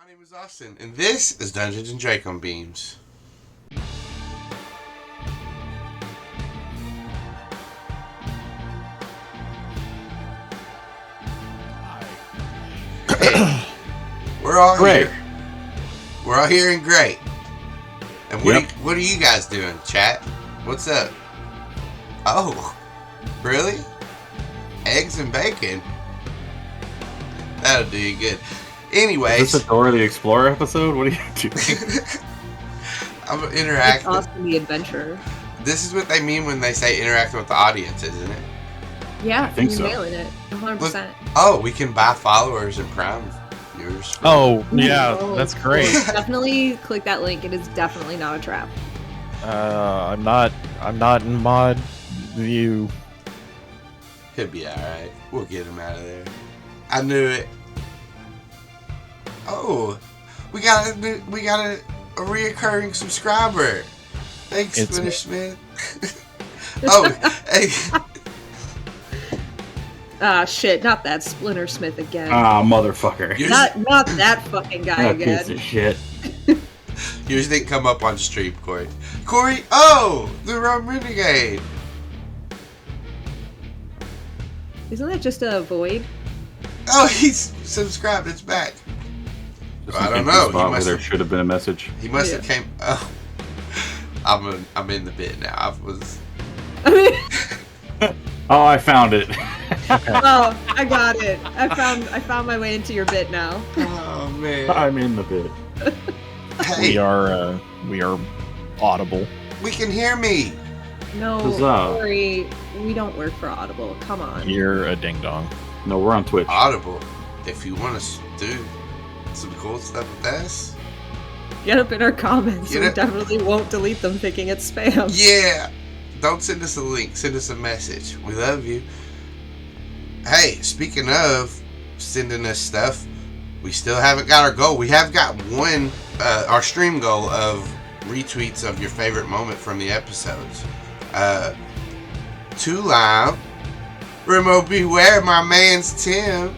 My name is Austin, and this is Dungeons and Dracon Beams. Hey, we're all Great. here. We're all here and great. And what are you guys doing, chat? What's up? Oh, really? Eggs and bacon? That'll do you good. Anyways. Is this a Dora the Explorer episode? What are you doing? I'm interacting. It's Austin the Adventurer. This is what they mean when they say interacting with the audience, isn't it? Yeah, I think you're so. nailing it. 100%. Oh, we can buy followers and Prime viewers. Oh, yeah, Oh, that's great. Definitely click that link. It is definitely not a trap. I'm not in mod view. He'll be alright. We'll get him out of there. I knew it. Oh, we got a reoccurring subscriber. Thanks, It's Spinner Smith. Oh, hey. Shit, not that Splinter Smith again. Ah, motherfucker. Yours, not that fucking guy That piece again. of shit. yours didn't come up on stream, Cory. Cory, oh, the Rum Renegade. Isn't that just a void? Oh, he's subscribed. It's back. Just I an don't empty know. spot where there should have been a message. He must have Yeah. came. Oh, I'm in the bit now. I was. I mean, Oh, I found it. oh, I got it. I found my way into your bit now. Oh man. I'm in the bit. Hey, We are audible. we can hear me. No, Huzzah. Cory, we don't work for Audible. Come on. You're a ding dong. No, we're on Twitch. Audible. If you want to do some cool stuff with us, Get up in our comments. Get We up. definitely won't delete them thinking it's spam. yeah. Don't send us a link. Send us a message. We love you. Hey, speaking of sending us stuff, we still haven't got our goal. We have got one, our stream goal of retweets of your favorite moment from the episodes. 2 live. Remo Beware, my man's Tim.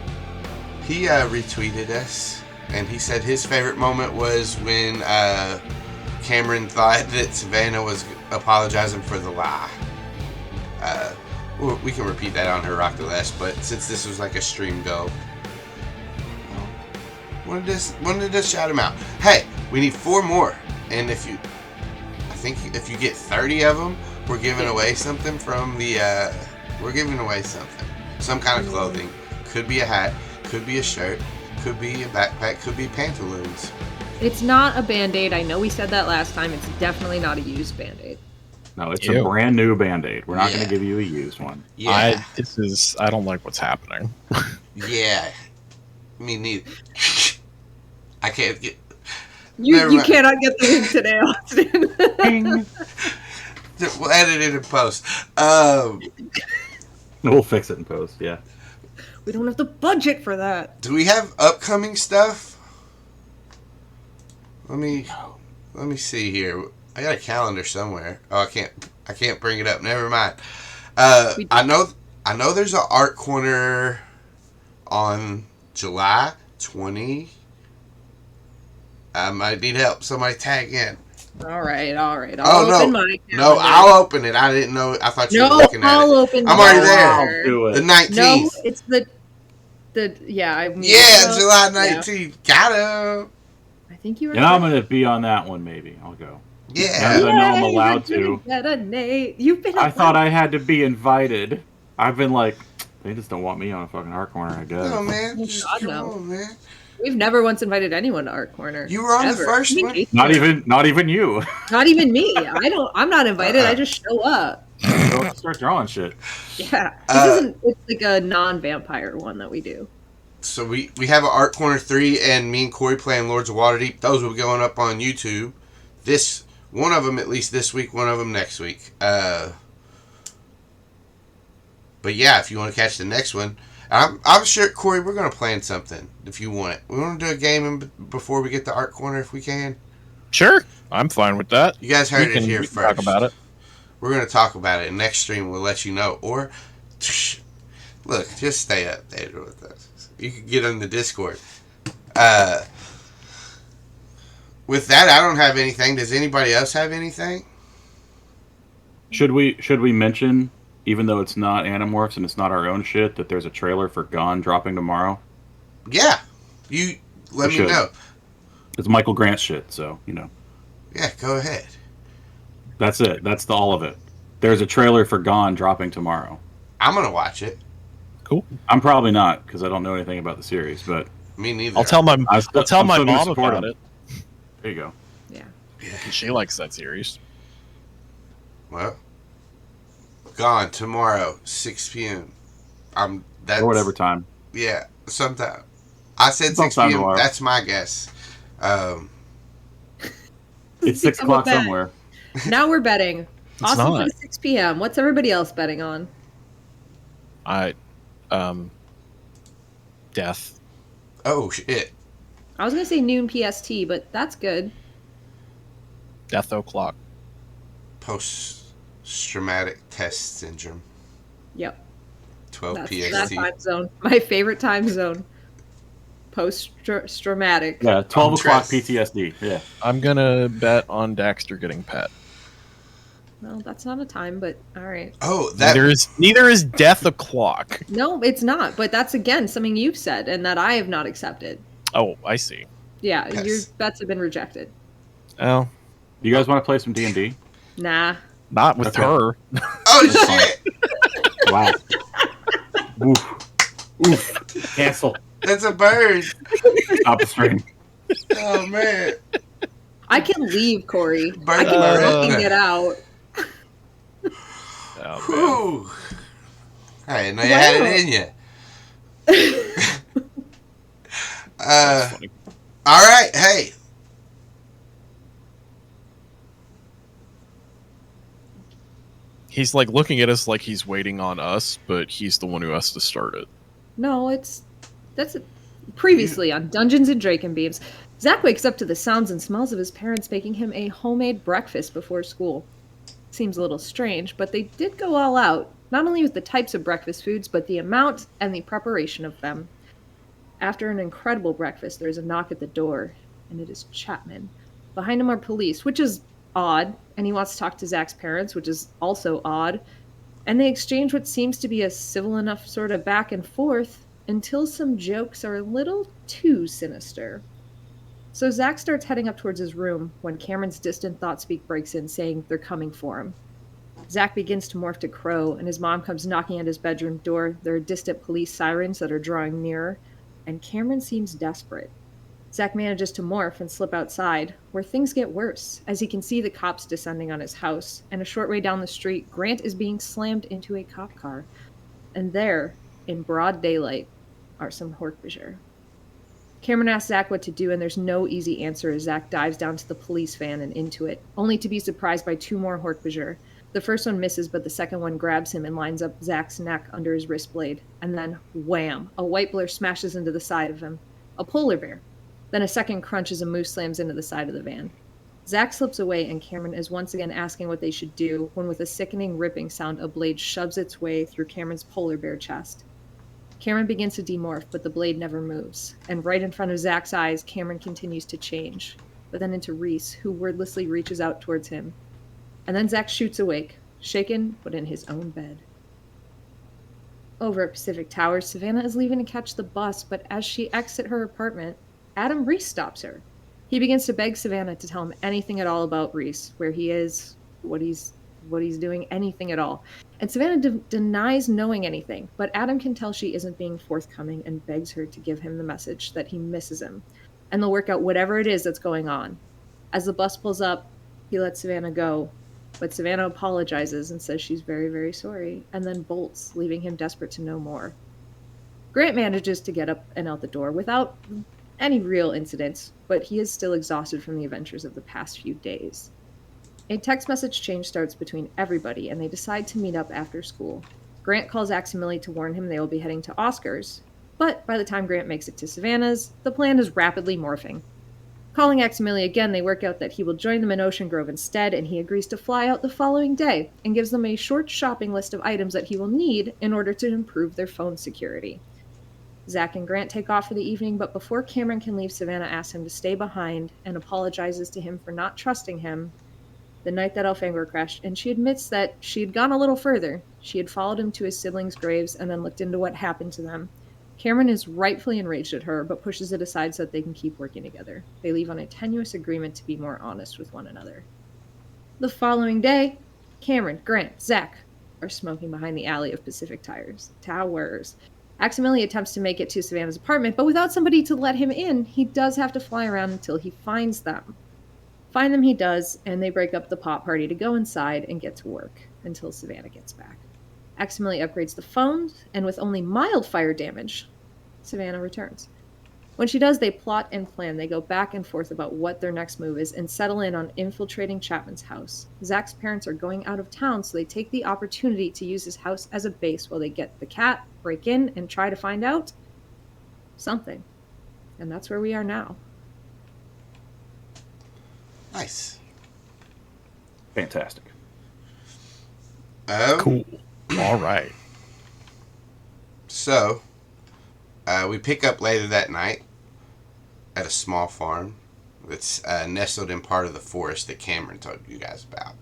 He retweeted us, and he said his favorite moment was when Cameron thought that Savannah was apologizing for the lie. We can repeat that on her Rock the Less, but since this was like a stream goal, wanted to shout him out. Hey, we need 4 more, and if you get 30 of them, we're giving away something from the. We're giving away something, some kind of clothing. Could be a hat, could be a shirt, could be a backpack, could be pantaloons. It's not a Band-Aid. I know we said that last time. It's definitely not a used Band-Aid. No, it's Ew. a brand new Band-Aid. We're not going Yeah. to give you a used one. Yeah, I don't like what's happening. yeah. Me neither. I can't get. You Never you mind. cannot get the link today, Austin. We'll edit it in post. We'll fix it in post, yeah. We don't have the budget for that. Do we have upcoming stuff? Let me see here. I got a calendar somewhere. Oh, I can't bring it up. Never mind. I know there's an art corner on July 20. I might need help. Somebody tag in. All right. Oh, I'll open no. my No, calendar. I'll open it. I didn't know. I thought you were No, looking at I'll it. open. I'm already there. calendar. I'll do The it. 19th. No, it's the yeah. I mean, Yeah, July yeah. 19th. Got him. I think you were. And I'm going to be on that one, maybe. I'll go. Yeah. I know I'm allowed to. Get a name. You've been. I thought I had to be invited. I've been like, they just don't want me on a fucking art corner, I guess. Oh man, Oh, just God, come no. on, man. We've never once invited anyone to Art Corner. You were on the ever. first Even one? Jason. Not even you. Not even me. I'm not invited. I just show up. Don't start drawing shit. Yeah. This isn't. It's like a non-vampire one that we do. So we have an Art Corner 3 and me and Cory playing Lords of Waterdeep. Those will be going up on YouTube. One of them at least this week, one of them next week. But yeah, if you want to catch the next one, I'm sure, Cory, we're going to plan something if you want it. We want to do a game before we get to Art Corner if we can. Sure, I'm fine with that. You guys heard We it can here talk first. about it. We're going to talk about it. Next stream we'll let you know. Or, look, just stay updated with us. You can get on the Discord. with that, I don't have anything. Does anybody else have anything? Should we mention, even though it's not Animorphs and it's not our own shit, that there's a trailer for Gone dropping tomorrow? Yeah. You let me know. It's Michael Grant shit, so, Yeah, go ahead. That's it. That's all of it. There's a trailer for Gone dropping tomorrow. I'm going to watch it. Cool. I'm probably not, because I don't know anything about the series, but... Me neither. I'll tell my mom about about it. There you go. Yeah. She likes that series. Well, Gone tomorrow, 6 p.m. That's, or whatever time. Yeah, sometime. I said 6 Sometime p.m. tomorrow. That's my guess. It's 6 o'clock somewhere. Now we're betting. Awesome not. for the 6 p.m. What's everybody else betting on? Death. Oh, shit. I was going to say noon PST, but that's good. Death o'clock. Post-traumatic test syndrome. Yep. 12 That's PST. that time zone. My favorite time zone. Post-traumatic. Yeah, 12 o'clock Trust. PTSD. Yeah. I'm gonna bet on Daxter getting pet. Well, that's not a time, but all right. Oh, that... Neither is death o'clock. No, it's not. But that's, again, something you've said and that I have not accepted. Oh, I see. Yeah, Yes. your bets have been rejected. Oh, You guys want to play some D&D? Nah. not with Okay. her. Oh, shit! Wow. Oof. Oof. Cancel. That's a bird. Stop the stream. Oh, man. I can leave, Cory. Bird I can alert. fucking get out. Oh, Whew. I didn't know you had it in you. That's funny. All right, hey. He's like looking at us like he's waiting on us, but he's the one who has to start it. No, that's previously on Dungeons and Dracon Beams. Zac wakes up to the sounds and smells of his parents making him a homemade breakfast before school. Seems a little strange, but they did go all out, not only with the types of breakfast foods, but the amount and the preparation of them. After an incredible breakfast, there is a knock at the door, and it is Chapman. Behind him are police, which is odd, and he wants to talk to Zac's parents, which is also odd. And they exchange what seems to be a civil enough sort of back and forth until some jokes are a little too sinister. So Zac starts heading up towards his room when Cameron's distant thought speak breaks in, saying they're coming for him. Zac begins to morph to Crow, and his mom comes knocking at his bedroom door. There are distant police sirens that are drawing nearer, and Cameron seems desperate. Zac manages to morph and slip outside, where things get worse, as he can see the cops descending on his house, and a short way down the street, Grant is being slammed into a cop car. And there, in broad daylight, are some Hork-Bajir. Cameron asks Zac what to do, and there's no easy answer as Zac dives down to the police van and into it, only to be surprised by two more Hork-Bajir. The first one misses, but the second one grabs him and lines up Zac's neck under his wrist blade. And then, wham! A white blur smashes into the side of him. A polar bear. Then a second crunch as a moose slams into the side of the van. Zac slips away, and Cameron is once again asking what they should do, when with a sickening ripping sound, a blade shoves its way through Cameron's polar bear chest. Cameron begins to demorph, but the blade never moves. And right in front of Zac's eyes, Cameron continues to change, but then into Reese, who wordlessly reaches out towards him. And then Zac shoots awake, shaken, but in his own bed. Over at Pacific Towers, Savannah is leaving to catch the bus, but as she exits her apartment, Adam Reese stops her. He begins to beg Savannah to tell him anything at all about Reese, where he is, what he's doing, anything at all. And Savannah denies knowing anything, but Adam can tell she isn't being forthcoming and begs her to give him the message that he misses him, and they'll work out whatever it is that's going on. As the bus pulls up, he lets Savannah go, but Savannah apologizes and says she's very, very sorry, and then bolts, leaving him desperate to know more. Grant manages to get up and out the door without any real incidents, but he is still exhausted from the adventures of the past few days. A text message change starts between everybody, and they decide to meet up after school. Grant calls Aximili to warn him they will be heading to Oscar's, but by the time Grant makes it to Savannah's, the plan is rapidly morphing. Calling Aximili again, they work out that he will join them in Ocean Grove instead, and he agrees to fly out the following day, and gives them a short shopping list of items that he will need in order to improve their phone security. Zac and Grant take off for the evening, but before Cameron can leave, Savannah asks him to stay behind and apologizes to him for not trusting him the night that Elfangor crashed, and she admits that she had gone a little further. She had followed him to his siblings' graves and then looked into what happened to them. Cameron is rightfully enraged at her, but pushes it aside so that they can keep working together. They leave on a tenuous agreement to be more honest with one another. The following day, Cameron, Grant, Zac are smoking behind the alley of Pacific Towers. Accidentally attempts to make it to Savannah's apartment, but without somebody to let him in, he does have to fly around until he finds them. Find them he does, and they break up the pot party to go inside and get to work until Savannah gets back. Accidentally upgrades the phone, and with only mild fire damage, Savannah returns. When she does, they plot and plan. They go back and forth about what their next move is and settle in on infiltrating Chapman's house. Zac's parents are going out of town, so they take the opportunity to use his house as a base while they get the cat, break in, and try to find out something. And that's where we are now. Nice. Fantastic. Cool. All right. So, we pick up later that night at a small farm that's nestled in part of the forest that Cameron told you guys about.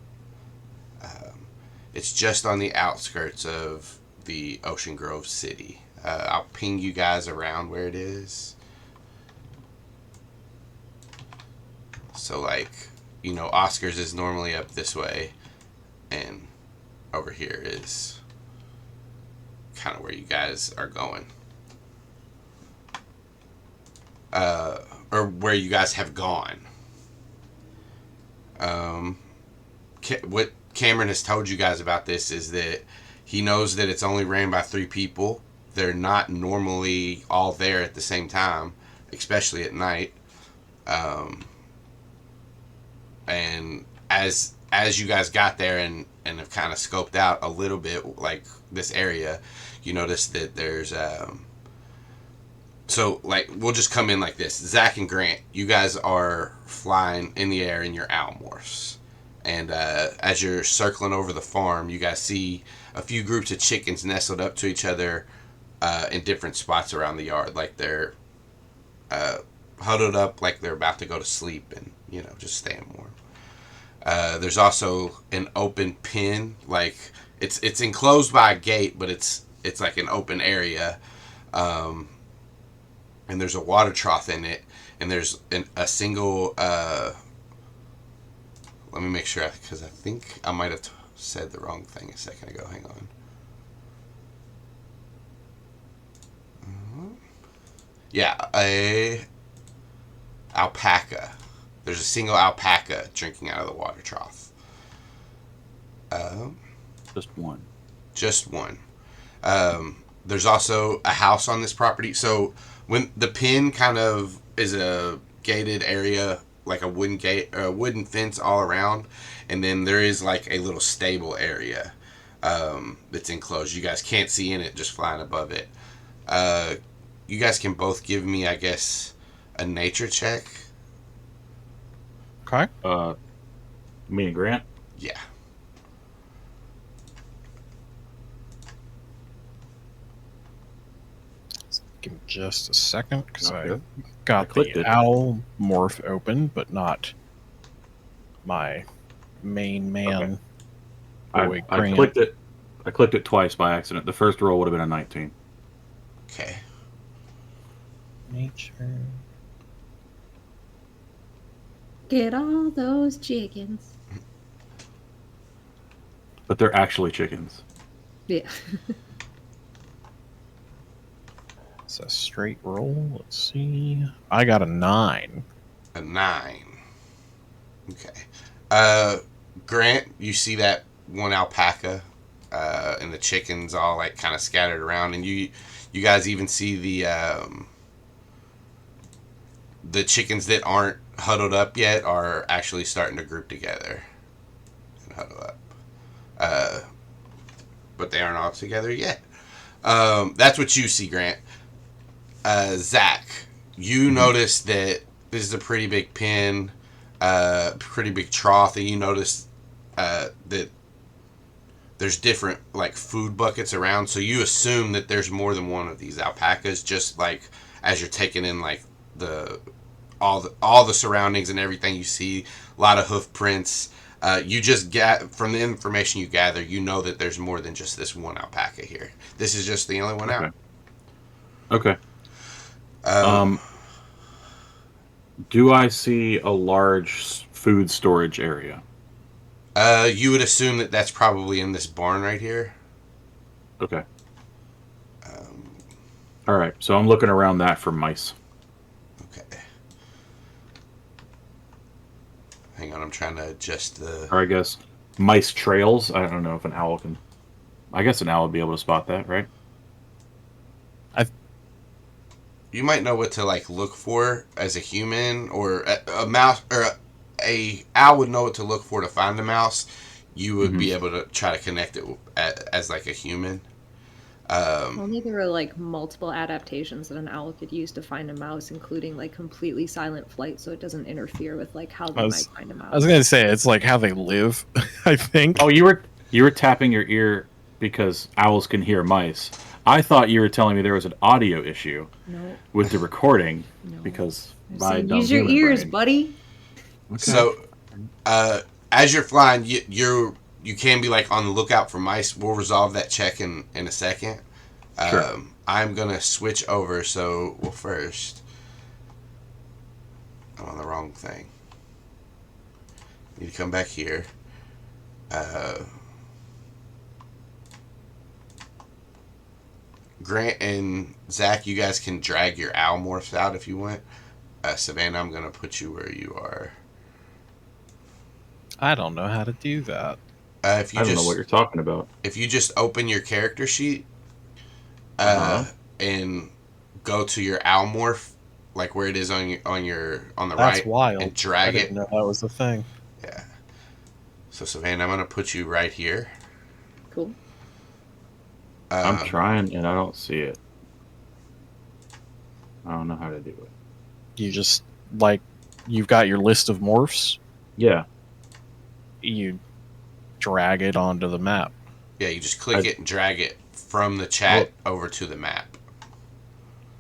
It's just on the outskirts of the Ocean Grove city. I'll ping you guys around where it is. So, like, you know, Oscar's is normally up this way, and over here is kind of where you guys are going. Or where you guys have gone. What Cameron has told you guys about this is that he knows that it's only ran by 3 people. They're not normally all there at the same time, especially at night. And as you guys got there and have kind of scoped out a little bit, like, this area, you notice that there's so, like, we'll just come in like this. Zac and Grant, you guys are flying in the air in your Animorphs. And as you're circling over the farm, you guys see a few groups of chickens nestled up to each other in different spots around the yard. Like, they're huddled up like they're about to go to sleep and, you know, just staying warm. There's also an open pen. Like, it's enclosed by a gate, but it's like an open area. And there's a water trough in it, and there's a single, let me make sure, because I think I might have said the wrong thing a second ago. Hang on. Yeah, a alpaca. There's a single alpaca drinking out of the water trough. Just one. Just one. There's also a house on this property. So when the pen kind of is a gated area, like a wooden gate, a wooden fence all around, and then there is like a little stable area that's enclosed. You guys can't see in it, just flying above it. You guys can both give me, I guess, a nature check. Okay. Me and Grant. Yeah. Give me just a second, because I Okay. got I clicked the it. owl morph open, but not my main man. Boy, I Grant. clicked it. I clicked it twice by accident. The first roll would have been a 19. Okay. Nature. Get all those chickens. But they're actually chickens. Yeah. It's a straight roll. Let's see. I got a 9. A 9. Okay. Grant, you see that one alpaca and the chickens all like kind of scattered around, and you guys even see the chickens that aren't huddled up yet are actually starting to group together and huddle up. But they aren't all together yet. That's what you see, Grant. Zac, you notice that this is a pretty big pen, pretty big trough, and you notice that there's different like food buckets around, so you assume that there's more than one of these alpacas, just like as you're taking in like the all the surroundings and everything you see, a lot of hoof prints. You just get from the information you gather, you know that there's more than just this one alpaca here. This is just the only one out. Okay. Um, Do I see a large food storage area? you would assume that that's probably in this barn right here. Okay. All right. So I'm looking around that for mice. Okay. Hang on, I'm trying to adjust the. Or I guess mice trails. I don't know if an owl can. I guess an owl would be able to spot that, right? You might know what to like look for as a human, or a mouse, or a owl would know what to look for to find a mouse. You would be able to try to connect it as like a human. Only there are like multiple adaptations that an owl could use to find a mouse, including like completely silent flight, so it doesn't interfere with like how they might find a mouse. I was gonna say it's like how they live. I think. Oh, you were tapping your ear because owls can hear mice. I thought you were telling me there was an audio issue with the recording because my dumb use your human ears, brain. buddy. Okay. So, as you're flying, you can be like on the lookout for mice. We'll resolve that check in a second. Sure. I'm gonna switch over. So, well, first, I'm on the wrong thing. Need to come back here. Grant and Zac, you guys can drag your owl morphs out if you want. Savannah, I'm gonna put you where you are. I don't know how to do that. If you I don't know what you're talking about. If you just open your character sheet, and go to your owl morph, like where it is on the That's right, wild. and drag I didn't know that was a thing. Yeah. So Savannah, I'm gonna put you right here. Cool. I'm trying and I don't see it. I don't know how to do it. You just like you've got your list of morphs. Yeah. You drag it onto the map. Yeah, you just click it and drag it from the chat over to the map.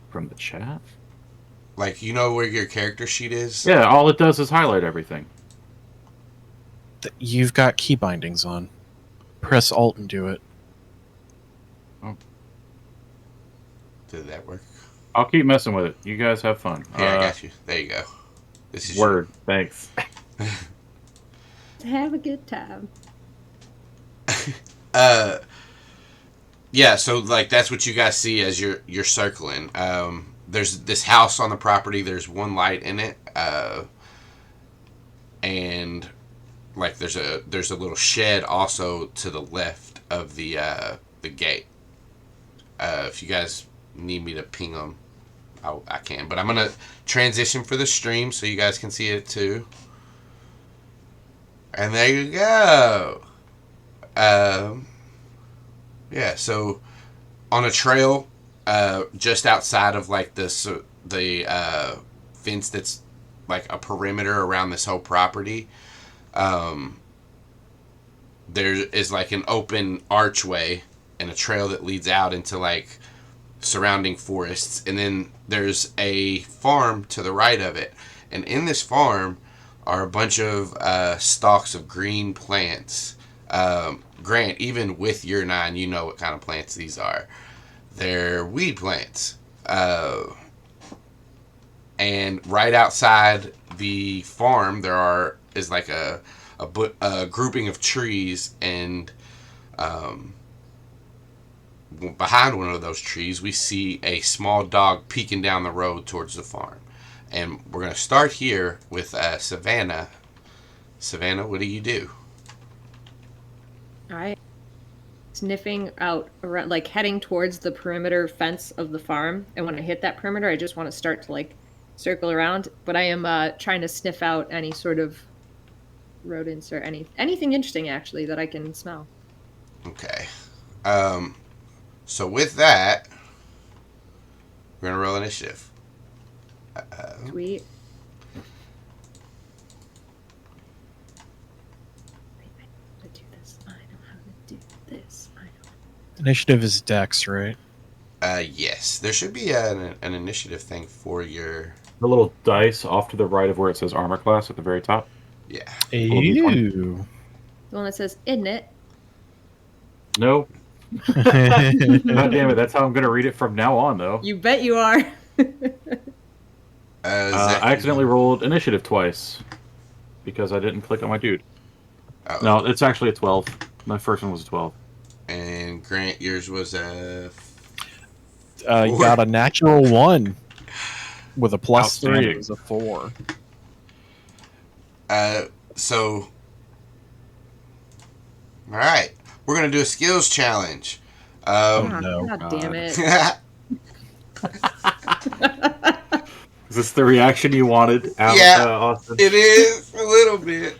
From the chat? Like, you know where your character sheet is? Yeah, all it does is highlight everything. You've got key bindings on. Press Alt and do it. Oh. Did that work? I'll keep messing with it. You guys have fun. Yeah, I got you. There you go. This is Word. Thanks. Have a good time. Yeah, so like that's what you guys see as you're circling. There's this house on the property. There's one light in it, and like there's a little shed also to the left of the gate. If you guys need me to ping them, I can. But I'm gonna transition for the stream so you guys can see it too. And there you go. Yeah, so on a trail, just outside of like the fence that's like a perimeter around this whole property, there is like an open archway and a trail that leads out into like surrounding forests, and then there's a farm to the right of it, and in this farm are a bunch of stalks of green plants. Grant, even with your 9, you know what kind of plants these are. They're weed plants. And right outside the farm, is like a grouping of trees, and behind one of those trees, we see a small dog peeking down the road towards the farm. And we're going to start here with Savannah. Savannah, what do you do? Alright. Sniffing out around, like heading towards the perimeter fence of the farm. And when I hit that perimeter, I just want to start to like circle around. But I am trying to sniff out any sort of rodents or anything interesting actually that I can smell. Okay. So with that, we're gonna roll initiative. Sweet. I know how to do Initiative is Dex, right? Yes. There should be an initiative thing for your. The little dice off to the right of where it says armor class at the very top. Yeah. Little D20. Ew. The one that says, isn't it? No. God damn it! That's how I'm gonna read it from now on, though. You bet you are. Zac, I accidentally rolled initiative twice because I didn't click on my dude. Oh. No, it's actually a 12. My first one was a 12. And Grant, yours was a. You got a natural 1 with a plus 3. Outstanding. It was a 4. So. All right, we're gonna do a skills challenge. no. God damn it. Is this the reaction you wanted, Austin? It is a little bit.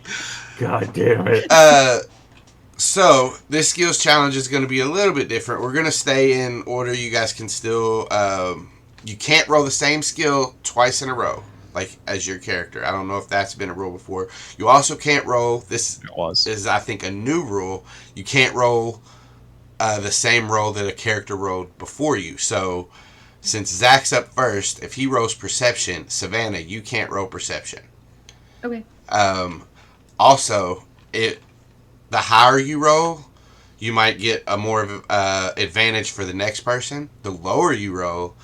God damn it. So this skills challenge is going to be a little bit different. We're going to stay in order. You guys can still, you can't roll the same skill twice in a row, like as your character. I don't know if that's been a rule before. You also can't roll, this is I think a new rule, you can't roll the same roll that a character rolled before you. So since Zach's up first, if he rolls perception, Savannah, you can't roll perception. Okay. Also, the higher you roll, you might get a more advantage for the next person. The lower you roll,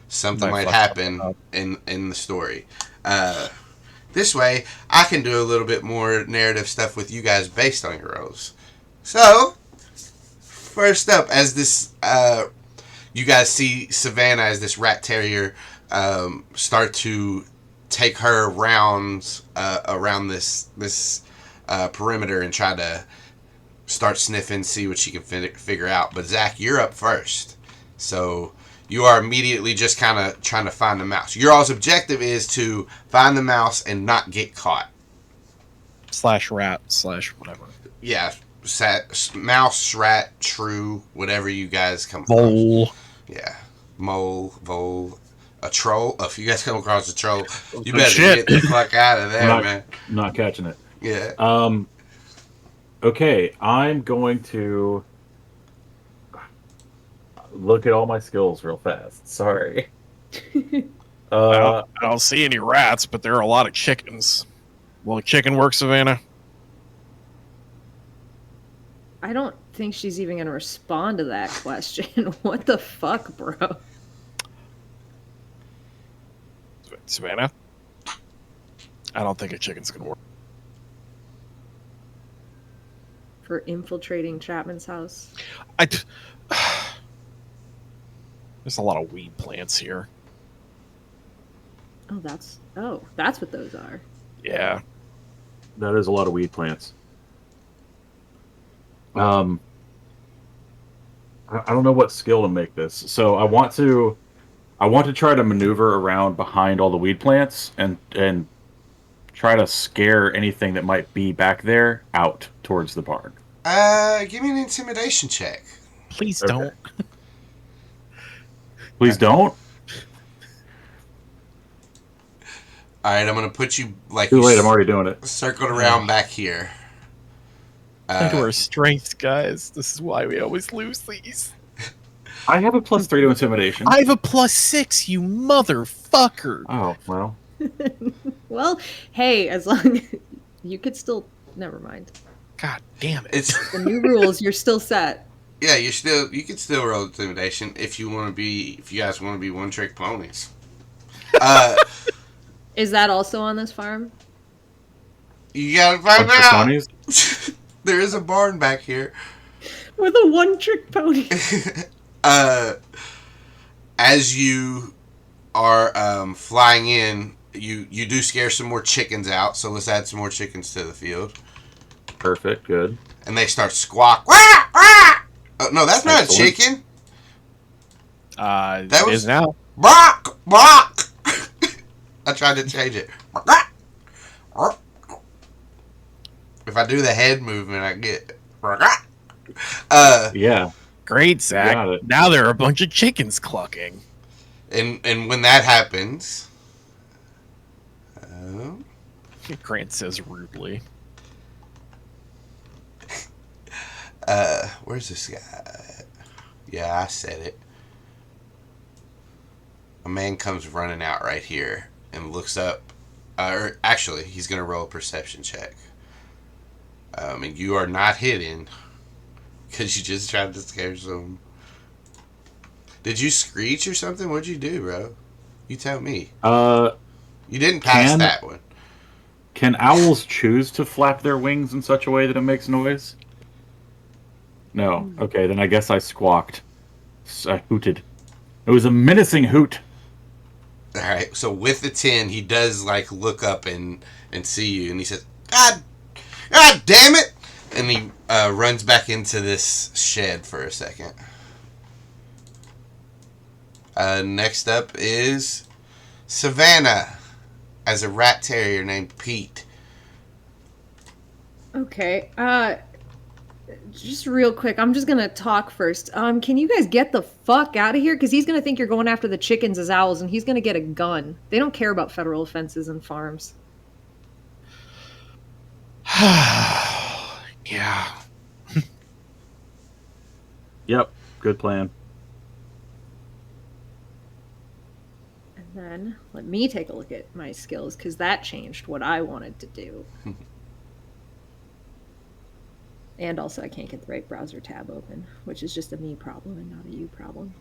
something might happen in the story. This way, I can do a little bit more narrative stuff with you guys based on your rolls. So, first up, as this, you guys see Savannah as this rat terrier start to take her rounds around this perimeter and try to start sniffing, see what she can figure out. But Zac, you're up first, so you are immediately just kind of trying to find the mouse. Your all's objective is to find the mouse and not get caught. /rat / whatever. Yeah, mouse, rat, shrew, whatever you guys come Vole. across. Yeah, mole, vole, a troll. If you guys come across a troll, you better get the fuck out of there, man. I'm not catching it. Yeah. Okay, I'm going to look at all my skills real fast. Sorry. I don't see any rats, but there are a lot of chickens. Will the chicken work, Savannah? I don't think she's even going to respond to that question. What the fuck, bro? Savannah? I don't think a chicken's going to work. For infiltrating Chapman's house? There's a lot of weed plants here. Oh, that's what those are. Yeah. That is a lot of weed plants. I don't know what skill to make this. So I want to try to maneuver around behind all the weed plants and try to scare anything that might be back there out towards the barn. Give me an intimidation check. Please don't. Please don't. All right, I'm gonna put you like Too late. I'm already doing it. Circled around back here. Look at our strength, guys. This is why we always lose these. I have a +3 to intimidation. I have a +6, you motherfucker. Oh, well. Well, hey, as long you could still never mind. God damn it. It's The new rules, you're still set. yeah, you can still roll intimidation if you guys want to be one trick ponies. Is that also on this farm? You gotta find Bunch of out. ponies? There is a barn back here. With a one-trick pony. As you are flying in, you do scare some more chickens out. So let's add some more chickens to the field. Perfect. Good. And they start squawk. Wah, wah! Oh, no, that's not a chicken. That is now. Brock, Brock. I tried to change it. If I do the head movement, I get. Yeah. Great, Zac. Now there are a bunch of chickens clucking. And when that happens, Grant says rudely. Where's this guy? Yeah, I said it. A man comes running out right here and looks up. Or actually, he's going to roll a perception check. And you are not hidden because you just tried to scare some. Did you screech or something? What'd you do, bro? You tell me. You didn't pass that one. Can owls choose to flap their wings in such a way that it makes noise? No. Okay, then I guess I squawked. I hooted. It was a menacing hoot. All right. So with the 10, he does like look up and see you, and he says, "God damn it!" And he runs back into this shed for a second. Next up is Savannah as a rat terrier named Pete. Okay. Just real quick, I'm just gonna talk first. Can you guys get the fuck out of here? Because he's gonna think you're going after the chickens as owls, and he's gonna get a gun. They don't care about federal offenses and farms. Yeah. Yep, good plan. And then let me take a look at my skills, because that changed what I wanted to do. And also, I can't get the right browser tab open, which is just a me problem and not a you problem.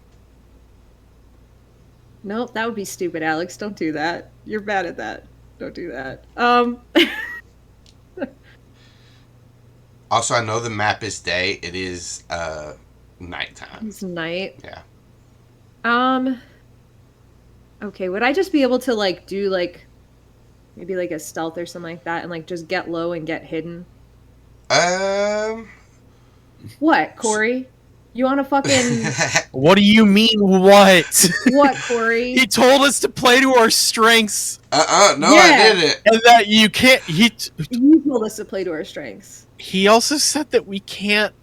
Nope, that would be stupid, Alex. Don't do that. You're bad at that. Don't do that. Also, I know the map is day. It is nighttime. It's night. Yeah. Okay, would I just be able to, like, do, like, maybe, like, a stealth or something like that and, like, just get low and get hidden? What, Cory? You want to fucking... What do you mean, what? What, Cory? He told us to play to our strengths. No, Yeah. I didn't. And that you can't... You told us to play to our strengths. He also said that we can't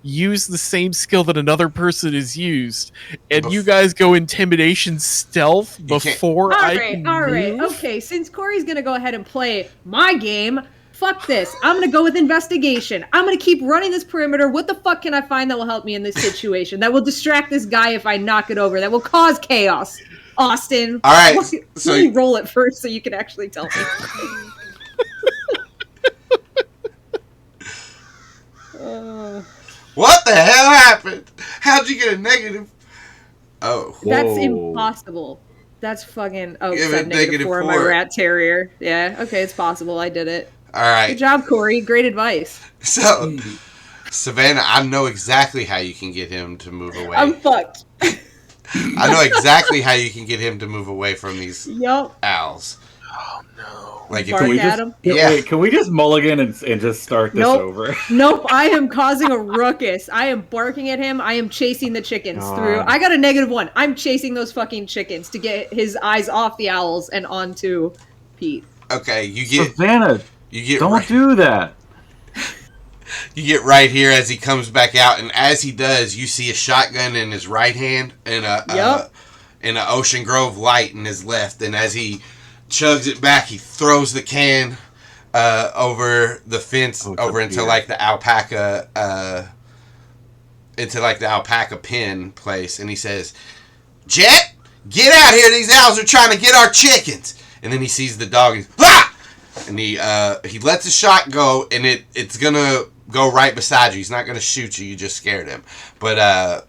use the same skill that another person has used. And you guys go intimidation stealth before I can Alright, move? okay. Since Cory's gonna go ahead and play my game, fuck this. I'm gonna go with investigation. I'm gonna keep running this perimeter. What the fuck can I find that will help me in this situation? That will distract this guy if I knock it over. That will cause chaos. Austin. Alright, so let me roll it first so you can actually tell me. What the hell happened? How'd you get a negative? Oh. That's impossible. That's fucking... Oh, Give it negative 4 on my -4. rat terrier. Yeah, okay, it's possible. I did it. Alright. Good job, Cory. Great advice. So, Savannah, I know exactly how you can get him to move away. I'm fucked. I know exactly how you can get him to move away from these owls. Oh, no. Like, if Bark we at him. Yeah. Wait, can we just mulligan and just start this over? Nope, I am causing a ruckus. I am barking at him. I am chasing the chickens through. I got a -1. I'm chasing those fucking chickens to get his eyes off the owls and onto Pete. Okay, you get... Savannah, don't do that. You get right here as he comes back out, and as he does, you see a shotgun in his right hand and an Ocean Grove light in his left. And as he chugs it back, he throws the can over the fence, into like the alpaca, pen place, and he says, "Jet, get out here! These owls are trying to get our chickens." And then he sees the dog, and and he lets the shot go, and it's gonna go right beside you. He's not gonna shoot you. You just scared him. But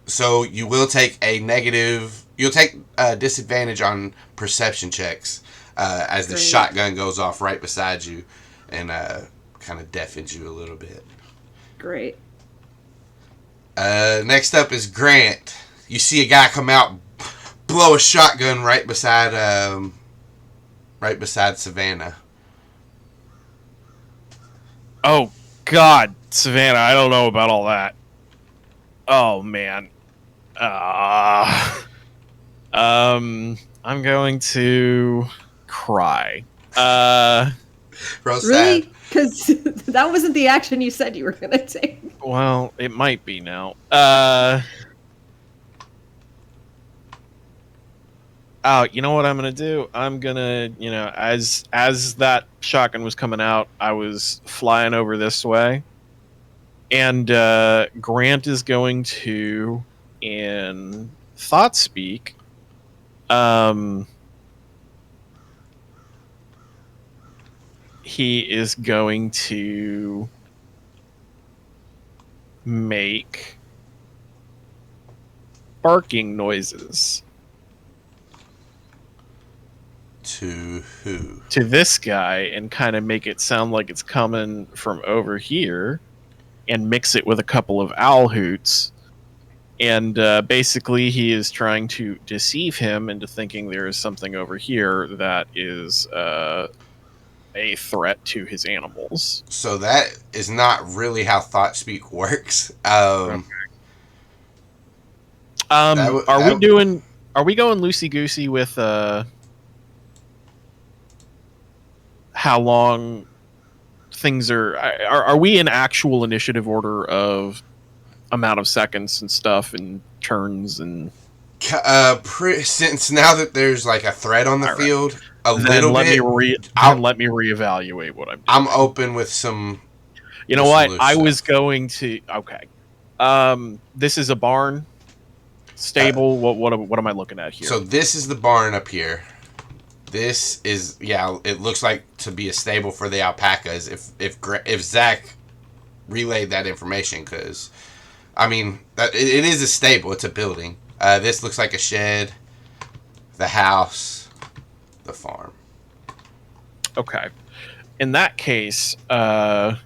so you will take a negative. You'll take disadvantage on perception checks as the shotgun goes off right beside you, and kind of deafens you a little bit. Great. Next up is Grant. You see a guy come out, blow a shotgun right beside Savannah. Oh, God, Savannah, I don't know about all that. Oh, man. I'm going to cry. Really? Because that wasn't the action you said you were going to take. Well, it might be now. Oh, you know what I'm gonna do? I'm gonna, as that shotgun was coming out, I was flying over this way. And Grant is going to, in thought speak, he is going to make barking noises. To who? To this guy, and kind of make it sound like it's coming from over here, and mix it with a couple of owl hoots. And basically, he is trying to deceive him into thinking there is something over here that is a threat to his animals. So that is not really how thought speak works. Are we going loosey goosey with how long things are we in actual initiative order of amount of seconds and stuff and turns and since now that there's like a threat on the field, let me reevaluate what I'm doing. I'm open with some. You know what? I was going to. Okay. This is a barn, stable. What am I looking at here? So this is the barn up here. This is it looks like to be a stable for the alpacas. If Zac relayed that information, because I mean that it is a stable. It's a building. This looks like a shed. The house, the farm. Okay. In that case, I'm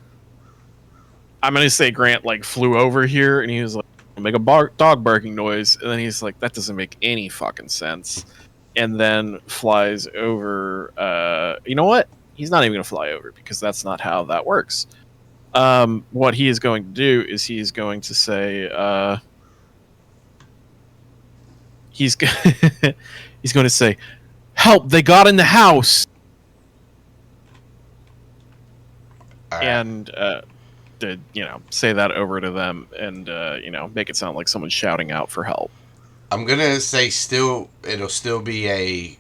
gonna say Grant like flew over here and he was like, make a dog barking noise, and then he's like, that doesn't make any fucking sense, and then flies over. You know what? He's not even gonna fly over because that's not how that works. What he is going to do is he is going to say, he's going to say, help! They got in the house. Right. And to say that over to them and make it sound like someone's shouting out for help. I'm gonna say it'll still be a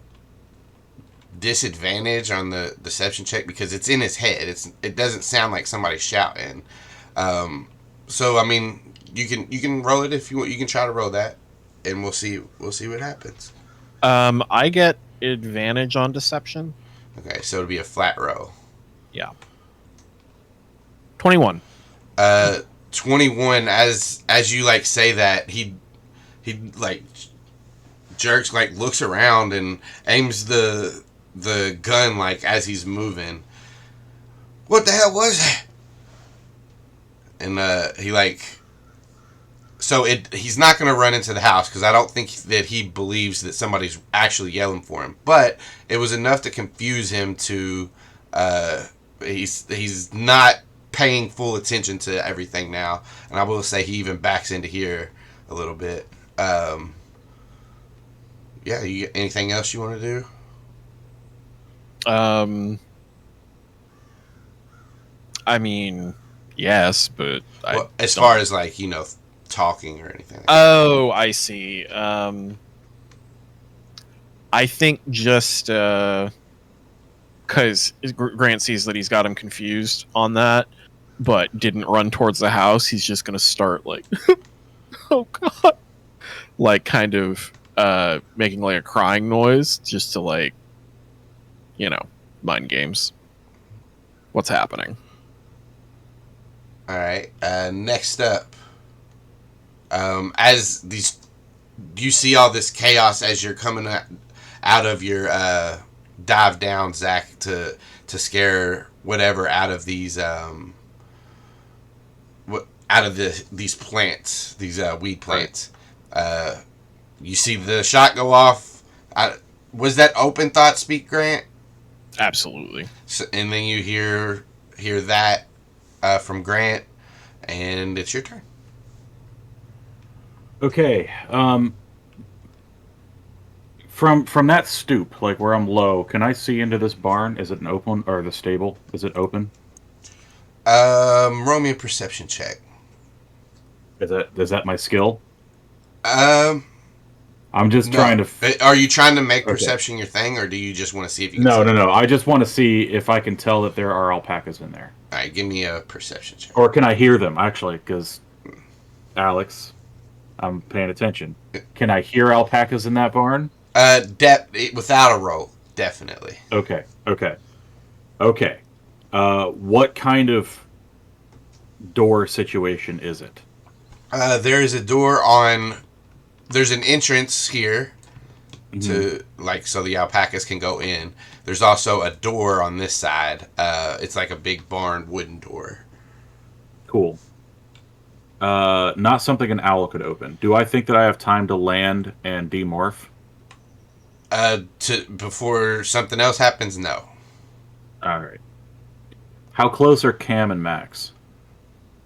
disadvantage on the deception check because it's in his head. It doesn't sound like somebody's shouting. So I mean, you can roll it if you want. You can try to roll that, and we'll see what happens. I get advantage on deception. Okay, so it'll be a flat roll. Yeah. 21. 21. As you like say that, he like jerks, like looks around and aims the gun like as he's moving. What the hell was that? And he like. So he's not going to run into the house because I don't think that he believes that somebody's actually yelling for him. But it was enough to confuse him to. He's not paying full attention to everything now, and I will say he even backs into here a little bit. You anything else you want to do? I mean, yes, but as far as like talking or anything like that. I see. I think just because Grant sees that he's got him confused on that, but didn't run towards the house, he's just going to start like, oh god, like kind of making like a crying noise just to like, mind games. What's happening? All right. Next up, as you see all this chaos as you're coming out of your dive down, Zac, to scare whatever out of these these plants, these weed plants. Right. You see the shot go off. Was that open thought speak, Grant? Absolutely. So, and then you hear that from Grant, and it's your turn. Okay. From that stoop, like where I'm low, can I see into this barn? Is it an open, or the stable? Is it open? Roll me a perception check. Is that my skill? I'm just trying to. Are you trying to make Okay. perception your thing, or do you just want to see if you can No. I just want to see if I can tell that there are alpacas in there. All right, give me a perception check. Or can I hear them, actually? Because, Alex, I'm paying attention. Can I hear alpacas in that barn? Without a roll, definitely. Okay. What kind of door situation is it? There is a door on. There's an entrance here to so the alpacas can go in. There's also a door on this side. It's like a big barn wooden door. Cool. Not something an owl could open. Do I think that I have time to land and demorph? Before something else happens, no. All right. How close are Cam and Max?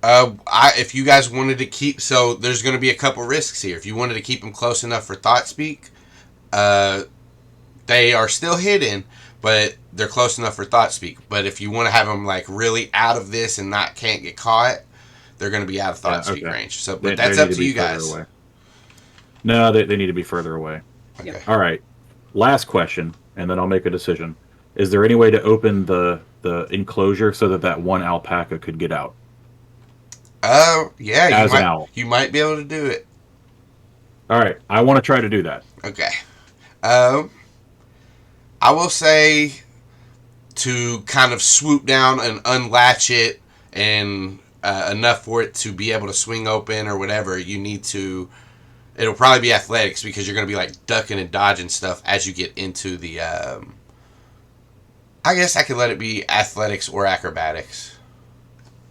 If you guys wanted to keep, so there's going to be a couple risks here. If you wanted to keep them close enough for thought speak, they are still hidden, but they're close enough for thought speak. But if you want to have them like really out of this and can't get caught, they're going to be out of thought speak range. So, but that's up to you guys. Away. No, they need to be further away. Okay. All right. Last question, and then I'll make a decision. Is there any way to open the enclosure so that one alpaca could get out? Yeah, you might be able to do it. All right, I want to try to do that. Okay. I will say to kind of swoop down and unlatch it and enough for it to be able to swing open or whatever, you need to... It'll probably be athletics because you're going to be like ducking and dodging stuff as you get into the... I guess I could let it be athletics or acrobatics.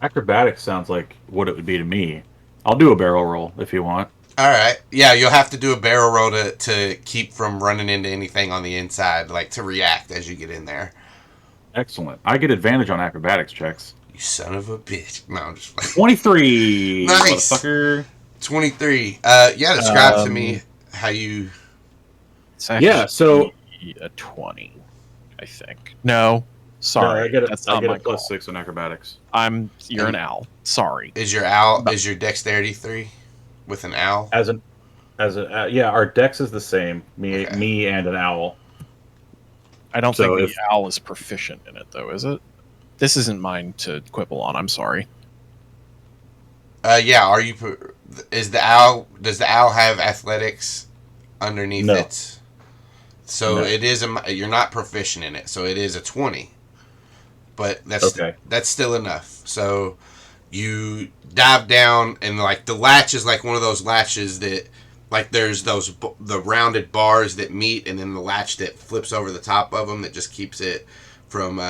Acrobatics sounds like what it would be to me. I'll do a barrel roll if you want. All right. Yeah, you'll have to do a barrel roll to keep from running into anything on the inside, like to react as you get in there. Excellent. I get advantage on acrobatics checks. You son of a bitch. No, I'm just... 23! Nice! Motherfucker. 23. Describe to me how you... It's actually so... a 20, I think. No. Sorry. I get a +6 on acrobatics. You're an owl. Sorry. Is your dexterity 3 with an owl? Our dex is the same. Me and an owl. I don't think the owl is proficient in it, though, is it? This isn't mine to quibble on. I'm sorry. Are you? Does the owl have athletics underneath it? So it is you're not proficient in it, so it is a 20. But that's still enough. So you dive down, and like the latch is like one of those latches that, like, there's the rounded bars that meet, and then the latch that flips over the top of them that just keeps it from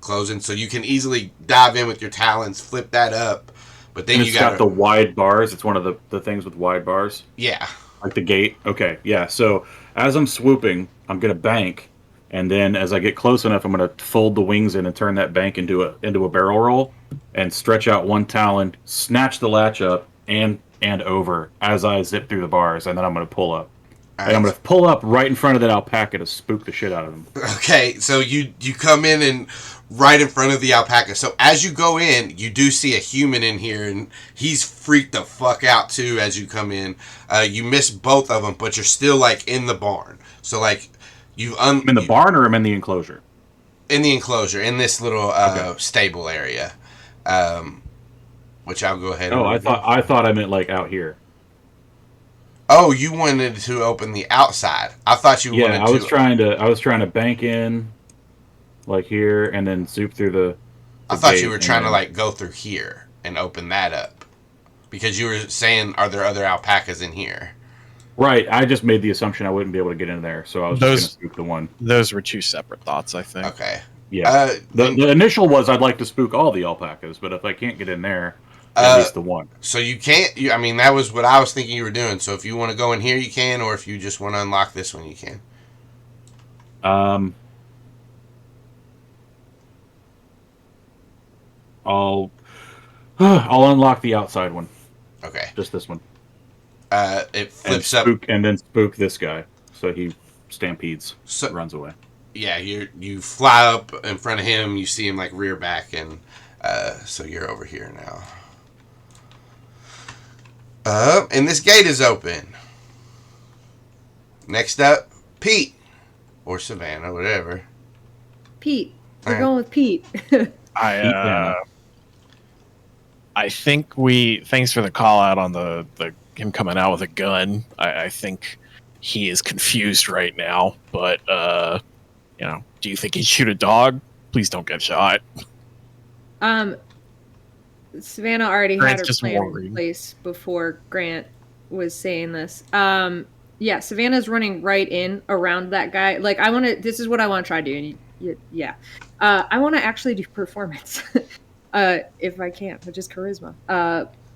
closing. So you can easily dive in with your talons, flip that up, but then it's got the wide bars. It's one of the things with wide bars. Yeah, like the gate. Okay, yeah. So as I'm swooping, I'm gonna bank. And then as I get close enough, I'm going to fold the wings in and turn that bank into a barrel roll and stretch out one talon, snatch the latch up and over as I zip through the bars. And then I'm going to pull up. All and I'm going to pull up right in front of that alpaca to spook the shit out of him. Okay, so you come in and right in front of the alpaca. So as you go in, you do see a human in here, and he's freaked the fuck out too as you come in. You miss both of them, but you're still like in the barn. So like... I'm in the barn, or I'm in the enclosure? In the enclosure, in this little stable area, which I'll go ahead. I thought I meant like out here. Oh, you wanted to open the outside. I thought you wanted to. Yeah, I was trying to bank in, like here, and then zoop through the I thought you were trying to like go through here and open that up, because you were saying, "Are there other alpacas in here?" Right, I just made the assumption I wouldn't be able to get in there, so I was just going to spook the one. Those were two separate thoughts, I think. Okay. Yeah. The initial was I'd like to spook all the alpacas, but if I can't get in there, at least the one. So you can't... I mean, that was what I was thinking you were doing. So if you want to go in here, you can, or if you just want to unlock this one, you can. I'll unlock the outside one. Okay. Just this one. It flips up, and then spook this guy, so he stampedes, runs away. Yeah, you fly up in front of him. You see him like rear back, and so you're over here now. And this gate is open. Next up, Pete. Or Savannah, whatever. Pete. We're Alright. going with Pete. I think thanks for the call out on the him coming out with a gun. I think he is confused right now, but do you think he'd shoot a dog? Please don't get shot. Savannah already Grant's had her just plan worried. in place before Grant was saying this. Yeah, Savannah's running right in around that guy. Like, this is what I want to try to do. And I want to actually do performance, if I can, which is charisma.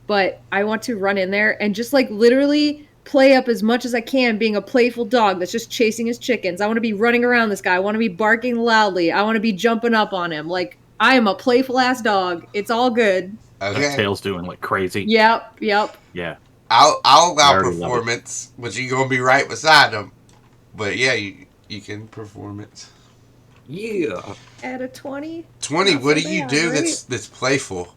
But I want to run in there and just like literally play up as much as I can, being a playful dog that's just chasing his chickens. I want to be running around this guy. I want to be barking loudly. I want to be jumping up on him. Like, I am a playful ass dog. It's all good. Okay. That tail's doing like crazy. Yep. Yeah. I'll allow already love it. performance, but you're gonna be right beside him. But yeah, you can performance. Yeah. At a 20. 20. Not What so do you bad, do right? that's playful?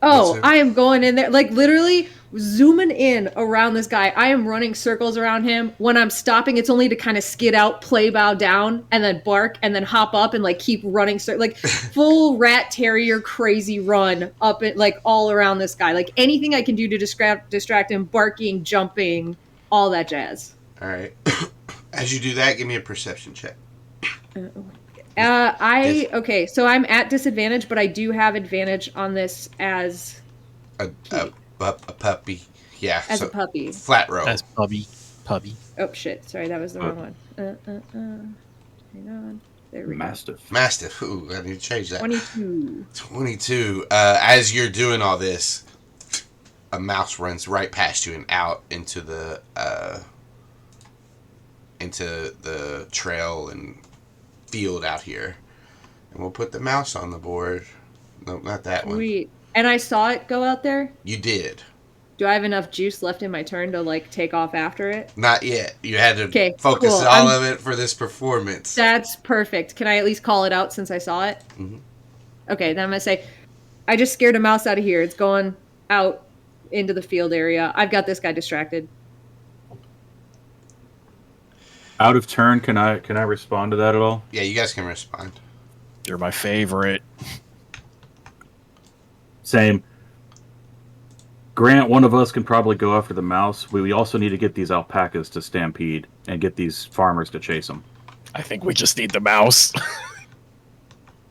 Oh, What's it? I am going in there, like literally zooming in around this guy. I am running circles around him. When I'm stopping, it's only to kind of skid out, play bow down, and then bark, and then hop up and like keep running, like full rat terrier crazy run up it, like all around this guy. Like anything I can do to distract him, barking, jumping, all that jazz. All right. As you do that, give me a perception check. Okay, so I'm at disadvantage, but I do have advantage on this as A puppy. Yeah. a puppy. Flat roll. As puppy. Oh shit! Sorry, that was the wrong one. Hang on. There we Mastiff. Ooh, I need to change that. 22. 22. As you're doing all this, a mouse runs right past you and out into the trail and field out here. And we'll put the mouse on the board. No, not that one. Sweet. And I saw it go out there. You did. Do I have enough juice left in my turn to like take off after it? Not yet. You had to Okay, focus cool. all of it for this performance. That's perfect. Can I at least call it out since I saw it? Mhm. Okay, then I'm gonna say, I just scared a mouse out of here. It's going out into the field area. I've got this guy distracted. Out of turn, can I respond to that at all? Yeah, you guys can respond. You're my favorite. Same. Grant, one of us can probably go after the mouse. We also need to get these alpacas to stampede and get these farmers to chase them. I think we just need the mouse.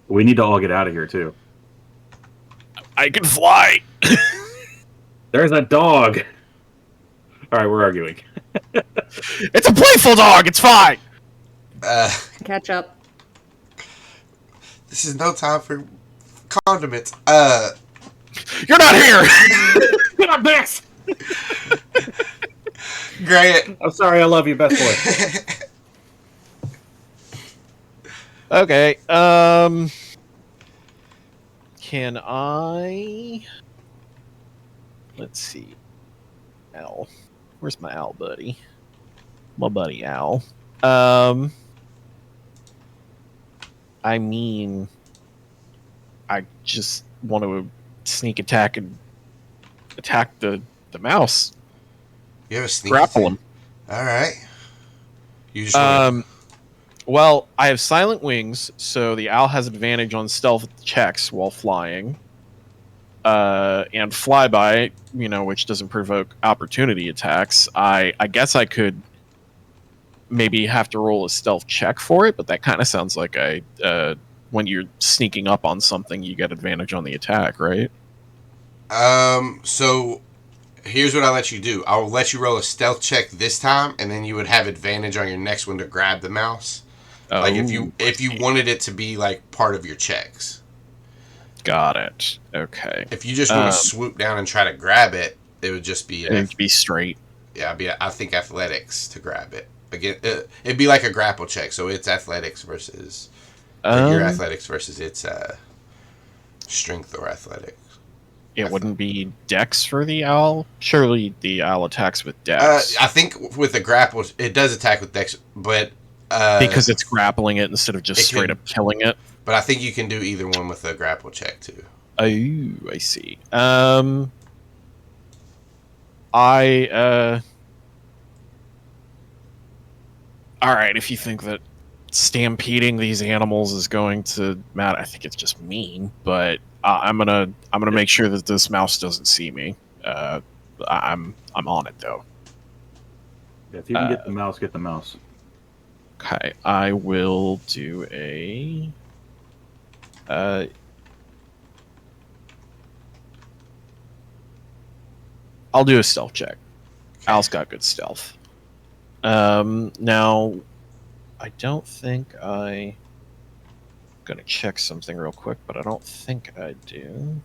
We need to all get out of here, too. I can fly. There's that dog! Alright, we're arguing. It's a playful dog. It's fine. Catch up. This is no time for condiments. You're not here. Get up, Max! Grant. I'm sorry, I love you, best boy. Okay. Can I? Let's see. Al. Where's my Al buddy? My buddy Al. I mean, I just want to sneak attack and attack the mouse. You have a sneak Grapple attack? him. All right. You just wanna- Well, I have silent wings, so the owl has advantage on stealth checks while flying. And flyby, which doesn't provoke opportunity attacks. I guess I could maybe have to roll a stealth check for it, but that kind of sounds like when you're sneaking up on something, you get advantage on the attack, right? So here's what I'll let you do. I'll let you roll a stealth check this time, and then you would have advantage on your next one to grab the mouse. Like if you wanted it to be like part of your checks. Got it. Okay. If you just want to swoop down and try to grab it, it would just be It'd be straight. yeah, I think athletics to grab it. Again, it'd be like a grapple check, so it's athletics versus your athletics versus its strength or athletics. It wouldn't be dex for the owl. Surely the owl attacks with dex. I think with the grapple, it does attack with dex, but because it's grappling it instead of just straight up killing it. But I think you can do either one with a grapple check too. Oh, I see. All right, if you think that stampeding these animals is going to matter, I think it's just mean. But I'm gonna make sure that this mouse doesn't see me. I'm on it though. If you can get the mouse, get the mouse. Okay, I will do a. I'll do a stealth check. Al's got good stealth. Now, I don't think I'm gonna check something real quick, but I don't think I do.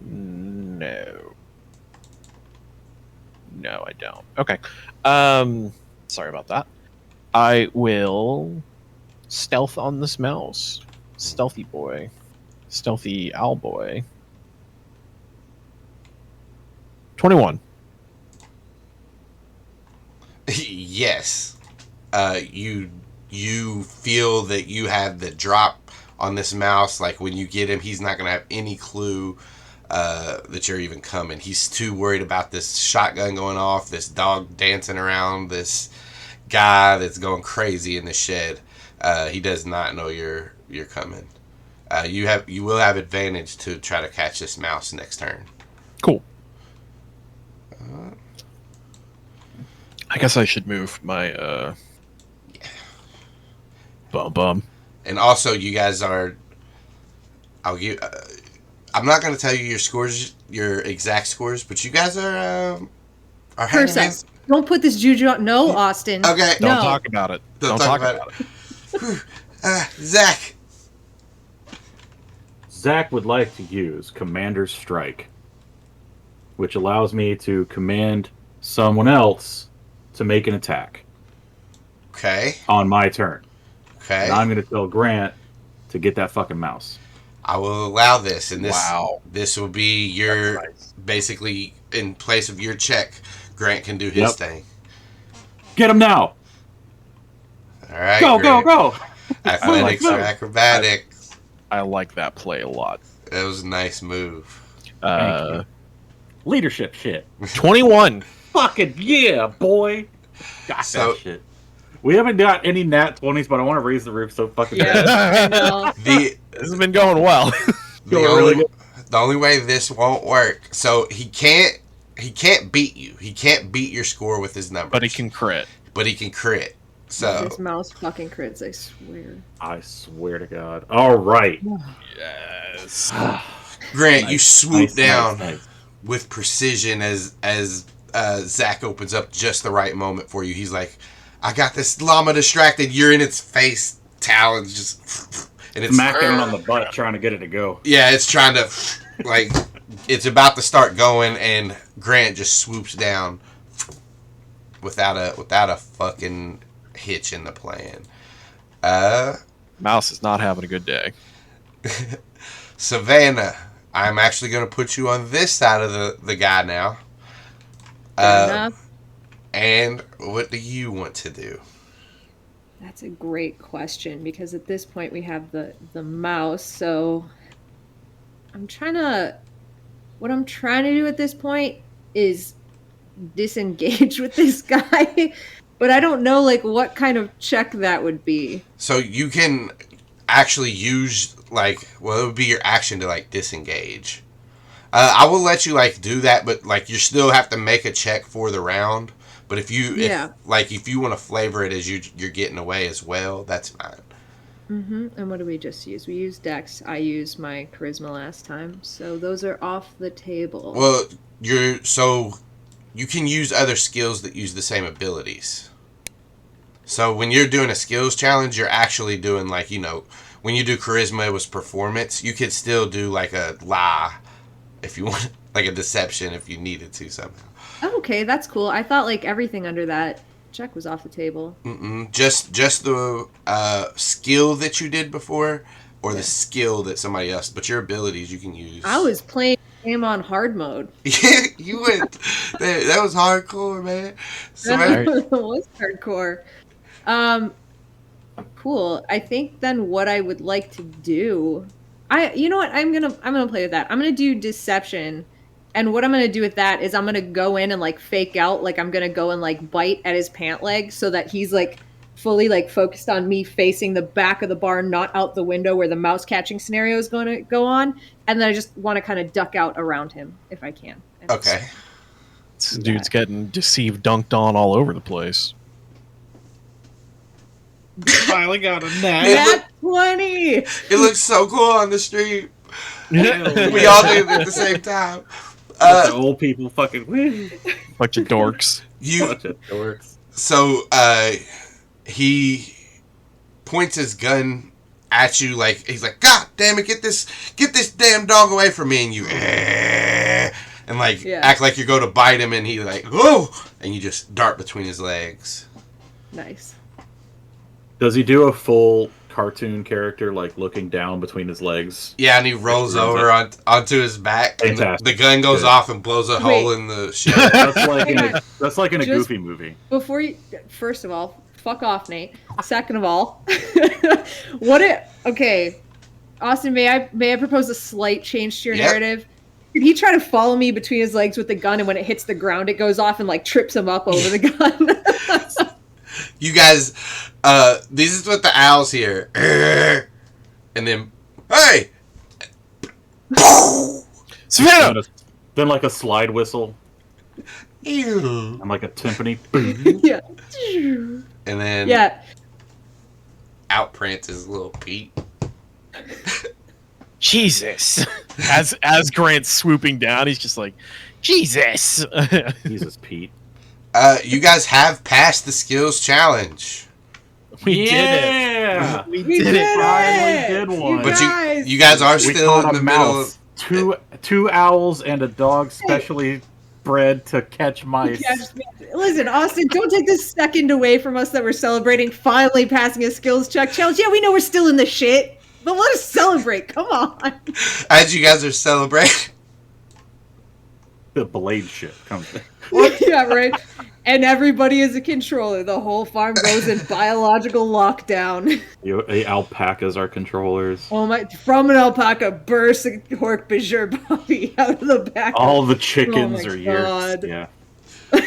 No, I don't. Okay. Sorry about that. I will stealth on this mouse. Stealthy boy. Stealthy owl boy. 21. Yes. You feel that you have the drop on this mouse. Like when you get him, he's not gonna have any clue that you're even coming. He's too worried about this shotgun going off, this dog dancing around, this guy that's going crazy in the shed. He does not know you're coming. You will have advantage to try to catch this mouse next turn. Cool. I guess I should move my bum. And also, you guys are. I'm not going to tell you your scores, your exact scores, but you guys are hanging in. Don't put this juju on. No, Austin. Okay. Don't talk about it. Don't talk about it. Zac. Zac would like to use Commander's Strike, which allows me to command someone else to make an attack. Okay. On my turn. Okay. And I'm going to tell Grant to get that fucking mouse. I will allow this, and this Wow. this will be your basically in place of your check. Grant can do his thing. Get him now. All right. Go. Athletics or acrobatics. I like that play a lot. That was a nice move. Leadership shit. 21. Fucking yeah, boy. Got that shit. We haven't got any nat 20s, but I want to raise the roof so fucking bad. I know. This has been going well. The only way this won't work. So he can't beat you. He can't beat your score with his numbers. But he can crit. So This mouse fucking crits, I swear. I swear to God. All right. Yes. Grant, you swoop down nice. with precision as Zac opens up just the right moment for you. He's like, I got this llama distracted. You're in its face, talons just, and it's smacking it on the butt, trying to get it to go. Yeah, it's trying to, like, it's about to start going, and Grant just swoops down without a fucking hitch in the plan. Mouse is not having a good day. Savannah, I'm actually going to put you on this side of the guy now. Fair enough. And what do you want to do? That's a great question, because at this point we have the mouse, so what I'm trying to do at this point is disengage with this guy, but I don't know like what kind of check that would be. So you can actually use it would be your action to like disengage. I will let you like do that, but like you still have to make a check for the round. But if you want to flavor it as you're getting away as well, that's fine. And what do we just use? We used Dex. I used my Charisma last time, so those are off the table. Well, you can use other skills that use the same abilities. So when you're doing a skills challenge, you're actually doing when you do Charisma, it was performance. You could still do like a lie if you want, like a deception if you needed to somehow. Oh, okay, that's cool. I thought like everything under that check was off the table. Just the skill that you did before, or the skill that somebody else. But your abilities you can use. I was playing the game on hard mode. Yeah, you went. That was hardcore, man. That was hardcore. Cool. I think then what I would like to do, you know what? I'm gonna play with that. I'm gonna do deception, And what I'm gonna do with that is I'm gonna go in and like fake out, like I'm gonna go and like bite at his pant leg so that he's like fully like focused on me facing the back of the barn, not out the window where the mouse catching scenario is going to go on. And then I just want to kind of duck out around him if I can. Okay. This dude's getting deceived, dunked on all over the place. Finally got a nat. Nat 20! It looks so cool on the street. We Yeah. all did it at the same time. The old people fucking win. Bunch of dorks. Bunch of dorks. So he points his gun at you like he's like, God damn it, get this damn dog away from me, and you and like act like you're going to bite him, and he like, whoa, and you just dart between his legs. Nice. Does he do a full cartoon character, like looking down between his legs? Yeah, and he rolls over onto his back, and the gun goes off and blows a hole in the shed. That's like in a Goofy movie. Before you, first of all, fuck off, Nate. Second of all, okay, Austin, may I propose a slight change to your narrative? Did he try to follow me between his legs with the gun, and when it hits the ground, it goes off and like trips him up over the gun? You guys, this is what the owls hear. And then, hey! Savannah! Then like a slide whistle. Ew. And like a timpani. Yeah. And then out prances little Pete. Jesus. As Grant's swooping down, he's just like, Jesus. Jesus, Pete. You guys have passed the skills challenge. We did it. We did it. Finally did one. But you guys are still in the middle of two owls and a dog specially bred to catch mice. Listen, Austin, don't take this second away from us that we're celebrating finally passing a skills check challenge. Yeah, we know we're still in the shit, but let us celebrate. Come on. As you guys are celebrating, the blade shit comes in. Yeah, right. And everybody is a controller. The whole farm goes in biological lockdown. The alpacas are controllers. Oh my! From an alpaca bursts a Hork Bajur puppy out of the back. All the chickens are God. Yeerks. Yeah.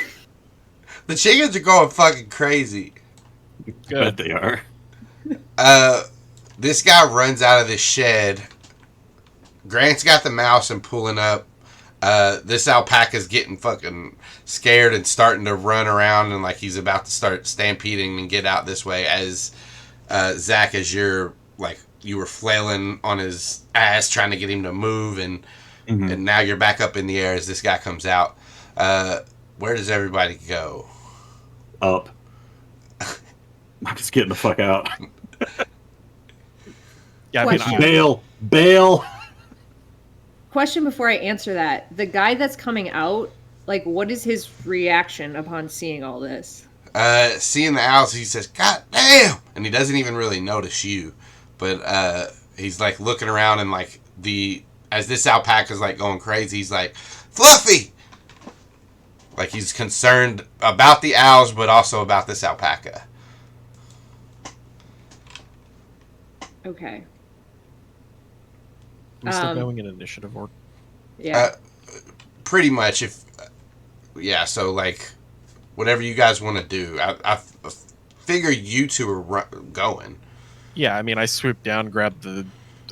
the chickens are going fucking crazy. Good, they are. This guy runs out of this shed. Grant's got the mouse and pulling up. This alpaca's getting fucking scared and starting to run around and like he's about to start stampeding and get out this way as Zac, as you were flailing on his ass trying to get him to move and now you're back up in the air as this guy comes out. Where does everybody go? Up. I'm just getting the fuck out. Yeah, I mean, bail. Question before I answer that. The guy that's coming out, like, what is his reaction upon seeing all this? Seeing the owls, he says, God damn! And he doesn't even really notice you. But he's, like, looking around and, like, as this alpaca's, like, going crazy, he's like, Fluffy! Like, he's concerned about the owls, but also about this alpaca. Okay. we still going in initiative order. Yeah. Pretty much, so, like, whatever you guys want to do. I figure you two are going. Yeah, I mean, I swooped down, grabbed the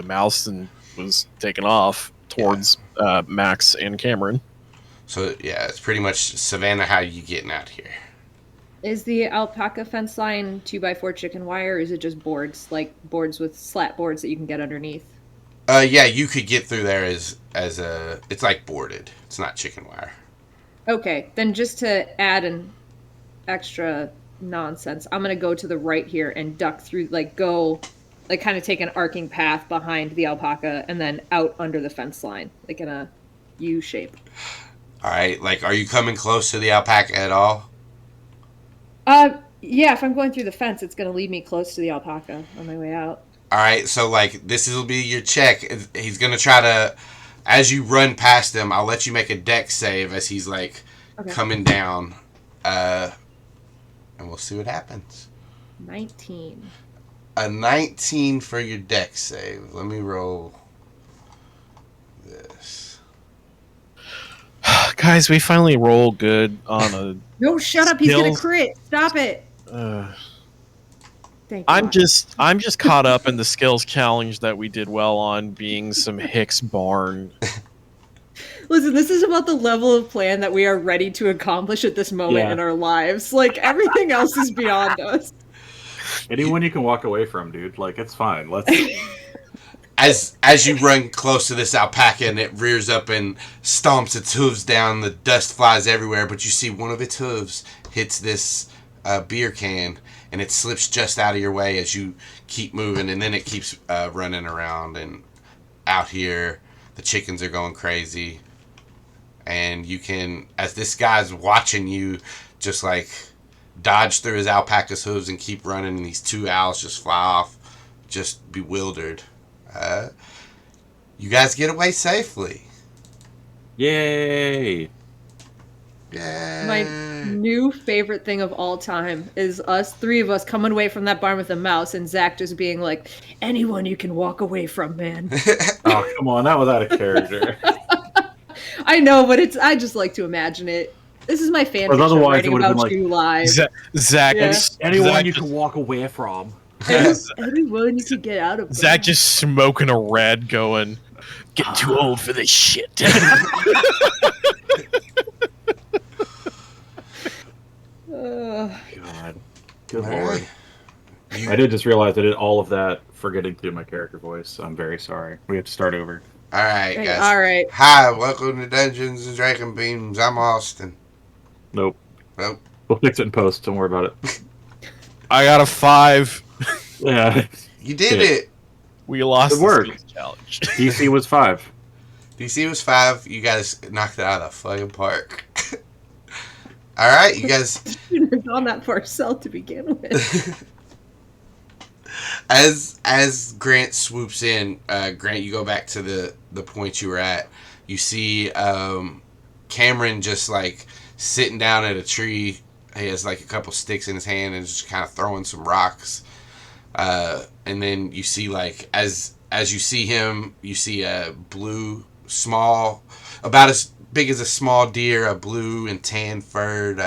mouse, and was taken off towards Max and Cameron. So, yeah, it's pretty much, Savannah, how you getting out here? Is the alpaca fence line 2x4 chicken wire, or is it just boards, like boards with slat boards that you can get underneath? Yeah, you could get through there as it's like boarded. It's not chicken wire. Okay, then just to add an extra nonsense, I'm gonna go to the right here and duck through, kind of take an arcing path behind the alpaca and then out under the fence line, like in a U shape. All right, like, are you coming close to the alpaca at all? Yeah, if I'm going through the fence, it's gonna lead me close to the alpaca on my way out. All right, so, like, this will be your check. He's going to try to, as you run past him, I'll let you make a dex save as he's, like, coming down. And we'll see what happens. 19. A 19 for your dex save. Let me roll this. Guys, we finally roll good on a. No, shut up! He's gonna Skills. crit. Stop it. Thank I'm God. just caught up in the skills challenge that we did well on, being some Hicks Barn. Listen, this is about the level of plan that we are ready to accomplish at this moment Yeah. in our lives. Like, everything else is beyond us. Anyone you can walk away from, dude. Like, it's fine. Let's. As you run close to this alpaca and it rears up and stomps its hooves down, the dust flies everywhere, but you see one of its hooves hits this beer can, and it slips just out of your way as you keep moving, and then it keeps running around. And out here, the chickens are going crazy. And you can, as this guy's watching you, just like dodge through his alpaca's hooves and keep running, and these two owls just fly off, just bewildered. You guys get away safely. Yay! Yay. My new favorite thing of all time is three of us coming away from that barn with a mouse, and Zac just being like, anyone you can walk away from, man. Oh, come on. That was out of character. I know, but I just like to imagine it. This is my fan fiction otherwise it writing would've about been you live. Zach, Yeah. Anyone Zach you just- can walk away from. Anyone you can get out of. Zach just smoking a red, going, "Getting too old for this shit." God. Good All lord. right. You- I did just realize I did all of that forgetting to do my character voice. I'm very sorry. We have to start over. all right, guys. All right. Hi, welcome to Dungeons and Dracon Beams. I'm Austin. Nope. Nope. We'll fix it in post. Don't worry about it. I got a 5. Yeah. You did Yeah. it. We lost Good work. the skills challenge. DC was 5. DC was 5. You guys knocked it out of the fucking park. All right, you guys. Shouldn't have gone that far south to begin with. As Grant swoops in, Grant, you go back to the point you were at. You see Cameron just like sitting down at a tree. He has like a couple sticks in his hand and just kind of throwing some rocks. And then you see like as you see him, you see a blue, small, about as big as a small deer, a blue and tan furred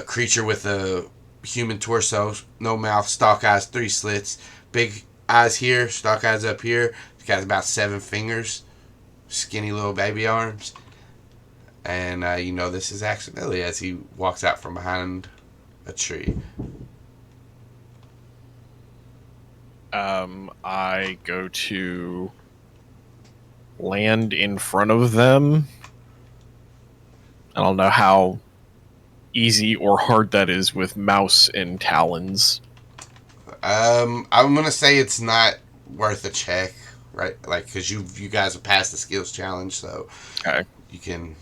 creature with a human torso, no mouth, stalk eyes, 3 slits, big eyes here, stalk eyes up here. He's got about 7 fingers, skinny little baby arms. And you know this is accidentally as he walks out from behind a tree. I go to land in front of them. I don't know how easy or hard that is with mouse and talons. I'm gonna say it's not worth a check, right? Like, cause you guys have passed the skills challenge, so Okay. you can.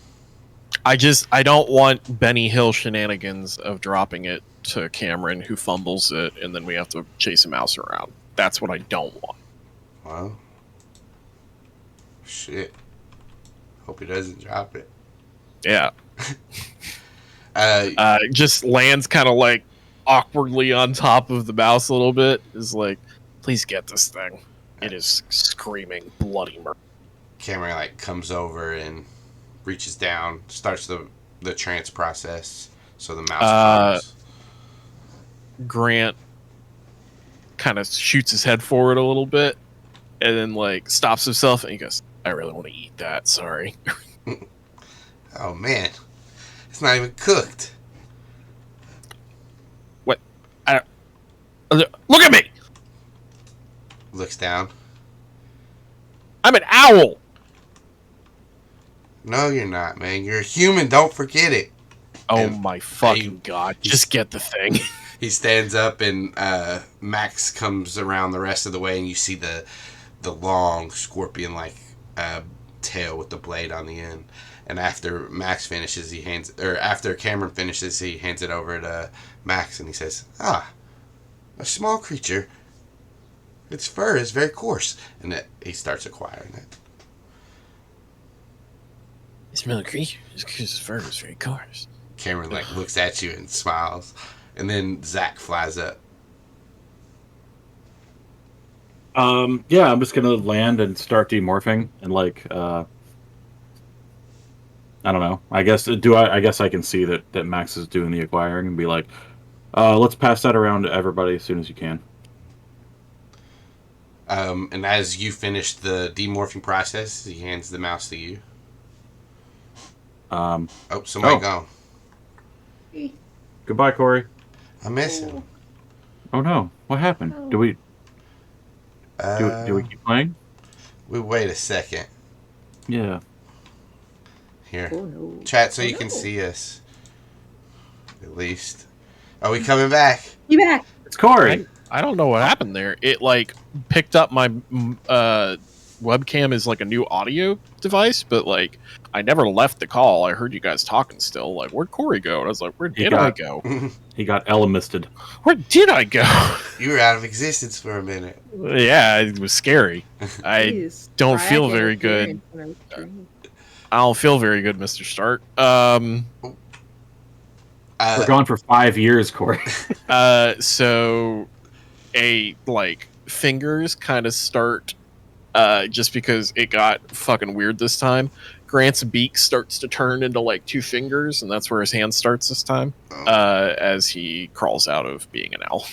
I don't want Benny Hill shenanigans of dropping it to Cameron, who fumbles it, and then we have to chase a mouse around. That's what I don't want. Well, shit. Hope he doesn't drop it. Yeah. Uh, Just lands kind of like awkwardly on top of the mouse a little bit. Is like, please get this thing. It is screaming bloody murder. Cameron like comes over and reaches down, starts the trance process, so the mouse comes. Grant kind of shoots his head forward a little bit, and then like stops himself, and he goes, "I really want to eat that. Sorry." Oh man, it's not even cooked. What? Look at me! Looks down. I'm an owl. No, you're not, man. You're a human. Don't forget it. Oh And my fucking god! Just get the thing. He stands up, and Max comes around the rest of the way, and you see the long scorpion-like tail with the blade on the end. And after Max finishes, after Cameron finishes, he hands it over to Max, and he says, "Ah, a small creature. Its fur is very coarse," and he starts acquiring it. Smell a creature. His fur is very coarse. Cameron looks at you and smiles, and then Zac flies up. Yeah, I'm just gonna land and start demorphing and I don't know. I guess I guess I can see that Max is doing the acquiring and be like, let's pass that around to everybody as soon as you can. And as you finish the demorphing process, he hands the mouse to you. Somebody gone. Goodbye, Cory. I miss him. Oh no, what happened? Do we keep playing? We wait a second. Yeah. Here. Oh, no. Chat so you can see us. At least. Are we coming back? You back? It's Cory. I don't know what happened there. It like picked up my webcam as like a new audio device, but like I never left the call. I heard you guys talking still. Like, where'd Cory go? And I was like, where did I go? He got Elamisted. Where did I go? You were out of existence for a minute. Yeah, it was scary. I Jeez. don't Sorry, feel I can't very hear good. anything. I don't feel very good, Mr. Stark. We're gone for 5 years, Cory. So like fingers kind of start just because it got fucking weird this time. Grant's beak starts to turn into like 2 fingers, and that's where his hand starts this time. As he crawls out of being an owl.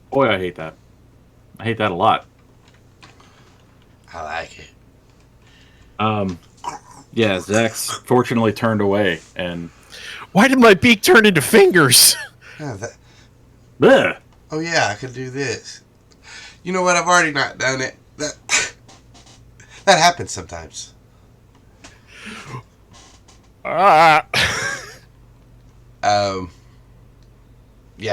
Boy, I hate that. I hate that a lot. I like it. Yeah, Zach's fortunately turned away, and Why did my beak turn into fingers? Bleh. Oh yeah, I could do this. You know what? I've already not done it. That happens sometimes. Yeah,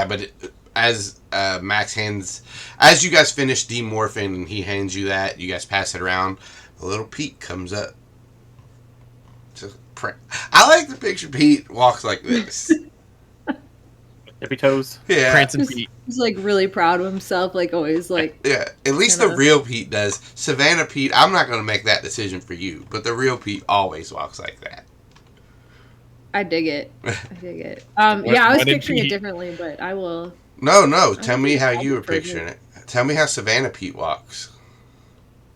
but as Max hands, as you guys finish demorphing and he hands you that, you guys pass it around. A little Pete comes up. I like to picture Pete walks like this. Tippy toes. Yeah. Prancing Pete. He's like really proud of himself, like always like Yeah, at least the real Pete does. Savannah Pete, I'm not going to make that decision for you, but the real Pete always walks like that. I dig it. I dig it. Yeah, I was picturing it differently, but I will. No. Tell me how you were picturing it. Tell me how Savannah Pete walks.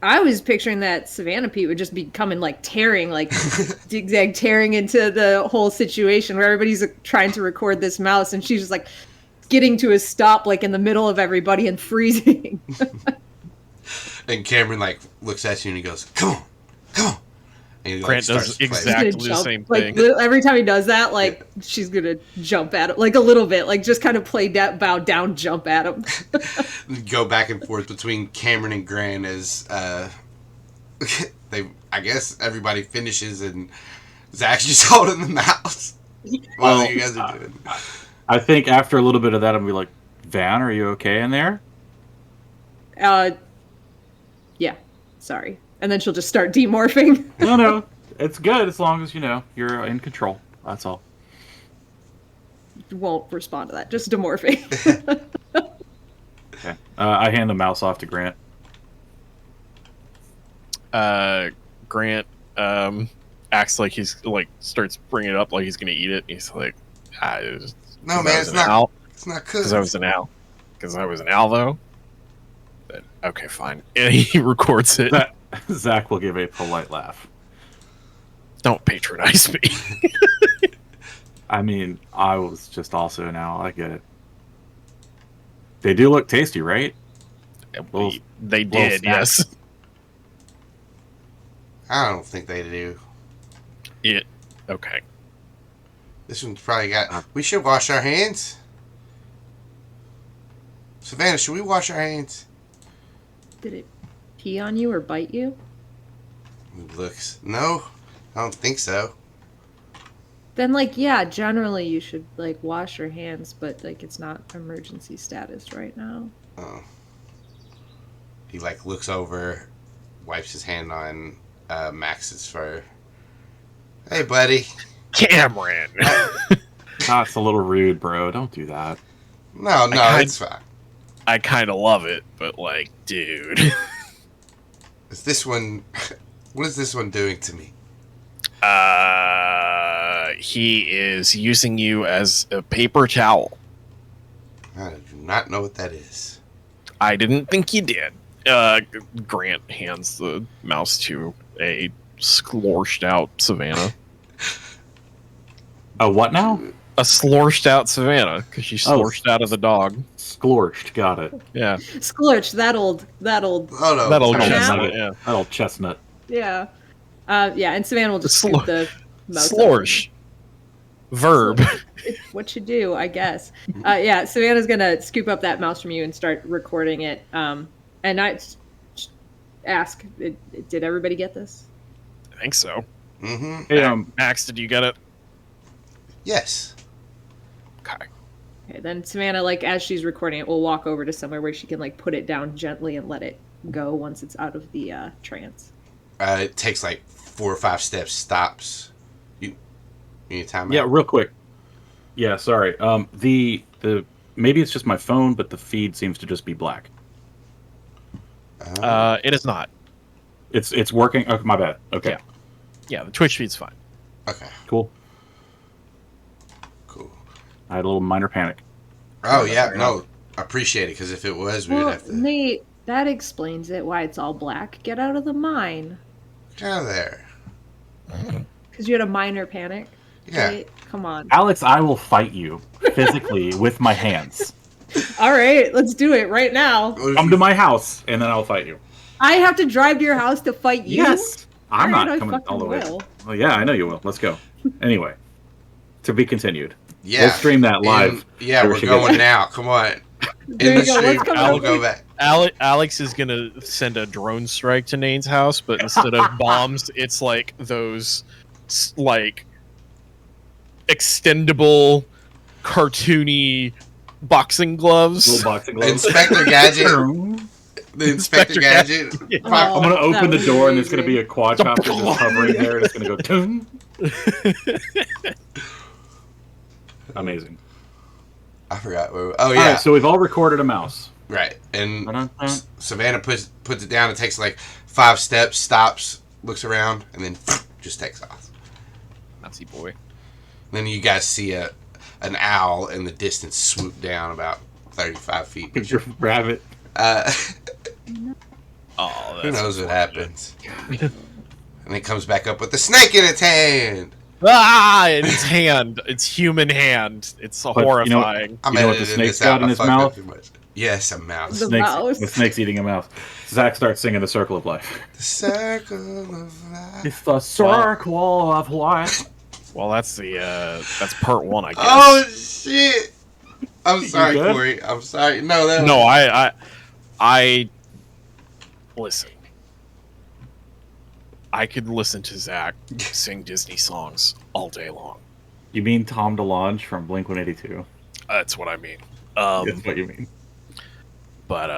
I was picturing that Savannah Pete would just be coming like tearing, like zigzag tearing into the whole situation where everybody's trying to record this mouse and she's just like getting to a stop like in the middle of everybody and freezing. And Cameron like looks at you and he goes, "Come on." And he, like, Grant does exactly the same thing. Like every time he does that, like she's gonna jump at him, like a little bit, like just kind of play that bow down, jump at him. Go back and forth between Cameron and Grant as I guess everybody finishes and Zach's just holding the mouse while you guys are doing. I think after a little bit of that, I'm gonna be like, Van, are you okay in there? Yeah, sorry. And then she'll just start demorphing. No, it's good as long as you're in control. That's all. Won't respond to that. Just demorphing. Okay. I hand the mouse off to Grant. Grant acts like he's like starts bringing it up like he's gonna eat it. He's like, "No, man, it's not cooked." Because I was an owl. Because I was an owl, though. But, okay, fine. And he records it. Zach will give a polite laugh. Don't patronize me. I mean, I was just also an owl. I get it. They do look tasty, right? They did, yes. I don't think they do. Okay. This one's probably got... We should wash our hands. Savannah, should we wash our hands? Did it pee on you or bite you? Looks... No, I don't think so. Then, like, yeah, generally you should, like, wash your hands, but, like, it's not emergency status right now. Oh. He, like, looks over, wipes his hand on Max's fur. Hey, buddy. Cameron! That's a little rude, bro. Don't do that. No, it's fine. I kind of love it, but, like, dude. Is this one... What is this one doing to me? He is using you as a paper towel. I do not know what that is. I didn't think you did. Grant hands the mouse to a splorched out Savannah. A what now? A slorshed out Savannah because she slorshed out of the dog. Scorched, got it. Yeah, Scorch, that old. Oh no, that old That old chestnut. nugget. Yeah, That old chestnut. Yeah. Yeah, and Savannah will just scoop the mouse up. slorsh. Verb. It's what you do, I guess. Yeah, Savannah's gonna scoop up that mouse from you and start recording it. And I ask, did everybody get this? I think so. Mm-hmm. Hey, Max, did you get it? Yes. Okay. Okay, then Savannah, like as she's recording it, will walk over to somewhere where she can like put it down gently and let it go once it's out of the trance. It takes like 4 or 5 steps, stops. You need time? yeah, real quick. Yeah, sorry. The maybe it's just my phone, but the feed seems to just be black. It is not. It's working. Oh, my bad. Okay. Yeah, the Twitch feed's fine. Okay. Cool. Cool. I had a little minor panic. Oh yeah, no, I appreciate it because if it was, we would Well, have to Nate, that explains it. Why it's all black. Get out of the mine. get out of there. Because you had a minor panic. Yeah. Nate? Come on. Alex, I will fight you physically with my hands. All right, let's do it right now. What if Come you- to my house, and then I'll fight you. I have to drive to your house to fight you. Yes. I'm All right, not I coming fucking all the way. will. Well, yeah, I know you will. Let's go. Anyway, to be continued. Yeah. We'll stream that live. Yeah, Where we're she going goes. now. Come on. There In the you go. stream, Let's come I will over. go back. Alex is gonna send a drone strike to Nane's house, but instead of bombs, it's like those like extendable, cartoony boxing gloves. Little boxing gloves. Inspector Gadget. I'm The Inspector Gadget. Yeah. Oh, gonna that open the was door, and there's gonna be amazing. a quadcopter just hovering there, and it's gonna go toon. Amazing. I forgot. Oh All yeah. right, so we've all recorded a mouse. Right. And Dun-dun-dun. Savannah puts it down. It takes like 5 steps, stops, looks around, and then just takes off. Nazi boy. Then you guys see an owl in the distance swoop down about 35 feet. It's your rabbit. Oh, Who that's knows what unfortunate. happens? And it comes back up with the snake in its hand. Ah, in its hand. Its human hand. It's you know- horrifying. I'm You know what the editing snake's this out. got in I his fucked up mouth? too much. Yes, a mouse. The mouse. The snake's eating a mouse. Zach starts singing the circle of life. The circle of life. It's the circle of life. Well, that's part 1, I guess. Oh shit! I'm You sorry, good? Cory. I'm sorry. No, that No, I listen. I could listen to Zach sing Disney songs all day long. You mean Tom DeLonge from Blink-182? That's what I mean. That's what you mean. But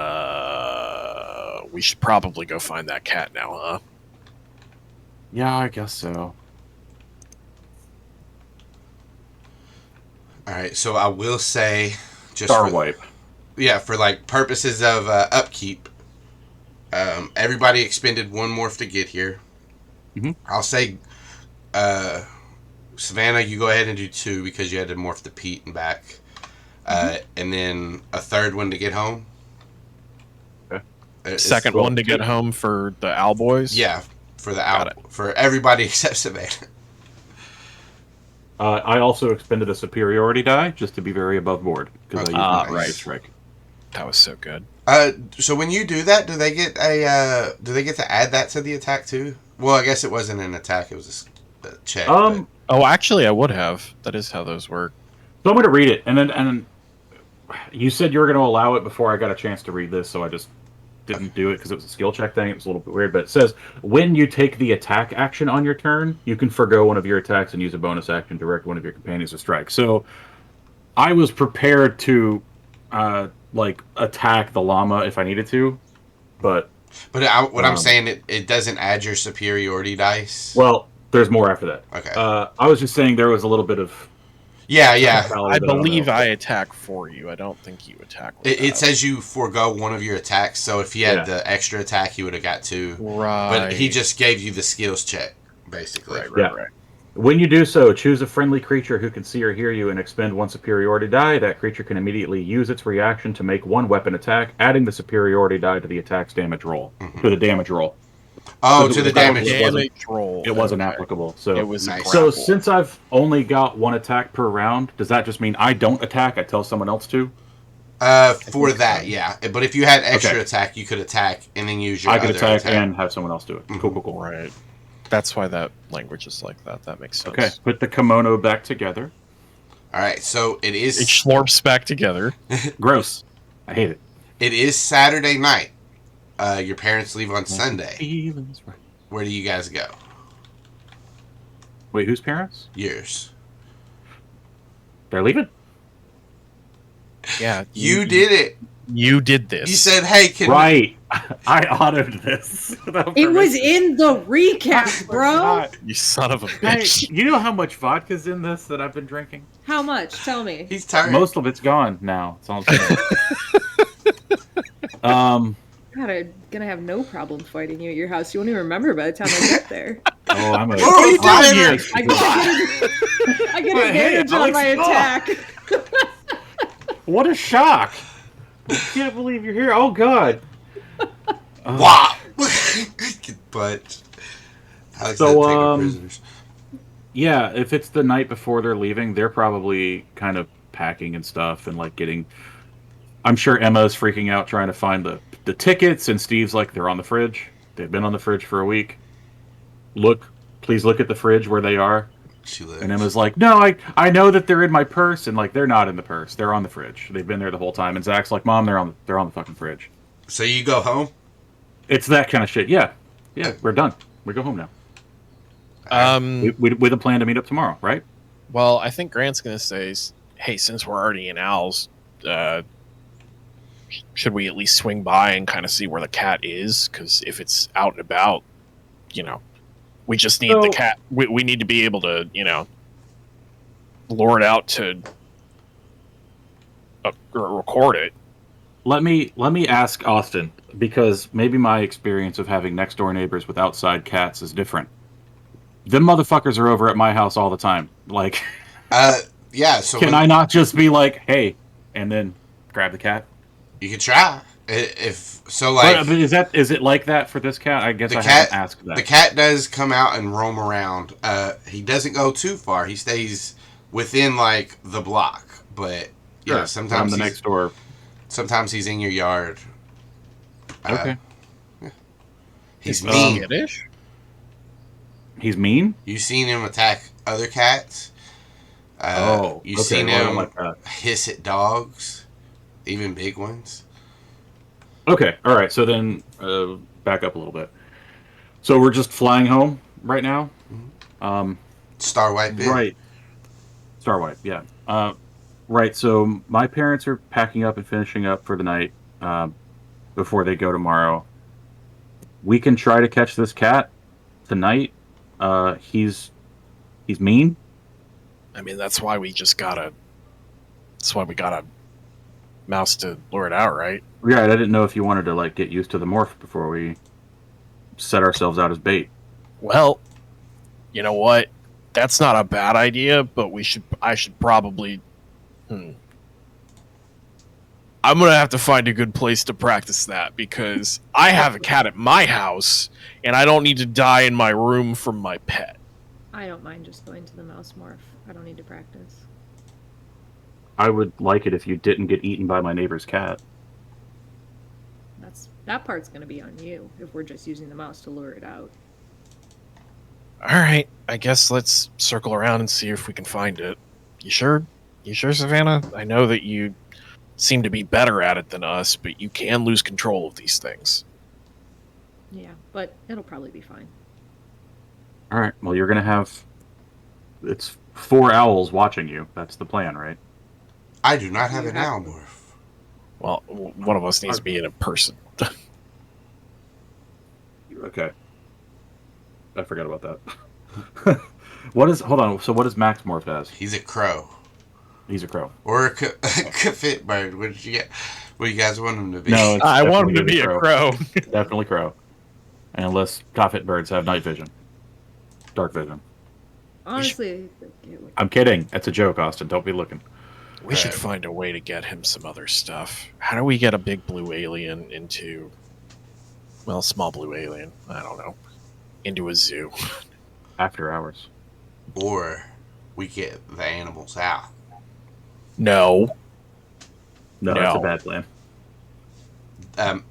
we should probably go find that cat now, huh? Yeah, I guess so. All right. So I will say, just Star for, wipe. yeah, for like purposes of upkeep, everybody expended 1 morph to get here. Mhm. I'll say, Savannah, you go ahead and do 2 because you had to morph the Pete and back, and then a 3rd one to get home. Okay. Second well, one to get home for the Owl Boys. Yeah, for the Got out for everybody except Savannah. I also expended a superiority die just to be very above board because I used Ah, my right. strike. That was so good. So when you do that, do they get to add that to the attack too? Well, I guess it wasn't an attack; it was a check. Oh, actually, I would have. That is how those work. So I'm going to read it, and then you said you were going to allow it before I got a chance to read this, so I just didn't do it because it was a skill check thing. It was a little bit weird, but it says when you take the attack action on your turn, you can forgo one of your attacks and use a bonus action to direct one of your companions to strike. So I was prepared to attack the llama if I needed to, but I'm saying, it doesn't add your superiority dice. well, there's more after that. Okay. I was just saying there was a little bit of yeah. I believe know. I attack for you. I don't think you attack. With It that. says you forego one of your attacks, so if he had Yeah. the extra attack, he would have got 2. Right. But he just gave you the skills check, basically. Yeah. When you do so, choose a friendly creature who can see or hear you and expend 1 superiority die. That creature can immediately use its reaction to make 1 weapon attack, adding the superiority die to the attack's damage roll. Mhm. To the damage roll. Oh, So to the it damage. wasn't- roll. It wasn't Okay. applicable. So It was Nice. So grapple. since I've only got one attack per round, does that just mean I don't attack? I tell someone else to. For that, yeah. But if you had extra Okay. attack, you could attack and then use your I could other attack and have someone else do it. Cool, cool, cool. Right. That's why that language is like that. That makes sense. Okay, put the kimono back together. All right, so it It is slurps back together. Gross. I hate it. Saturday night. Your parents leave on Sunday. Feelings right. Where do you guys go? Wait, whose parents? Yours. They're leaving? Yeah. You did it. You did this. You said, "Hey, can Right. I autoed this. It was in the recap, bro. You son of a Hey, bitch. you know how much vodka's in this that I've been drinking? How much? Tell me. He's tired." Most of it's gone now. It's all God, I'm gonna have no problem fighting you at your house. You won't even remember by the time I get there. Oh, I'm a. What are you I'm doing? here. I get Hey, advantage on Alex, my stop. attack. What a shock! I can't believe you're here. Oh God. Wow. But Alex So, had to take our prisoners. Yeah, if it's the night before they're leaving, they're probably kind of packing and stuff and like getting. I'm sure Emma's freaking out trying to find the tickets, and Steve's like, they're on the fridge. They've been on the fridge for a week. Please look at the fridge where they are. She lives. And Emma's like, no, I know that they're in my purse, and like they're not in the purse. They're on the fridge. They've been there the whole time. And Zach's like, Mom, they're on the fucking fridge. So you go home? It's that kind of shit. Yeah, we're done. We go home now. With a plan to meet up tomorrow, right? Well, I think Grant's gonna say, "Hey, since we're already in Al's, should we at least swing by and kind of see where the cat is? Because if it's out and about, we just need the cat. We need to be able to, lure it out to record it." Let me ask Austin, because maybe my experience of having next door neighbors with outside cats is different. Them motherfuckers are over at my house all the time. Like, yeah. So can I not just be like, hey, and then grab the cat? You could try. If so, like, but is it like that for this cat? I guess I haven't asked that. The cat does come out and roam around. He doesn't go too far. He stays within like the block, but yeah, sometimes I'm the next door. Sometimes he's in your yard. Okay. Yeah. He's mean. Skittish? He's mean? You've seen him attack other cats. You've seen him hiss at dogs, even big ones. Okay, all right. So then, back up a little bit. So we're just flying home right now. Star White. Right. Star White. Yeah. Right. So my parents are packing up and finishing up for the night before they go tomorrow. We can try to catch this cat tonight. He's mean. I mean, that's why we got a mouse to lure it out, right? Yeah, I didn't know if you wanted to like get used to the morph before we set ourselves out as bait. Well, you know what? That's not a bad idea, but I should probably. I'm gonna have to find a good place to practice that, because I have a cat at my house, and I don't need to die in my room from my pet. I don't mind just going to the mouse morph. I don't need to practice. I would like it if you didn't get eaten by my neighbor's cat. That part's going to be on you if we're just using the mouse to lure it out. All right, I guess let's circle around and see if we can find it. You sure? You sure, Savannah? I know that you seem to be better at it than us, but you can lose control of these things. Yeah, but it'll probably be fine. All right. Well, you're gonna have. It's 4 owls watching you. That's the plan, right? I do not have an Animorph. Well, one of us needs to be in a person. Okay. I forgot about that. Hold on. So what is Max morphed as? He's a crow. He's a crow. Or a fit bird. What did you get? What do you guys want him to be? No, it's I want him to definitely be a crow. Definitely crow. Unless Coffet birds have night vision. Dark vision. Honestly, I'm kidding. That's a joke, Austin. Don't be looking. We should find a way to get him some other stuff. How do we get a big blue alien into well, small blue alien. I don't know. Into a zoo. After hours. Or we get the animals out. No. No, that's a bad plan.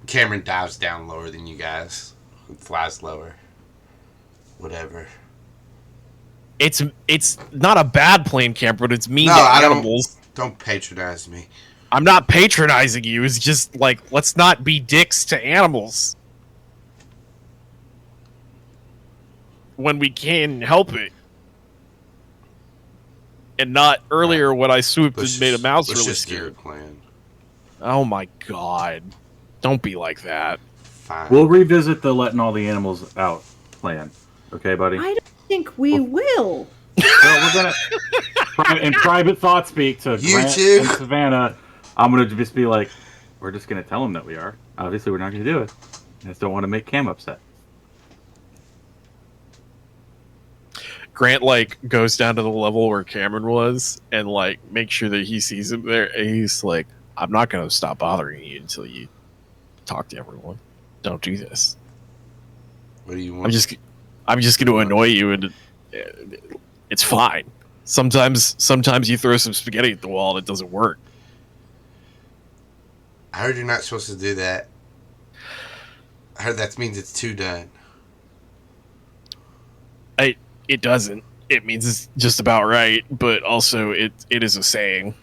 Cameron dives down lower than you guys. Flies lower. Whatever. It's not a bad plane, camper, but it's mean No, to I animals. Don't patronize me. I'm not patronizing you. It's just like, let's not be dicks to animals when we can help it. And not earlier when I swooped and made a mouse really scared. Plan. Oh my god. Don't be like that. Fine. We'll revisit the letting all the animals out plan. Okay, buddy? I don't think we will. Well, we're gonna in private thought speak to You Grant too. and Savannah. I'm gonna just be like, we're just gonna tell them that we are. Obviously, we're not gonna do it. I just don't want to make Cam upset. Grant like goes down to the level where Cameron was and like make sure that he sees him there. And he's like, I'm not going to stop bothering you until you talk to everyone. Don't do this. What do you want? I'm just going to annoy you, and it's fine. Sometimes you throw some spaghetti at the wall and it doesn't work. I heard you're not supposed to do that. I heard that means it's too done. It doesn't. It means it's just about right, but also it is a saying.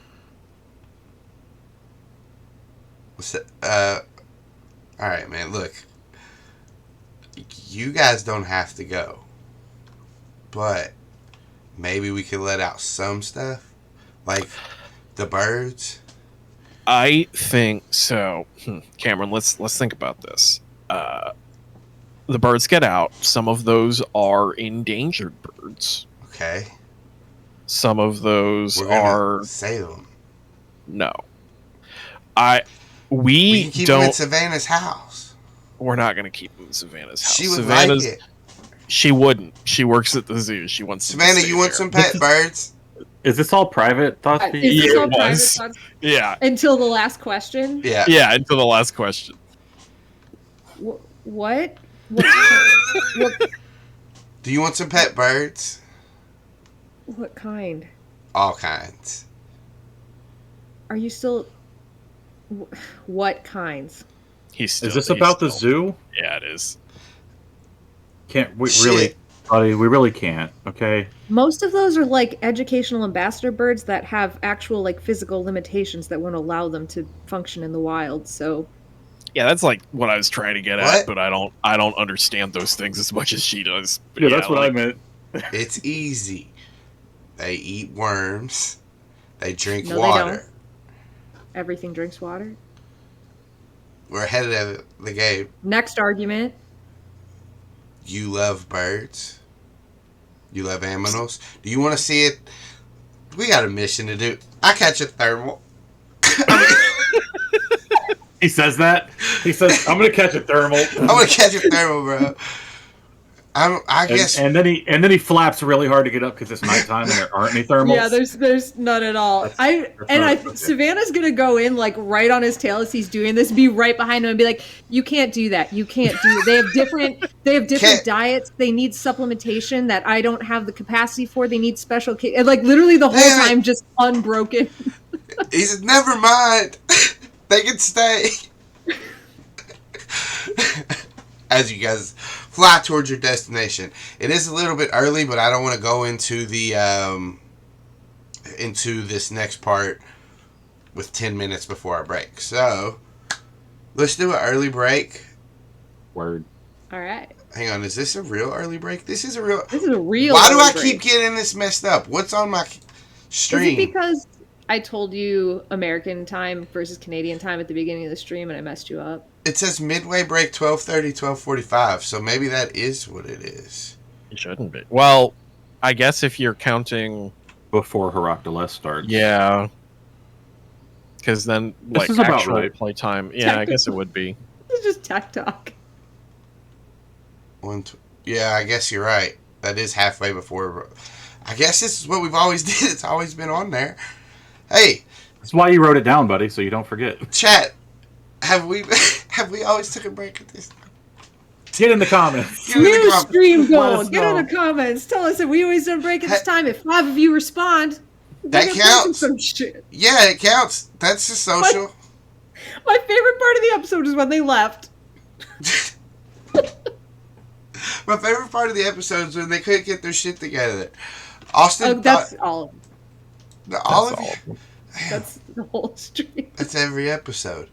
All right, man. Look, you guys don't have to go, but maybe we could let out some stuff, like the birds. I think so. Cameron, let's think about this. The birds get out. Some of those are endangered birds. Okay. Some of those are save them. No. We can keep them in Savannah's house. We're not going to keep them in Savannah's house. She would like it. She wouldn't. She works at the zoo. She wants Savannah, you want some pet birds? Is this all private thoughts? Yeah. Until the last question? Yeah. Yeah, until the last question. What? Do you want some pet birds? What kind? All kinds. Are you still... What kinds? Is this about the zoo? Yeah, it is. Can't we really, buddy? We really can't. Okay. Most of those are like educational ambassador birds that have actual like physical limitations that won't allow them to function in the wild. So. Yeah, that's like what I was trying to get at, but I don't understand those things as much as she does. But yeah, that's what I meant. It's easy. They eat worms. They drink water. They don't. Everything drinks water. We're ahead of the game. Next argument. You love birds. You love animals. Do you want to see it? We got a mission to do. I catch a thermal. He says that. He says, "I'm gonna catch a thermal." I'm gonna catch a thermal, bro. I guess. And then he flaps really hard to get up because it's nighttime and there aren't any thermals. Yeah, there's none at all. Savannah's gonna go in like right on his tail as he's doing this, be right behind him and be like, "You can't do that. You can't do it. They have different diets. They need supplementation that I don't have the capacity for. They need special and like literally the whole time just unbroken." He said, "Never mind. They can stay." As you guys fly towards your destination, it is a little bit early, but I don't want to go into the into this next part with 10 minutes before our break. So let's do an early break. Word. All right. Hang on, is this a real early break? This is a real. Why do I keep getting this messed up? What's on my stream? Is it because I told you American time versus Canadian time at the beginning of the stream and I messed you up? It says midway break 12:30, 12:45, so maybe that is what it is. It shouldn't be. Well, I guess if you're counting before Heracles starts. Yeah. Because then, like, this is about actual right. playtime. Yeah, I guess it would be. It's just tech talk. Yeah, I guess you're right. That is halfway before. I guess this is what we've always did. It's always been on there. Hey. That's why you wrote it down, buddy, so you don't forget. Chat. Have we Have we always took a break at this time? Get in the comments. Get in the New comments. stream Let goal. us Get know. in the comments. Tell us if we always done break at this time. If 5 of you respond, That we're gonna counts. Some shit. Yeah, it counts. That's just social. My favorite part of the episode is when they left. My favorite part of the episode is when they couldn't get their shit together. Austin Oh, that's thought... all. all of you? That's the whole stream. That's every episode.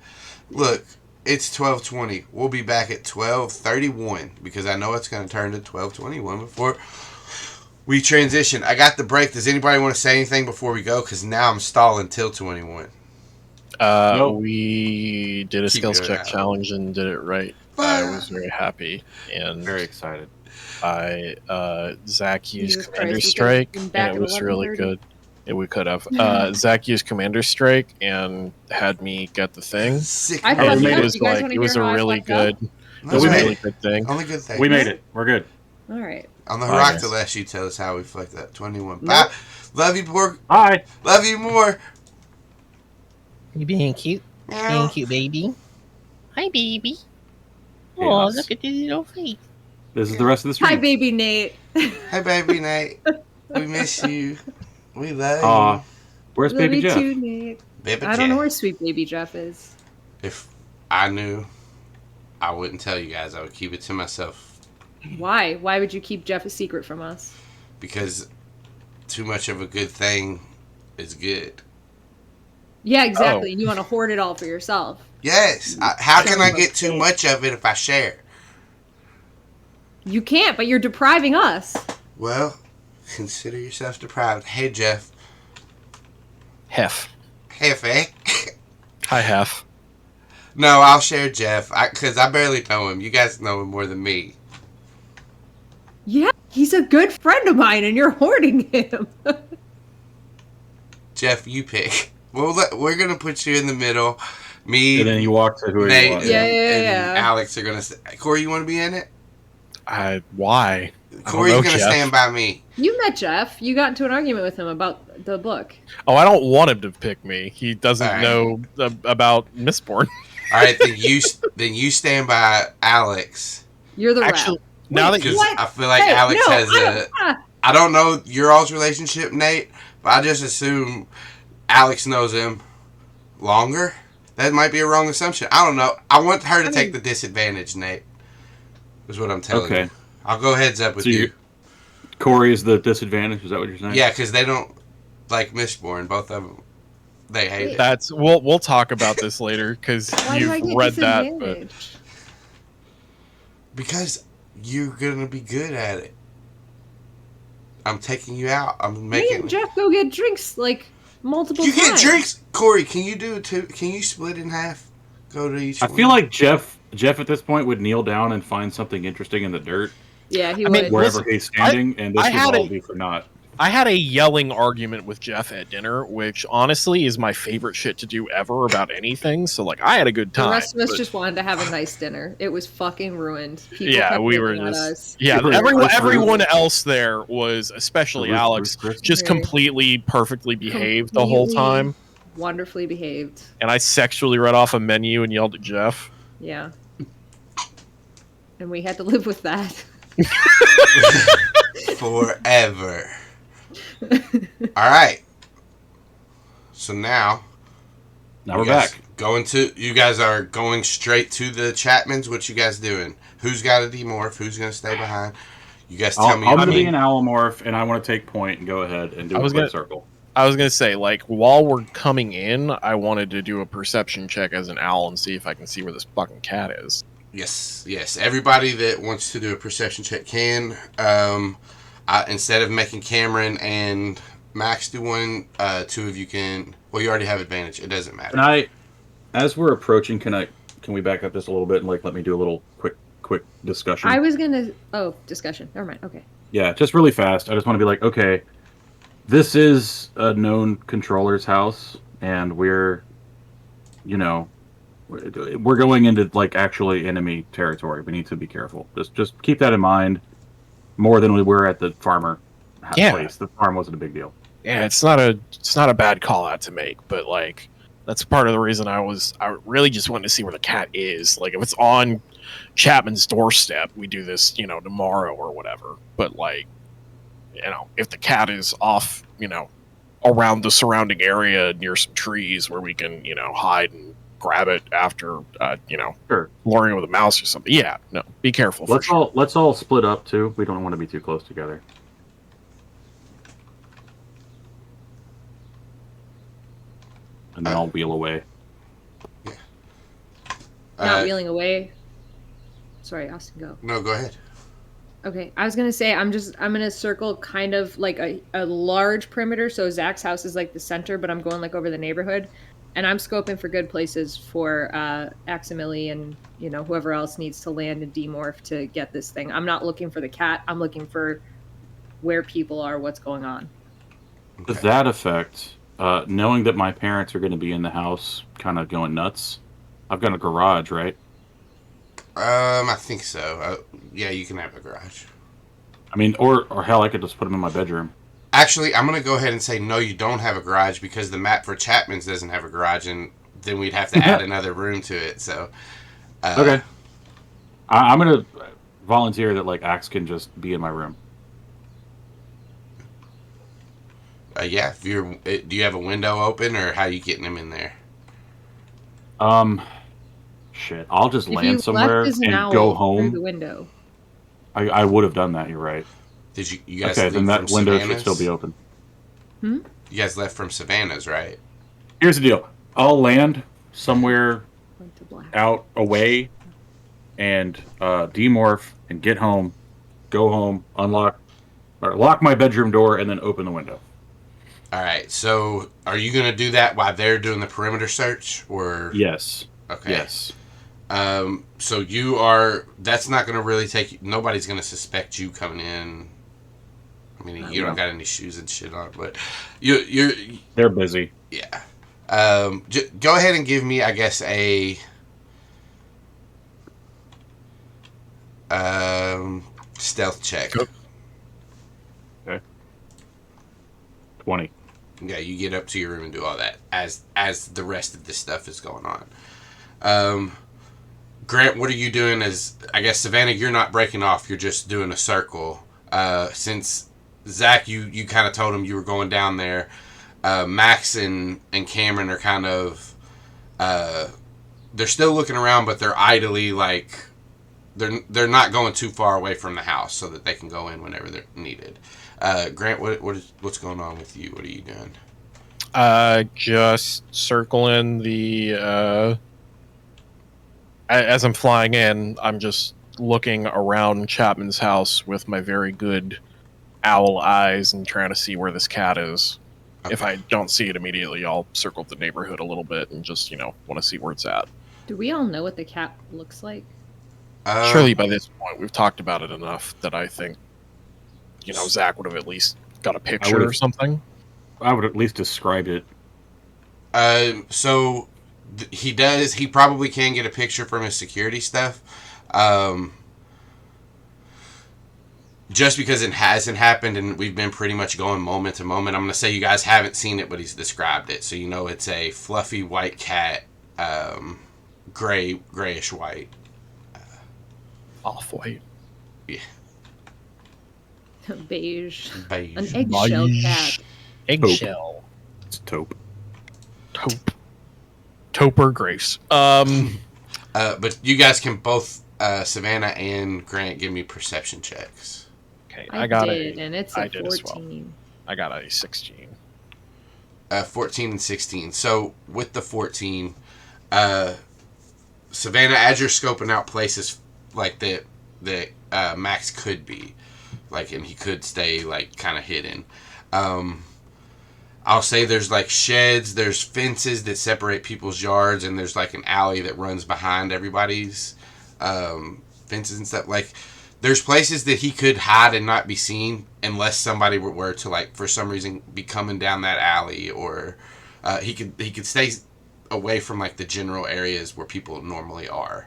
Look, it's 12:20. We'll be back at 12:31 because I know it's going to turn to 12:21 before we transition. I got the break. Does anybody want to say anything before we go? Because now I'm stalling till 21. Nope. We did a Keep skills doing check that. challenge and did it right. I was very happy, and Very excited. Zach used Jesus Commander Christ, we Strike, could've been back and it at was really 11:30. good. Yeah, we could have. Zach used Commander Strike and had me get the thing. Sick. I man. fucked And up. it was You guys like wanna it was hear a how I really fucked up? good, No, it was we a made really it. good thing. Only good thing. We made it. We're good. All right. On the Oh, rock yes. to last you tell us how we fucked up. 21. Nope. Bye. Love you more. Bye. Love you more. You being cute? Being Meow. cute, baby. Hi, baby. Hey, Oh, us. look at this little face. This is the rest of the stream. Hi, baby Nate. Hey, baby Nate. We miss you. We love Aw. you. Where's Love Baby you Jeff? too, Nate. Baby I don't know Jeff. where sweet baby Jeff is. If I knew, I wouldn't tell you guys. I would keep it to myself Why? Why would you keep Jeff a secret from us? because too much of a good thing is good. Yeah, exactly. Oh. And you want to hoard it all for yourself. Yes. How can I get too much of it if I share? You can't, but you're depriving us. Well, consider yourself deprived. Hey, Jeff. Hef. Hefe. Hi, Hef. No, I'll share Jeff because I barely know him. You guys know him more than me. Yeah, he's a good friend of mine, and you're hoarding him. Jeff, you pick. We're gonna put you in the middle. Me, And then you walk to whoever Nate, you want. and, Yeah, and yeah. Alex are gonna. Corey, you want to be in it? Why? Corey's know, gonna Jeff. stand by me. You met Jeff. You got into an argument with him about the book. Oh, I don't want him to pick me. He doesn't All right. know about Mistborn. All right, then you stand by Alex You're the Actually, rep. now that because you What? I feel like Hey, Alex no, has I a. don't- ah. I don't know your all's relationship, Nate, but I just assume Alex knows him longer. That might be a wrong assumption. I don't know. I want her to take the disadvantage, Nate. Is what I'm telling Okay. you. I'll go heads up with So you. Corey is the disadvantage. Is that what you're saying? Yeah, because they don't like Mistborn. Both of them, they hate it. that's we'll talk about this later because Why do I you've get read that. But disadvantage? Because you're gonna be good at it. I'm taking you out. I'm Me making. and Jeff go get drinks like multiple You times. get drinks, Corey. Can you do it too? Can you split in half? Go to each. I one? feel like Jeff at this point would kneel down and find something interesting in the dirt Yeah, he I would. mean, wherever Listen, he's standing, and this I would had all a- be for naught. I had a yelling argument with Jeff at dinner, which honestly is my favorite shit to do ever about anything. So like, I had a good The time. rest of us but- just wanted to have a nice dinner. It was fucking ruined. People yeah, kept we were yelling at just us. yeah. Super Everyone, aggressive. everyone else there was, especially Bruce- Alex, Bruce Chris. just Yeah. completely perfectly behaved the whole Completely time. Wonderfully behaved. And I sexually read off a menu and yelled at Jeff. Yeah. And we had to live with that. forever. All right. So now Now you we're guys back. You guys are going straight to the Chapmans. What you guys doing? Who's got a demorph? Who's gonna stay behind? You guys tell me. I'm your going to be team. an Animorph, and I want to take point and go ahead and do I a was quick gonna- circle. I was gonna say, like, while we're coming in, I wanted to do a perception check as an owl and see if I can see where this fucking cat is. Yes. Everybody that wants to do a perception check can. Instead of making Cameron and Max do one, two of you can. Well, you already have advantage. It doesn't matter. And as we're approaching, can we back up just a little bit and like let me do a little quick discussion? I was gonna. Oh, discussion. Never mind. Okay. Yeah, just really fast. I just want to be like, okay, this is a known controller's house, and we're going into like actually enemy territory. We need to be careful. Just keep that in mind. More than we were at the farmer Yeah. place. The farm wasn't a big deal. Yeah, it's not a bad call out to make, but like, That's part of the reason I really just wanted to see where the cat is. Like, if it's on Chapman's doorstep, we do this, tomorrow or whatever. But, like, if the cat is off, around the surrounding area near some trees where we can, hide and grab it after, Sure. luring it with a mouse or something. Yeah, no, be careful. Let's all split up too. We don't want to be too close together. And then I'll wheel away. Not wheeling away. Sorry, Austin, go. No, go ahead. Okay, I was gonna say I'm gonna circle kind of like a large perimeter. So Zach's house is like the center, but I'm going like over the neighborhood, and I'm scoping for good places for Aximili and whoever else needs to land and demorph to get this thing. I'm not looking for the cat. I'm looking for where people are, what's going on. To that effect, knowing that my parents are going to be in the house, kind of going nuts. I've got a garage, right? I think so. Yeah, you can have a garage. I mean, or hell, I could just put them in my bedroom. Actually, I'm going to go ahead and say no, you don't have a garage because the map for Chapman's doesn't have a garage, and then we'd have to add another room to it. So, okay, I'm going to volunteer that like Axe can just be in my room. Yeah. If do you have a window open, or how are you getting him in there? Shit. I'll just If you land somewhere left his and owl go home. through the window. I would have done that. You're right. Did you guys Okay, leave then that from window Savannah's? should still be open. You guys left from Savannah's, right? Here's the deal. I'll land somewhere Went to black. out away and demorph and get home, go home, lock my bedroom door, and then open the window. All right. So, are you going to do that while they're doing the perimeter search, or? Yes. Okay. Yes. So you are. That's not going to really take you. Nobody's going to suspect you coming in. I mean, you don't got any shoes and shit on, but you're. They're busy. Yeah. Go ahead and give me, I guess, a. Stealth check. Okay. 20. Yeah, you get up to your room and do all that as the rest of this stuff is going on. Grant, what are you doing? As I guess Savannah, you're not breaking off. You're just doing a circle. Since Zach, you kind of told him you were going down there. Max and Cameron are kind of they're still looking around, but they're idly like they're not going too far away from the house so that they can go in whenever they're needed. Grant, what's going on with you? What are you doing? Just circling the. As I'm flying in, I'm just looking around Chapman's house with my very good owl eyes and trying to see where this cat is. Okay. If I don't see it immediately, I'll circle the neighborhood a little bit and just, want to see where it's at. Do we all know what the cat looks like? Surely by this point, we've talked about it enough that I think, Zach would have at least got a picture or something. I would at least describe it. So he does. He probably can get a picture from his security stuff. Just because it hasn't happened and we've been pretty much going moment to moment, I'm going to say you guys haven't seen it, but he's described it. So it's a fluffy white cat, grayish white. Off-white. Yeah. Beige. Beige. An eggshell cat. Eggshell. It's taupe. Taupe or Grace. But you guys can both, Savannah and Grant, give me perception checks. Okay, I did, and it's a 14. I got a 16. 14 and 16. So with the 14, Savannah, as you're scoping out places like that Max could be, and he could stay kind of hidden. I'll say there's sheds, there's fences that separate people's yards, and there's an alley that runs behind everybody's fences and stuff. There's places that he could hide and not be seen unless somebody were to for some reason be coming down that alley, or he could stay away from the general areas where people normally are.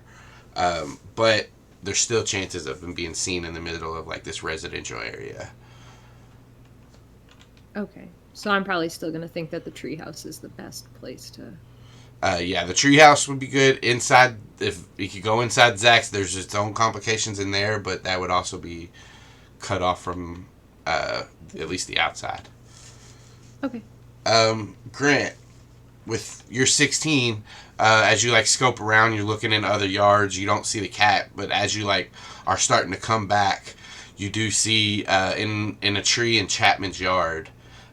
But there's still chances of him being seen in the middle of this residential area. Okay. So I'm probably still going to think that the treehouse is the best place to... Yeah, the treehouse would be good. Inside, if you could go inside Zach's, there's its own complications in there, but that would also be cut off from at least the outside. Okay. Grant, with your 16, as you like scope around, you're looking in other yards. You don't see the cat, but as you like are starting to come back, you do see in a tree in Chapman's yard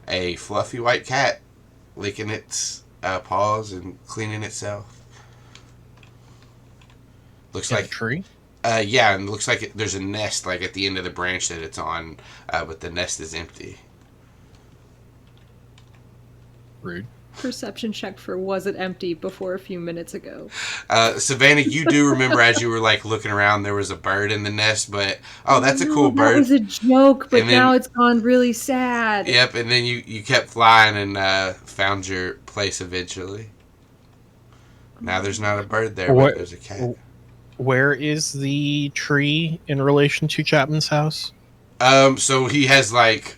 a fluffy white cat licking its paws and cleaning itself. Looks In like a tree. yeah, and it looks like there's a nest like at the end of the branch that it's on, but the nest is empty. Rude. Perception check for was it empty before a few minutes ago. Savannah, you do remember as you were like looking around, there was a bird in the nest, but that's a cool That bird. was a joke, but And then- now it's gone really sad. Yep, and then you kept flying and found your place eventually. Now there's not a bird there, What- but there's a cat. Where is the tree in relation to Chapman's house? So he has like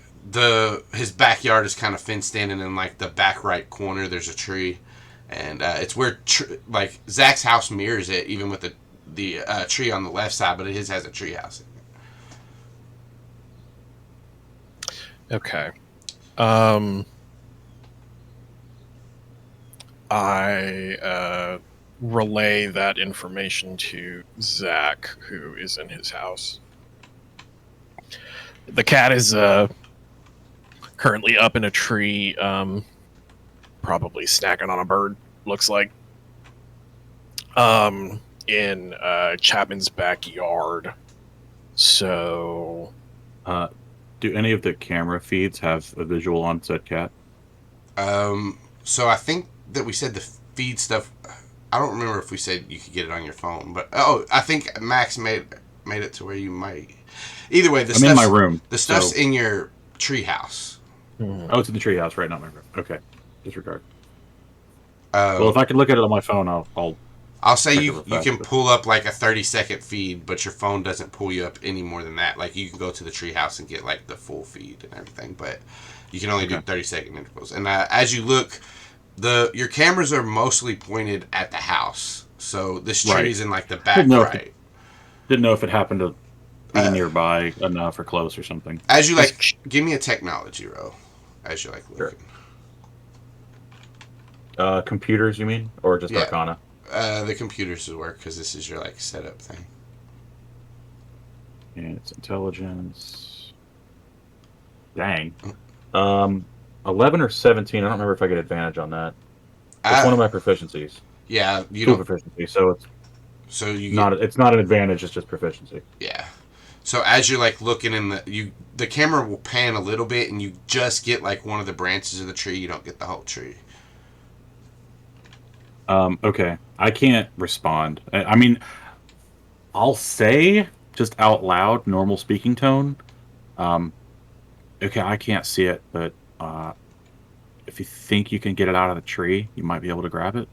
his backyard is kind of fenced in, and in like the back right corner there's a tree, and it's where like Zach's house mirrors it, even with the tree on the left side, but his has a tree house in it. Okay. I relay that information to Zac, who is in his house. The cat is currently up in a tree, probably snacking on a bird, looks like. In Chapman's backyard. So, Do any of the camera feeds have a visual on said cat? So I think that we said the feed stuff. I don't remember if we said you could get it on your phone, but I think Max made it to where you might. Either way, I'm in my room. The stuff's so- in your treehouse. Oh, it's in the treehouse, right? Not my room. Okay, disregard. Um, Well, if I can look at it on my phone, I'll I'll say check you it real can fast. pull up like a 30-second feed, but your phone doesn't pull you up any more than that. Like you can go to the treehouse and get like the full feed and everything, but you can only do 30-second intervals. And as you look, your cameras are mostly pointed at the house. So this tree's in like the back Didn't know if right. didn't know if it happened to be nearby enough or close or something. As you like, give me a technology roll. As you like looking. Computers, you mean, or just Yeah. Arcana? The computers will work because this is your like setup thing. And it's intelligence. Dang. 11 or 17. I don't remember if I get advantage on that. It's one of my proficiencies. Yeah, you Two don't. proficiency, so it's So you not. It's not an advantage. It's just proficiency. Yeah. So as you're like looking in the camera will pan a little bit, and you just get like one of the branches of the tree. You don't get the whole tree. Okay, I can't respond. I mean, I'll say just out loud, normal speaking tone. Okay, I can't see it, but if you think you can get it out of the tree, you might be able to grab it.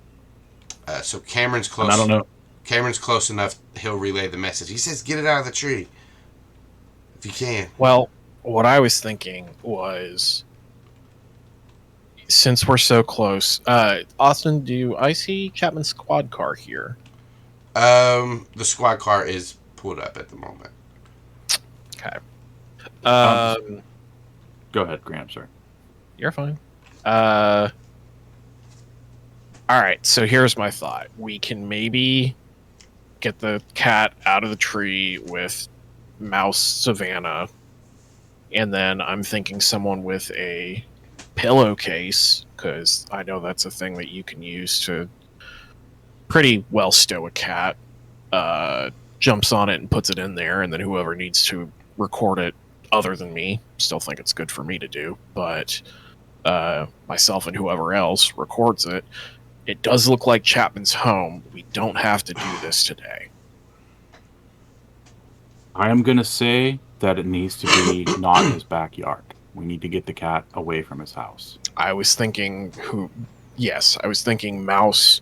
So Cameron's close. And I don't know. Cameron's close enough. He'll relay the message. He says, "Get it out of the tree, if you can." well, what I was thinking was, since we're so close, Austin, do I see Chapman's squad car here? The squad car is pulled up at the moment. Okay. Go ahead, Graham. Sorry. You're fine. All right, so here's my thought. We can maybe get the cat out of the tree with Mouse Savannah, and then I'm thinking someone with a pillowcase, because I know that's a thing that you can use to pretty well stow a cat. Jumps on it and puts it in there, and then whoever needs to record it other than me, still think it's good for me to do, but myself and whoever else records it. It does look like Chapman's home. We don't have to do this today. I am gonna say that it needs to be not in his backyard. We need to get the cat away from his house. I was thinking I was thinking Mouse.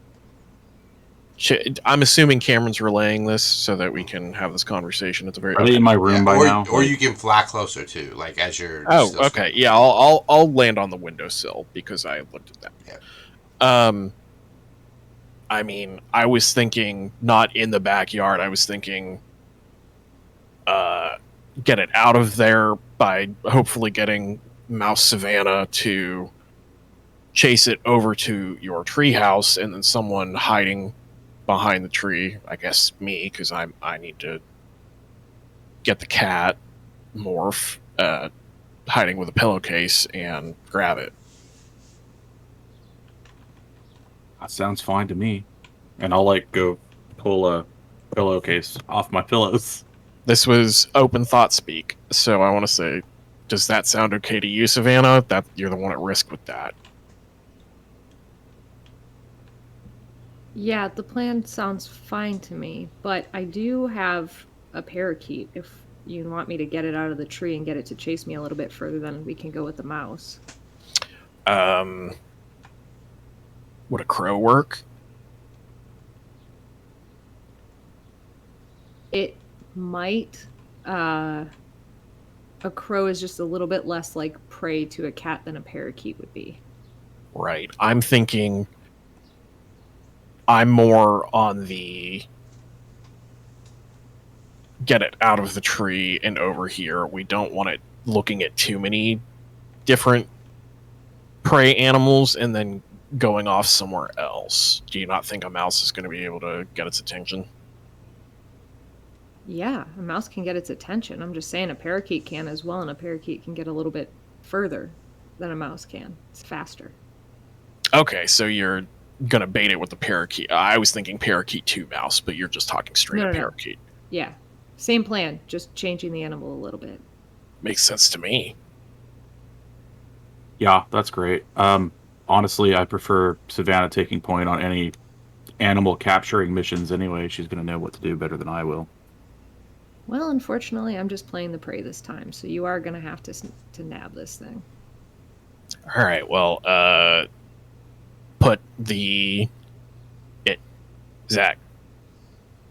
I'm assuming Cameron's relaying this so that we can have this conversation at the very. Are they in my room by or, now? Or you can fly closer too, like as you're. Oh, still okay. Yeah, I'll land on the windowsill because I looked at that. Yeah. I mean, I was thinking not in the backyard. I was thinking get it out of there by hopefully getting Mouse Savannah to chase it over to your treehouse, and then someone hiding behind the tree. I guess me, because I need to get the cat Morph hiding with a pillowcase and grab it. That sounds fine to me. And I'll like go pull a pillowcase off my pillows. This was open thought speak, so I want to say, does that sound okay to you, Savannah? That you're the one at risk with that. Yeah, the plan sounds fine to me, but I do have a parakeet. If you want me to get it out of the tree and get it to chase me a little bit further, then we can go with the mouse. Would a crow work? It might. A crow is just a little bit less like prey to a cat than a parakeet would be. Right. I'm thinking I'm more on the get it out of the tree and over here. We don't want it looking at too many different prey animals and then going off somewhere else. Do you not think a mouse is going to be able to get its attention? Yeah, a mouse can get its attention. I'm just saying a parakeet can as well, and a parakeet can get a little bit further than a mouse can. It's faster. Okay, so you're going to bait it with the parakeet. I was thinking parakeet to mouse, but you're just talking straight up parakeet. Yeah, same plan, just changing the animal a little bit. Makes sense to me. Yeah, that's great. Honestly, I prefer Savannah taking point on any animal capturing missions anyway. She's going to know what to do better than I will. Well, unfortunately, I'm just playing the prey this time, so you are going to have to nab this thing. All right, well, put Zac,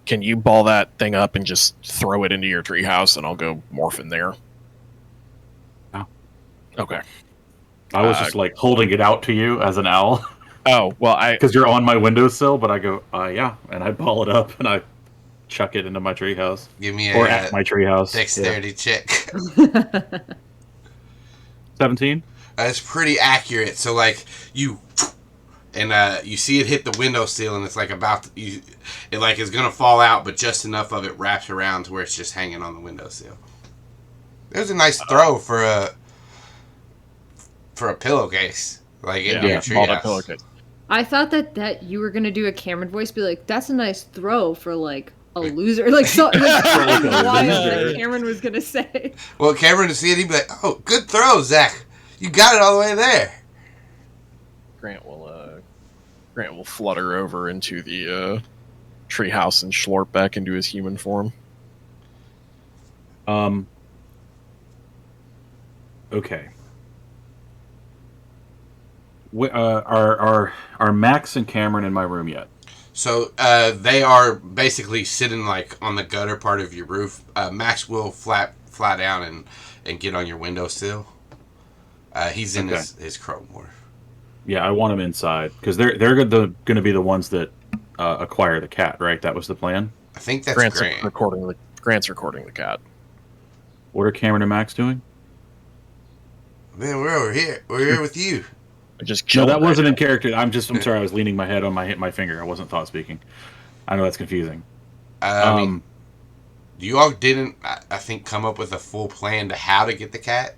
can you ball that thing up and just throw it into your treehouse, and I'll go morph in there? Oh. Okay. I was just like holding it out to you as an owl. Oh, well, because you're on my windowsill, but I go, yeah, and I ball it up and I chuck it into my treehouse. Give me at my treehouse. Dexterity check. 17. That's pretty accurate. So like you see it hit the windowsill, and it's like it like is gonna fall out, but just enough of it wraps around to where it's just hanging on the windowsill. It was a nice throw for a pillowcase, like in your treehouse. I thought that you were gonna do a Cameron voice, be like, "That's a nice throw for like a loser," like something wild that Cameron was gonna say. Well, Cameron to see it, he'd be like, "Oh, good throw, Zac. You got it all the way there." Grant will flutter over into the treehouse and schlorp back into his human form. Okay. Are Max and Cameron in my room yet? So they are basically sitting like on the gutter part of your roof. Max will fly down and get on your windowsill. He's in his crow more. Yeah, I want him inside because they're going to be the ones that acquire the cat, right? That was the plan. I think that's Grant's Grant. Grant's recording the cat. What are Cameron and Max doing? Man, we're over here. We're here with you. No, that wasn't in character. I'm sorry. I was leaning my head on my finger. I wasn't thought speaking. I know that's confusing. I mean, you all didn't, I think, come up with a full plan to how to get the cat.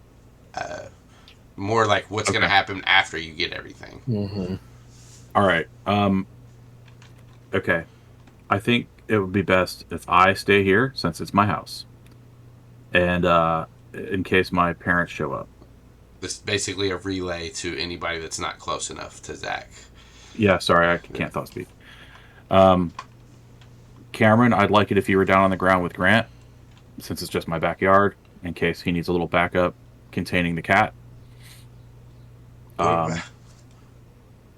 More like what's going to happen after you get everything. Mm-hmm. All right. Okay. I think it would be best if I stay here since it's my house, and in case my parents show up. This is basically a relay to anybody that's not close enough to Zac. Yeah, sorry, I can't thought speak. Cameron, I'd like it if you were down on the ground with Grant, since it's just my backyard, in case he needs a little backup containing the cat.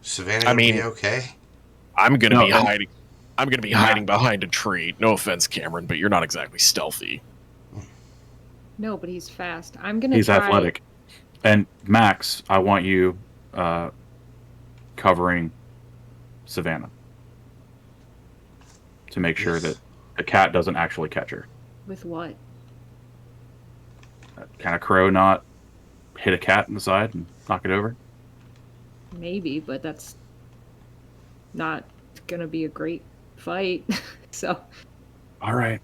Savannah, be okay? I'm gonna be hiding. I'm gonna be hiding behind a tree. No offense, Cameron, but you're not exactly stealthy. No, but he's fast. I'm gonna. He's athletic. And Max, I want you covering Savannah. to make sure that the cat doesn't actually catch her. With what? Can a crow not hit a cat in the side and knock it over? Maybe, but that's not gonna be a great fight. So. All right.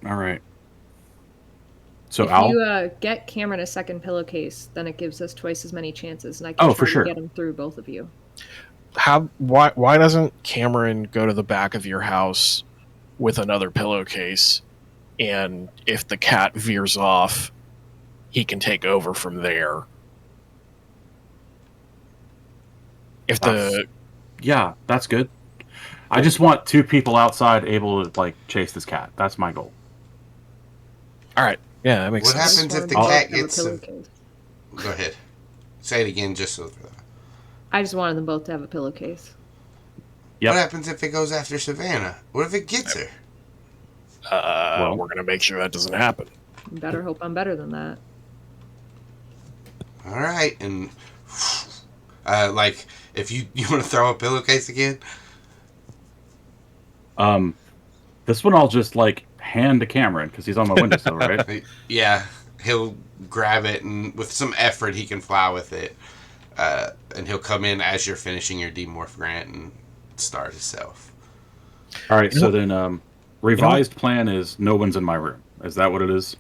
So if Al, you get Cameron a second pillowcase, then it gives us twice as many chances, and I can for sure. to get him through both of you. Why doesn't Cameron go to the back of your house with another pillowcase, and if the cat veers off, he can take over from there? If yeah, that's good. I just want 2 people outside able to like chase this cat. That's my goal. All right. Yeah, that makes What sense. happens if the I'll cat have a gets? pillowcase. Go ahead. Say it again, just so. I just wanted them both to have a pillowcase. Yep. What happens if it goes after Savannah? What if it gets her? We're gonna make sure that doesn't happen. You better hope I'm better than that. All right, and like if you want to throw a pillowcase again. This one I'll just like hand to Cameron because he's on my windowsill, right? Yeah, he'll grab it, and with some effort, he can fly with it. And he'll come in as you're finishing your demorph, Grant, and start himself. All right, so then revised plan is no one's in my room. Is that what it is?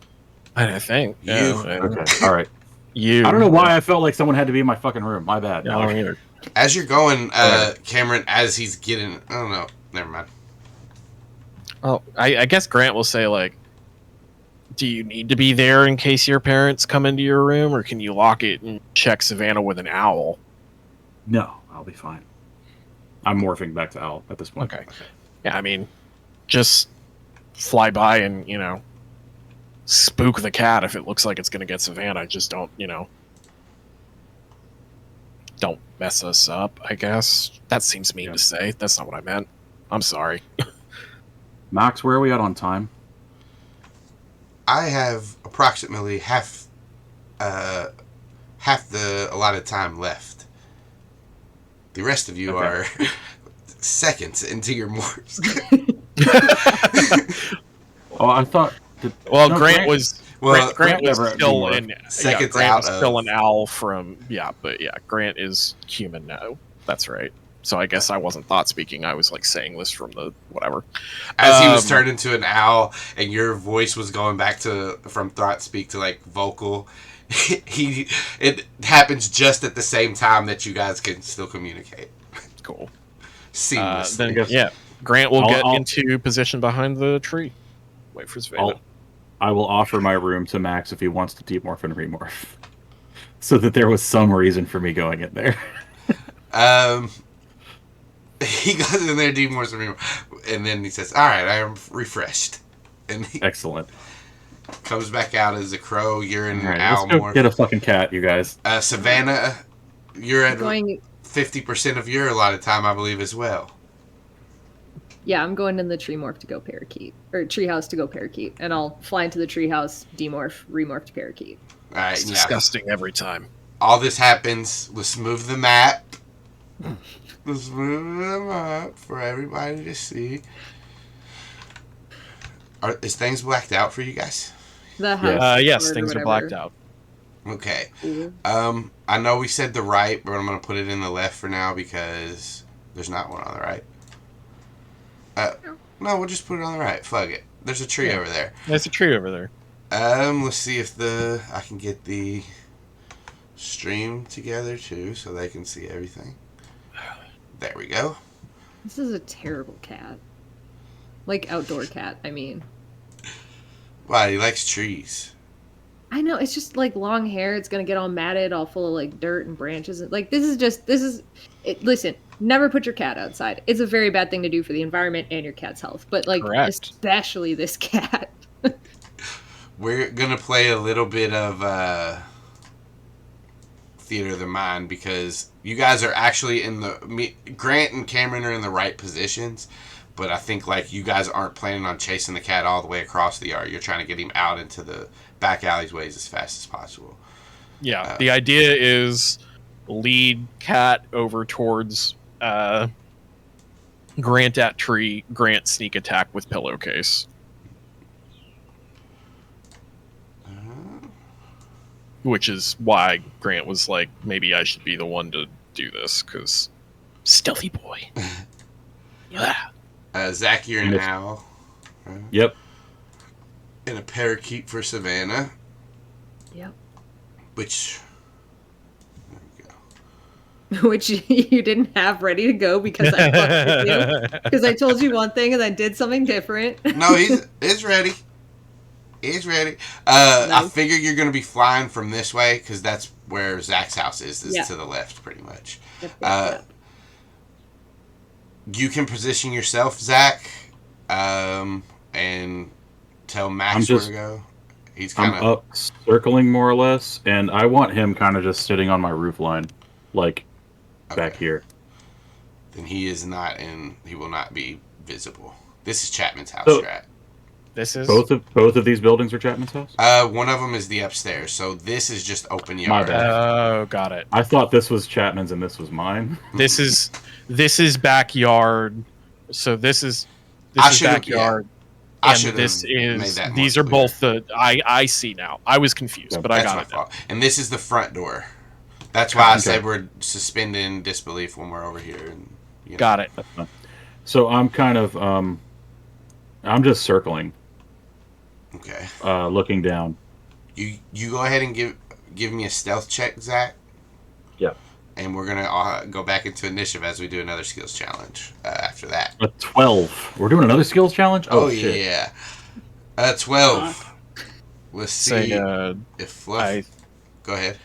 I think. Okay. All right. You. I don't know why I felt like someone had to be in my fucking room. My bad. I don't either. As you're going, Cameron, as he's getting, I don't know. Never mind. Oh, I guess Grant will say, like, do you need to be there in case your parents come into your room, or can you lock it and check Savannah with an owl? No, I'll be fine. I'm morphing back to Owl at this point. Okay. Yeah, I mean, just fly by and, spook the cat if it looks like it's going to get Savannah. Just don't, don't mess us up, I guess. That seems mean to say. That's not what I meant. I'm sorry. Max, where are we at on time? I have approximately half the allotted time left. The rest of you are seconds into your morphs. Oh, I thought. Grant was. Grant was still an seconds Grant out was still an owl from Grant is human now. That's right. So I guess I wasn't thought speaking. I was like saying this from the whatever. As he was turned into an owl, and your voice was going back from thought speak to like vocal. It happens just at the same time that you guys can still communicate. Cool. Seamlessly. Grant will get into position behind the tree. Wait for Savannah. I will offer my room to Max if he wants to demorph and remorph, so that there was some reason for me going in there. He goes in there, demorphs and then he says, "All right, I am refreshed." And he Excellent. comes back out as a crow. You're in Let's owl go morph. get a fucking cat, you guys. Savannah, you're at Going, 50% of your allotted time, I believe, as well. yeah, I'm going in the tree morph to go parakeet, or treehouse to go parakeet, and I'll fly into the treehouse, demorph, remorph to parakeet. All right, It's disgusting every time. All this happens. Let's move the map. Let's move the map for everybody to see. Is things blacked out for you guys? The house. Yes, or things are whatever. blacked out. Okay. Mm-hmm. I know we said the right, but I'm going to put it in the left for now because there's not one on the right. No, we'll just put it on the right. Fuck it. There's a tree over there. There's a tree over there. Let's see if I can get the stream together too, so they can see everything. There we go. This is a terrible cat. Like outdoor cat, I mean. Wow, he likes trees. I know, it's just like long hair, it's gonna get all matted, all full of like dirt and branches. Like listen, never put your cat outside. It's a very bad thing to do for the environment and your cat's health. But like, Correct. especially this cat. We're gonna play a little bit of theater of the mind because you guys are actually Grant and Cameron are in the right positions, but I think like you guys aren't planning on chasing the cat all the way across the yard. You're trying to get him out into the back alleyways as fast as possible. Yeah, the idea is lead cat over towards Grant at tree, Grant sneak attack with pillowcase. Which is why Grant was like, maybe I should be the one to do this, because stealthy boy. Yeah. Zac, you're an owl. Right? Yep. And a parakeet for Savannah. Yep. Which... Which you didn't have ready to go because I fucked with you. Because I told you one thing and then did something different. No, he's ready. He's ready. I figure you're going to be flying from this way because that's where Zac's house is to the left, pretty much. Yep. You can position yourself, Zac, and tell Max where to go. He's kind I'm up, circling more or less, and I want him kind of just sitting on my roof line, like back here. Then he is not in. He will not be visible. This is Chapman's house, So- right? This is Both of these buildings are Chapman's house? One of them is the upstairs, so this is just open My yard. bad. Oh, got it. I thought this was Chapman's and this was mine. This is backyard. So this is backyard. I And should this have made is that these more are clear. both the I see now. I was confused, but I That's got my it now. fault. And this is the front door. That's why I Okay. said we're suspending disbelief when we're over here. And, you know. Got it. So I'm kind of I'm just circling, Okay. looking down. You go ahead and give me a stealth check, Zac. Yep. And we're gonna go back into initiative as we do another skills challenge after that. A 12. We're doing another skills challenge? Oh, shit. Yeah. 12. Let's see Say, if Fluff. Go ahead.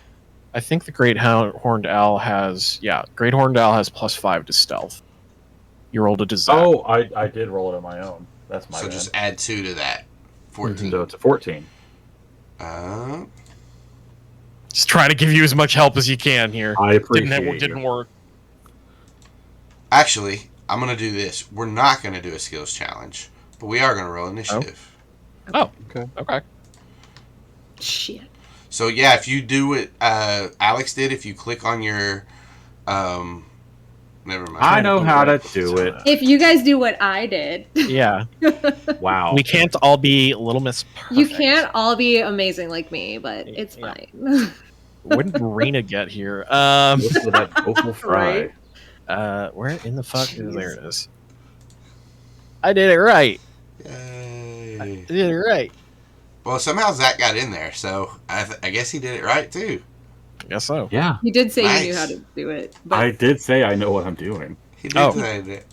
I think the Great Horned Owl has Great Horned Owl has +5 to stealth. You rolled a disaster. Oh, I did roll it on my own. That's my So bad. just add 2 to that. 14. So it's a 14. Just try to give you as much help as you can here. I appreciate Didn't you. work. Actually, I'm gonna do this. We're not gonna do a skills challenge, but we are gonna roll initiative. Oh, Okay. okay. Shit. So yeah, if you do what Alex did, if you click on your, never mind. I know how to do it. If you guys do what I did, Yeah. Wow. We can't all be Little Miss Perfect. you can't all be amazing like me, but it's Yeah. fine. When did Rena get here? Listen to that vocal fry. Right. Where in the fuck Jeez. is there it is? I did it right. Yay. I did it right. Well, somehow Zac got in there, so I guess he did it right too. I guess so. Yeah. He did say Nice. he knew how to do it, but I did say I know what I'm doing. He did Oh. say that.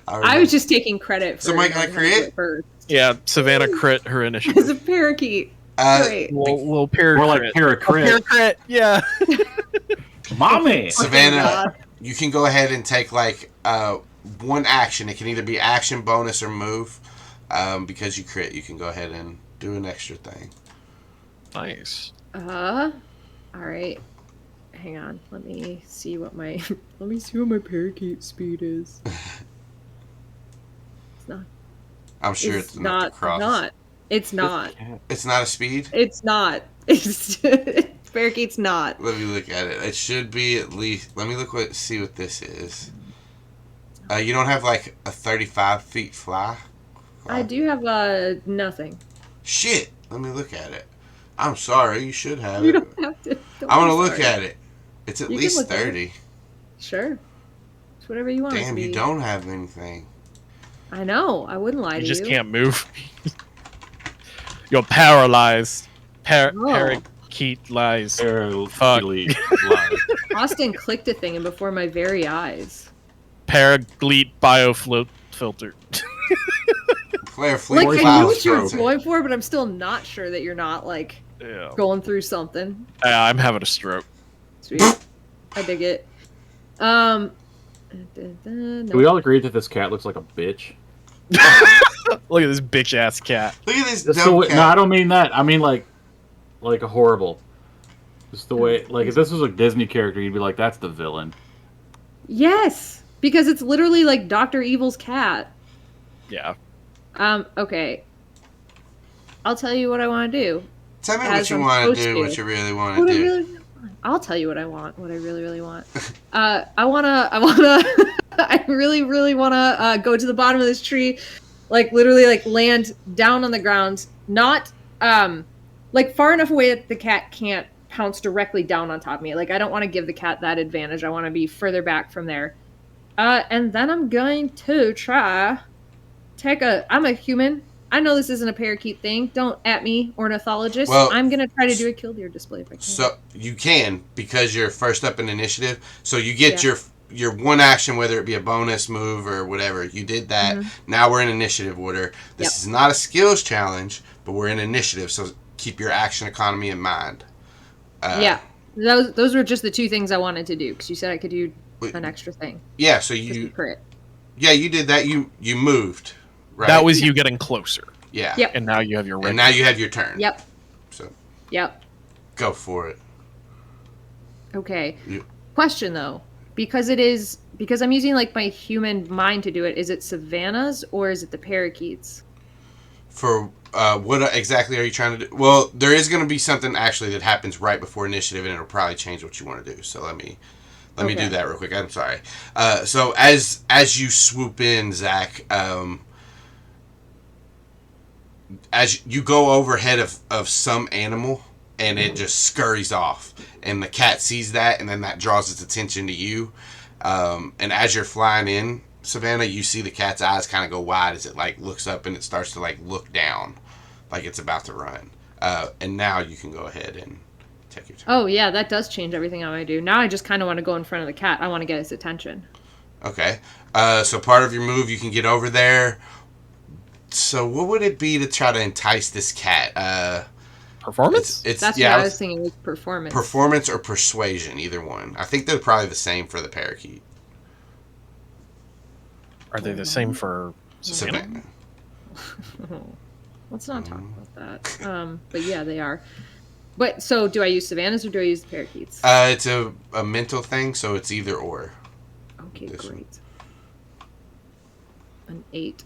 I was just taking credit for Somebody knowing gonna how to do create? it first. Yeah, Savannah crit her As initiative. a parakeet. Uh, Great. Little pair More like crit. paracrit. Crit, yeah. Mommy! Savannah, God. you can go ahead and take like one action. It can either be action, bonus, or move. Because you crit, you can go ahead and do an extra thing. Nice. All right. Hang on. Let me see what my parakeet speed is. It's not. I'm sure it's enough to cross. Not. It's not. It's not a speed. It's not. It's parakeet's not. Let me look at it. It should be at least. Let me see what this is. You don't have like a 35 feet fly. I do have nothing. Shit. Let me look at it. I'm sorry. You should have You it. don't have to. I'm gonna look at it. It's at You can least look at it. 30. Sure. It's whatever you want. it to Damn, you be. don't have anything. I know. I wouldn't lie You to just you. can't move. You're paralyzed. Oh. Parakeet lies. Fuck. Elite. Austin clicked a thing, and before my very eyes. Paragleet biofloat filter. Flare fleet Like, I cloud knew what you were filter. going for, but I'm still not sure that you're not, like, Yeah. going through something. I'm having a stroke. Sweet. I dig it. Do we all agree that this cat looks like a bitch? Look at this bitch ass cat. Look at this Just the dumb way, cat. no, I don't mean that. I mean like a horrible. Just the way, like if this was a Disney character, you'd be like, that's the villain. Yes! Because it's literally like Dr. Evil's cat. Yeah. Okay. I'll tell you what I want to do. Tell me as what you I'm want to supposed do, to. what you really want What to I do. really want. I'll tell you what I want. What I really, really want. I wanna I really, really want to go to the bottom of this tree, like literally, like land down on the ground, not like far enough away that the cat can't pounce directly down on top of me. Like I don't want to give the cat that advantage. I want to be further back from there. And then I'm going to try I'm a human. I know this isn't a parakeet thing. Don't at me, ornithologist. Well, I'm going to try to do a killdeer display if I can. So you can, because you're first up in initiative. So you get your one action, whether it be a bonus move or whatever. You did that. Mm-hmm. Now we're in initiative order. This is not a skills challenge, but we're in initiative. So keep your action economy in mind. Yeah. Those were just the two things I wanted to do, because you said I could do an extra thing. Yeah, so you did that. You moved. Right? That was you getting closer. Yeah. Yep. And now you have your And now you have your turn. Yep. So. Yep. Go for it. Okay. Question though, because I'm using like my human mind to do it. Is it Savannah's or is it the parakeets? For what exactly are you trying to do? Well, there is going to be something actually that happens right before initiative, and it'll probably change what you want to do. So let me do that real quick. I'm sorry. So as you swoop in, Zac, as you go overhead of some animal, and it just scurries off, and the cat sees that, and then that draws its attention to you. And as you're flying in, Savannah, you see the cat's eyes kind of go wide as it like looks up and it starts to like look down, like it's about to run. And now you can go ahead and take your turn. Oh yeah, that does change everything I want to do. Now I just kind of want to go in front of the cat. I want to get his attention. Okay. So part of your move, you can get over there. So what would it be to try to entice this cat? Performance? That's what I was thinking, was performance. Performance or persuasion, either one. I think they're probably the same for the parakeet. Are they the same for Savannah? Let's not talk about that. But yeah, they are. But so do I use Savannah's or do I use the parakeets? It's a mental thing, so it's either or. Okay, This great. An 8.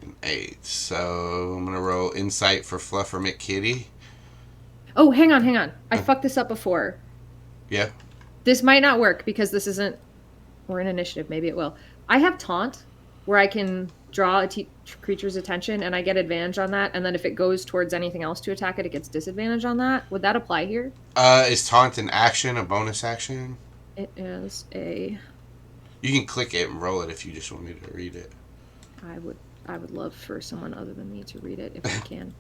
An 8. So I'm gonna roll insight for Fluffer McKitty. Oh, hang on. I fucked this up before. Yeah. This might not work because this isn't. We're in initiative. Maybe it will. I have taunt, where I can draw a creature's attention, and I get advantage on that. And then if it goes towards anything else to attack it, it gets disadvantage on that. Would that apply here? Is taunt an action, a bonus action? It is a. You can click it and roll it if you just want me to read it. I would love for someone other than me to read it if I can.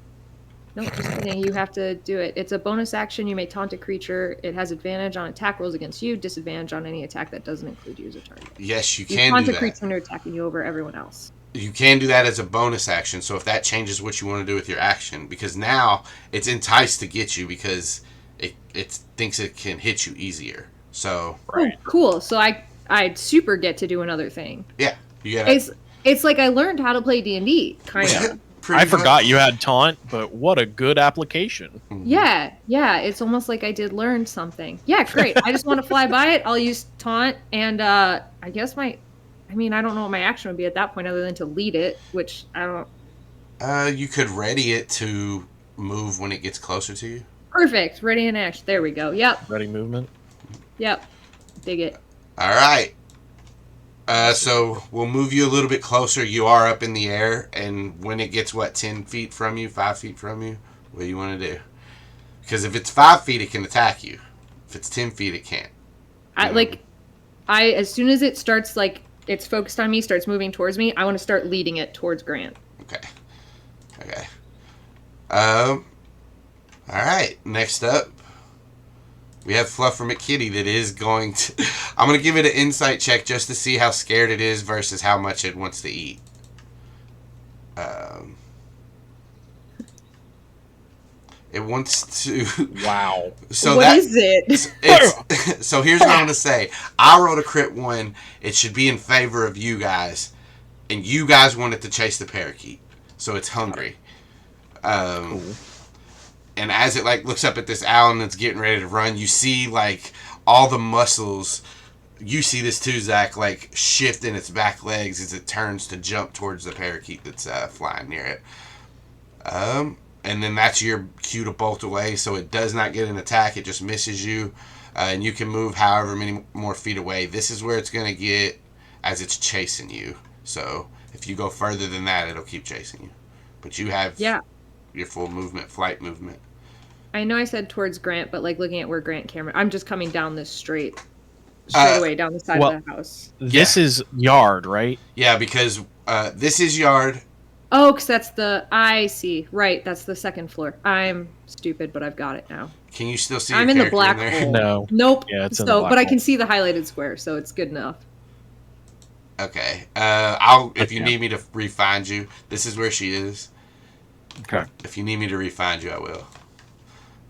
No, just kidding. You have to do it. It's a bonus action. You may taunt a creature. It has advantage on attack rolls against you, disadvantage on any attack that doesn't include you as a target. Yes, you You can taunt do a that. creature when they're attacking you over everyone else. You can do that as a bonus action. So if that changes what you want to do with your action, because now it's enticed to get you because it thinks it can hit you easier. So Oh, cool. So I super get to do another thing. yeah, you got. It's like I learned how to play D&D, kind of. I forgot you had taunt, but what a good application. Yeah, it's almost like I did learn something. Yeah, great. I just want to fly by it. I'll use taunt, and I guess I don't know what my action would be at that point other than to lead it, which I don't... You could ready it to move when it gets closer to you. Perfect. Ready in action. There we go. Yep. Ready movement? Yep. Dig it. All right. So we'll move you a little bit closer. You are up in the air, and when it gets, 10 feet from you, 5 feet from you, what do you want to do? Because if it's 5 feet, it can attack you. If it's 10 feet, it can't. As soon as it starts, it's focused on me, starts moving towards me, I want to start leading it towards Grant. Okay. All right. Next up, we have Fluffer McKitty that is going to... I'm going to give it an insight check just to see how scared it is versus how much it wants to eat. It wants to... Wow. So what is it? So here's what I'm going to say. I rolled a crit 1. It should be in favor of you guys. And you guys want it to chase the parakeet. So it's hungry. Cool. And as it looks up at this owl and it's getting ready to run, you see all the muscles. You see this too, Zac, shift in its back legs as it turns to jump towards the parakeet that's flying near it. And then that's your cue to bolt away, so it does not get an attack. It just misses you, and you can move however many more feet away. This is where it's going to get as it's chasing you. So if you go further than that, it'll keep chasing you. But you have your full movement, flight movement. I know I said towards Grant, but like looking at where Grant camera, I'm just coming down this straight away down the side of the house. This is yard, right? Yeah, because this is yard. Oh, because I see. Right, that's the second floor. I'm stupid, but I've got it now. Can you still see I'm your in the character black there? hole. No. Nope. Yeah, it's in the black but I hole. can see the highlighted square, so it's good enough. Okay. If you need me to re-find you, this is where she is. Okay. If you need me to re-find you, I will.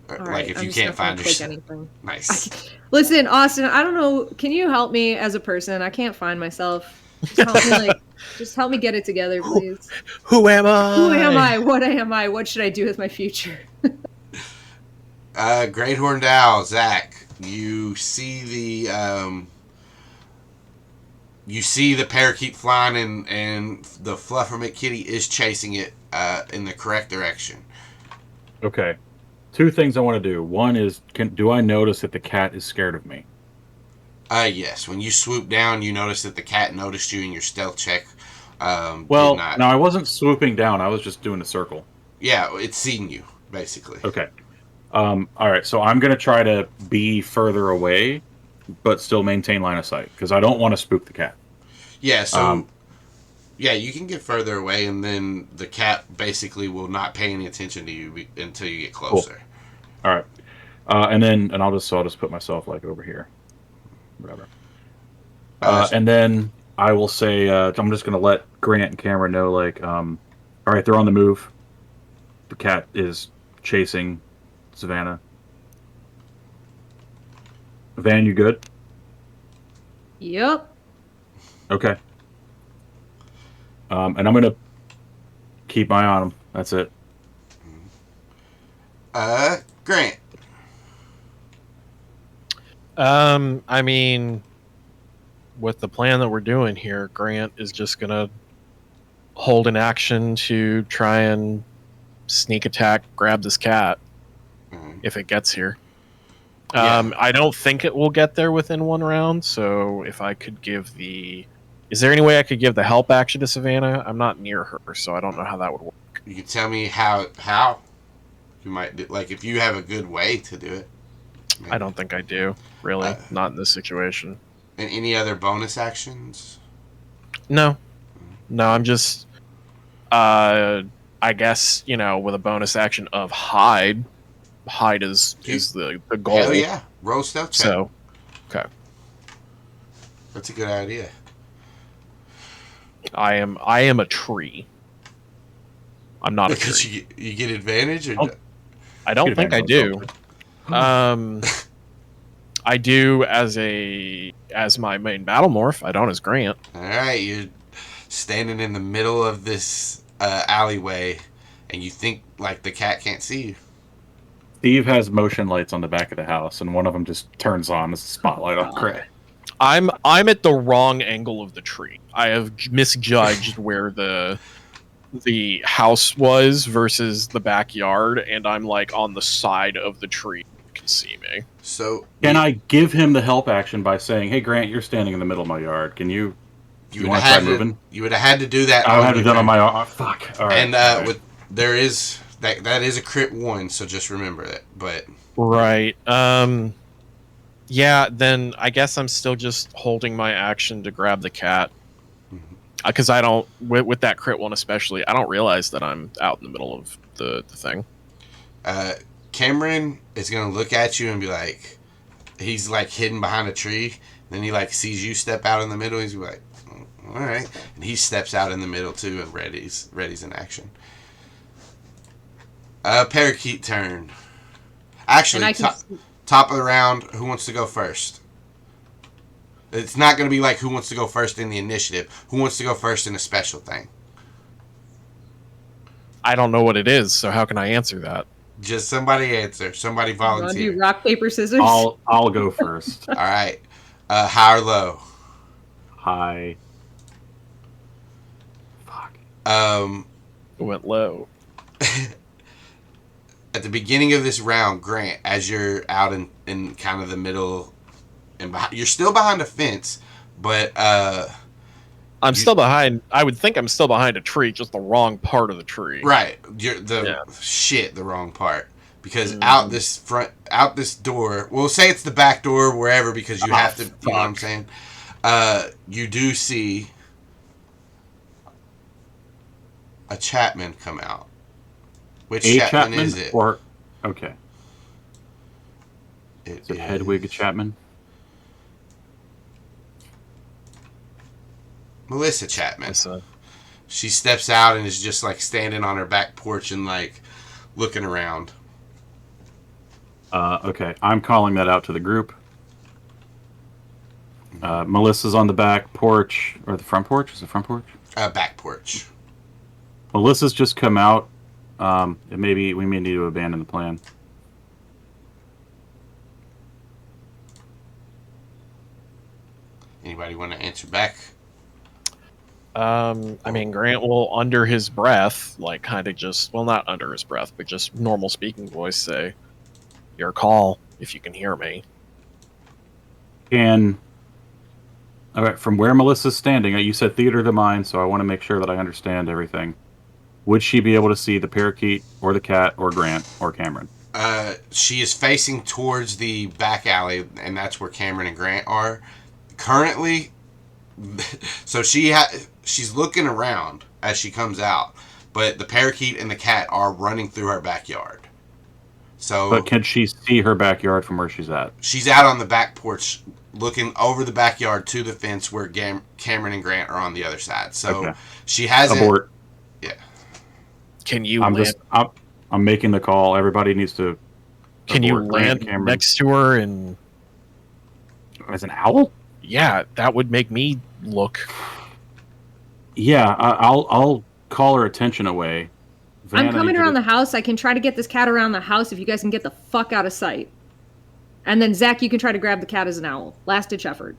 Or, All like, right, if I'm you just can't not gonna find click her. anything. Nice. Listen, Austin, I don't know. Can you help me as a person? I can't find myself. Just help me, just help me get it together, please. Who am I? Who am I? What am I? What should I do with my future? Great Horned Owl, Zac. You see the parakeet flying, and the Fluffermint kitty is chasing it in the correct direction. Okay. Two things I want to do. One is, do I notice that the cat is scared of me? Yes. When you swoop down, you notice that the cat noticed you in your stealth check. Well, did not. no, I wasn't swooping down. I was just doing a circle. Yeah, it's seen you, basically. Okay. All right. So I'm going to try to be further away, but still maintain line of sight, because I don't want to spook the cat. Yeah, so... yeah, you can get further away, and then the cat basically will not pay any attention to you until you get closer. Cool. All right. And I'll just put myself like over here. Whatever. And then I will say, I'm just going to let Grant and Cameron know, like, all right, they're on the move. The cat is chasing Savannah. Van, you good? Yep. Okay. And I'm going to keep my eye on him. That's it. Grant. I mean, with the plan that we're doing here, Grant is just gonna hold an action to try and sneak attack, grab this cat if it gets here. Yeah. I don't think it will get there within one round, so if I could give is there any way I could give the help action to Savannah? I'm not near her, so I don't know how that would work. You can tell me how you might do, like, if you have a good way to do it. I don't think I do, really. Not in this situation. And any other bonus actions? No, I'm just, I guess, with a bonus action of hide. Hide is the goal. Hell yeah. Roll stealth check. So, okay. That's a good idea. I am a tree. I'm not a Because tree. you get advantage? Or I don't Get think I advantage do. on I do as my main battle morph. I don't as Grant. Alright, you're standing in the middle of this alleyway, and you think, like, the cat can't see you. Steve has motion lights on the back of the house, and one of them just turns on as a spotlight on Grant. I'm at the wrong angle of the tree. I have misjudged where the house was versus the backyard, and I'm like on the side of the tree. You can see me. So Can I give him the help action by saying, "Hey, Grant, you're standing in the middle of my yard. Can you you want would have to try moving?" You would have had to do that. I would have your it done on turn. my fuck. All right. And all right. there is that is a crit 1, so just remember that. But Right. Yeah, then I guess I'm still just holding my action to grab the cat. Because I don't, with that crit 1 especially, I don't realize that I'm out in the middle of the thing. Cameron is gonna look at you and be like, he's like hidden behind a tree. Then he like sees you step out in the middle. He's like, all right, and he steps out in the middle too and readies in action. Parakeet turn. Actually, top of the round. Who wants to go first? It's not going to be like who wants to go first in the initiative. Who wants to go first in a special thing? I don't know what it is, so how can I answer that? Just somebody answer. Somebody You wanna volunteer. do rock, paper, scissors? I'll go first. All right. High or low? Hi. Fuck. It went low. At the beginning of this round, Grant, as you're out in kind of the middle, and you're still behind a fence, but I'm still behind. I would think I'm still behind a tree, just the wrong part of the tree. Right. You're the wrong part. Because out this door, we'll say it's the back door, wherever, because you have to, you know what I'm saying? You do see a Chapman come out. Which Chapman is it? Okay. Is it Hedwig Chapman? Melissa Chapman. She steps out and is just like standing on her back porch and like looking around. Okay, I'm calling that out to the group. Melissa's on the back porch, or the front porch? Is it front porch? Back porch. Melissa's just come out. Maybe we may need to abandon the plan. Anybody want to answer back? I mean, Grant will, under his breath, like kind of just, well, not under his breath, but just normal speaking voice, say, "Your call, if you can hear me." All right, from where Melissa's standing, you said theater of the mind, so I want to make sure that I understand everything. Would she be able to see the parakeet, or the cat, or Grant, or Cameron? She is facing towards the back alley, and that's where Cameron and Grant are. Currently, so she's looking around as she comes out, but the parakeet and the cat are running through her backyard. So, but can she see her backyard from where she's at? She's out on the back porch, looking over the backyard to the fence where Cameron and Grant are on the other side. So she hasn't. Abort. Yeah. Can you? I'm making the call. Everybody needs to. Can you land next to her and as an owl? Yeah, that would make me look. Yeah, I'll call her attention away. I'm coming around the house. I can try to get this cat around the house if you guys can get the fuck out of sight. And then, Zac, you can try to grab the cat as an owl. Last-ditch effort.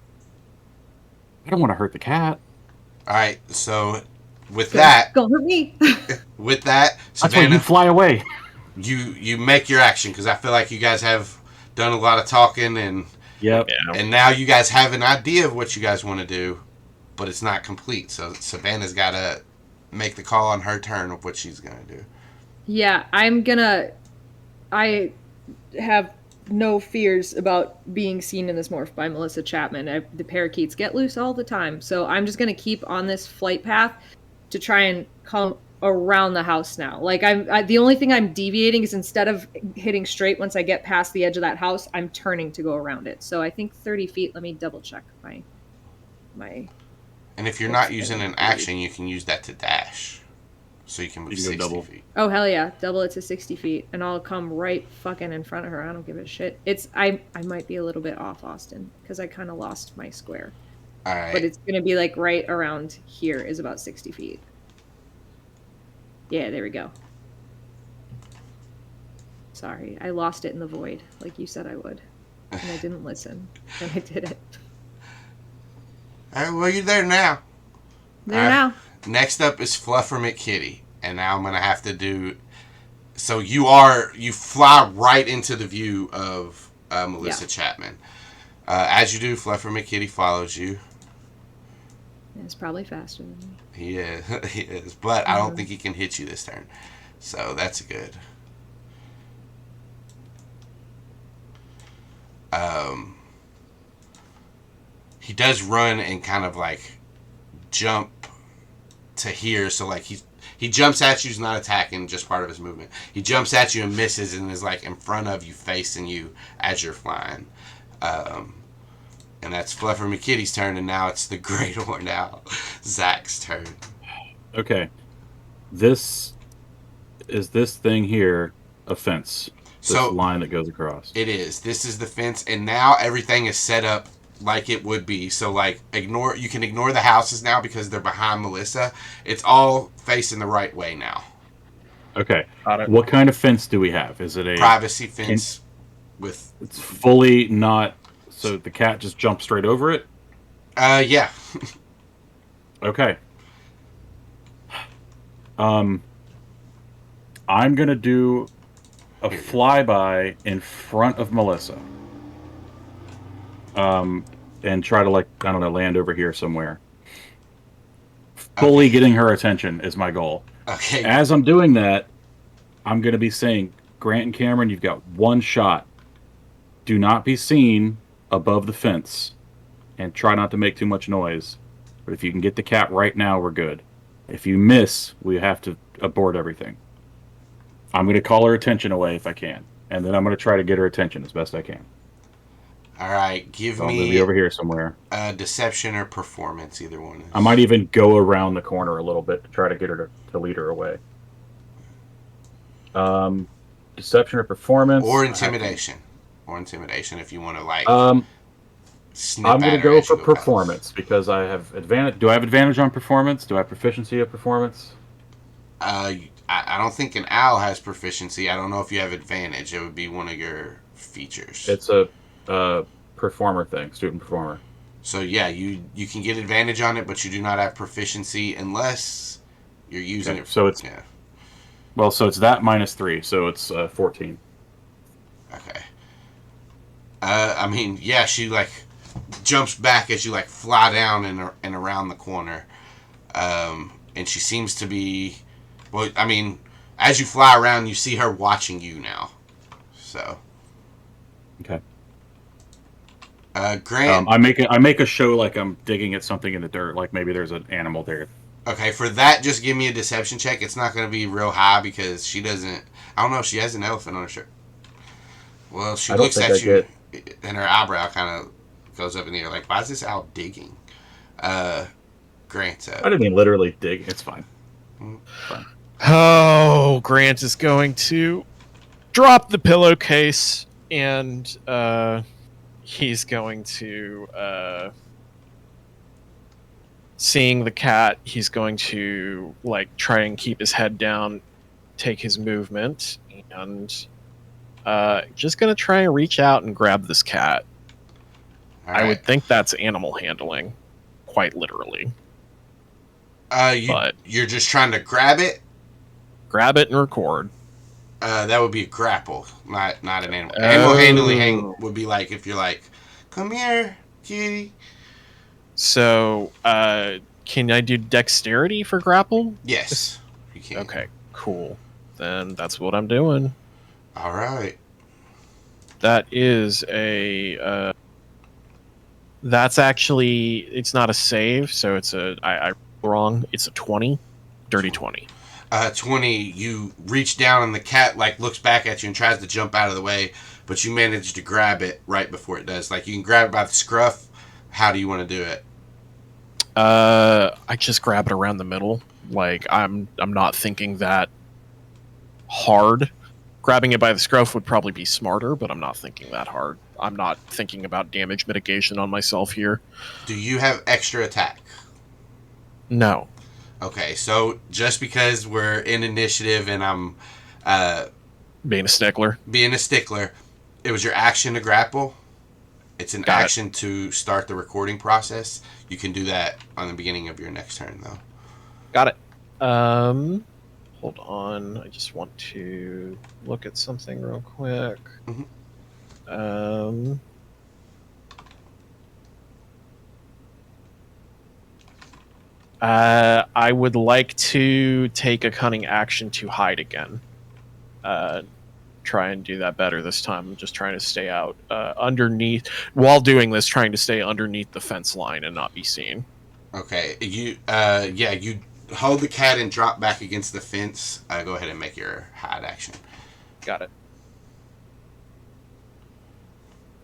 I don't want to hurt the cat. All right, so with that... Don't hurt me. With that, Savannah... That's why you fly away. You make your action, because I feel like you guys have done a lot of talking, and... Yep. And now you guys have an idea of what you guys want to do, but it's not complete. So Savannah's got to make the call on her turn of what she's going to do. Yeah, I have no fears about being seen in this morph by Melissa Chapman. The parakeets get loose all the time. So I'm just going to keep on this flight path to try and come around the house now. Like the only thing I'm deviating is instead of hitting straight once I get past the edge of that house, I'm turning to go around it. So I think 30 feet. Let me double check my. And if you're not using an action, you can use that to dash, so you can move 60 feet. Oh hell yeah, double it to 60 feet, and I'll come right fucking in front of her. I don't give a shit. I might be a little bit off, Austin, because I kind of lost my square. All right. But it's gonna be like right around here is about 60 feet. Yeah, there we go. Sorry, I lost it in the void, like you said I would. And I didn't listen, and I did it. All right, well, you're there now. Now. Next up is Fluffer McKitty, and now I'm going to have to do... So you fly right into the view of Melissa Chapman. As you do, Fluffer McKitty follows you. It's probably faster than me. He is, but I don't think he can hit you this turn. So that's good. He does run and kind of like jump to here, so like he jumps at you, he's not attacking, just part of his movement. He jumps at you and misses and is like in front of you, facing you as you're flying. And that's Fluffer McKitty's turn, and now it's the Great Horned Owl, Zac's turn. Okay. This thing here a fence? This line that goes across. It is. This is the fence, and now everything is set up like it would be. So like you can ignore the houses now because they're behind Melissa. It's all facing the right way now. Okay. What kind of fence do we have? Is it a privacy fence with it's fully not so the cat just jumps straight over it? Yeah. Okay. I'm gonna do a flyby in front of Melissa. And try to, like, I don't know, land over here somewhere. fully Okay. getting her attention is my goal. Okay. As I'm doing that, I'm going to be saying, Grant and Cameron, you've got one shot. Do not be seen above the fence, and try not to make too much noise. But if you can get the cat right now, we're good. If you miss, we have to abort everything. I'm going to call her attention away if I can, and then I'm going to try to get her attention as best I can. All right. Give So I'm going to me be over here somewhere. deception or performance. Either one. I might even go around the corner a little bit to try to get her to lead her away. Deception or performance Or intimidation. Or intimidation if you want to like snip I'm going at to her go as you for go past. performance because I have advantage. Do I have advantage on performance? Do I have proficiency of performance? I don't think an owl has proficiency. I don't know if you have advantage. It would be one of your features. It's a performer thing, student performer. So yeah, you can get advantage on it, but you do not have proficiency unless you're using Okay, it. so it's so it's that -3, so it's 14. Okay. I mean, yeah, she like jumps back as you like fly down and around the corner, and she seems to be. Well, I mean, as you fly around, you see her watching you now. So. Okay. Grant. I make a show like I'm digging at something in the dirt, like maybe there's an animal there. Okay, for that, just give me a deception check. It's not going to be real high because she doesn't. I don't know if she has an elephant on her shirt. Well, she looks at you, and her eyebrow kind of goes up in the air. Like, why is this owl digging? Grant. I didn't mean literally dig. It's fine. Fine. Oh, Grant is going to drop the pillowcase and he's going to seeing the cat, he's going to like try and keep his head down, take his movement, and just gonna try and reach out and grab this cat. All I right. would think that's animal handling, quite literally. You're just trying to grab it. Grab it and record. That would be a grapple, not an animal. Animal handling would be like if you're like, "Come here, kitty." So, can I do dexterity for grapple? Yes, you can. Okay, cool. Then that's what I'm doing. All right. That is a. That's actually, it's not a save, so it's I wrong. It's a 20, dirty 20. 20. You reach down and the cat like looks back at you and tries to jump out of the way, but you manage to grab it right before it does. Like you can grab it by the scruff. How do you want to do it? I just grab it around the middle. Like I'm not thinking that hard. Grabbing it by the scruff would probably be smarter, but I'm not thinking that hard. I'm not thinking about damage mitigation on myself here. Do you have extra attack? No. Okay, so just because we're in initiative and I'm Being a stickler. being a stickler, it was your action to grapple. It's an Got it. action to start the recording process. You can do that on the beginning of your next turn, though. Got it. Hold on. I just want to look at something real quick. Mhm. I would like to take a cunning action to hide again. Try and do that better this time. I'm just trying to stay out underneath. While doing this, trying to stay underneath the fence line and not be seen. Okay, you hold the cat and drop back against the fence. Go ahead and make your hide action. Got it.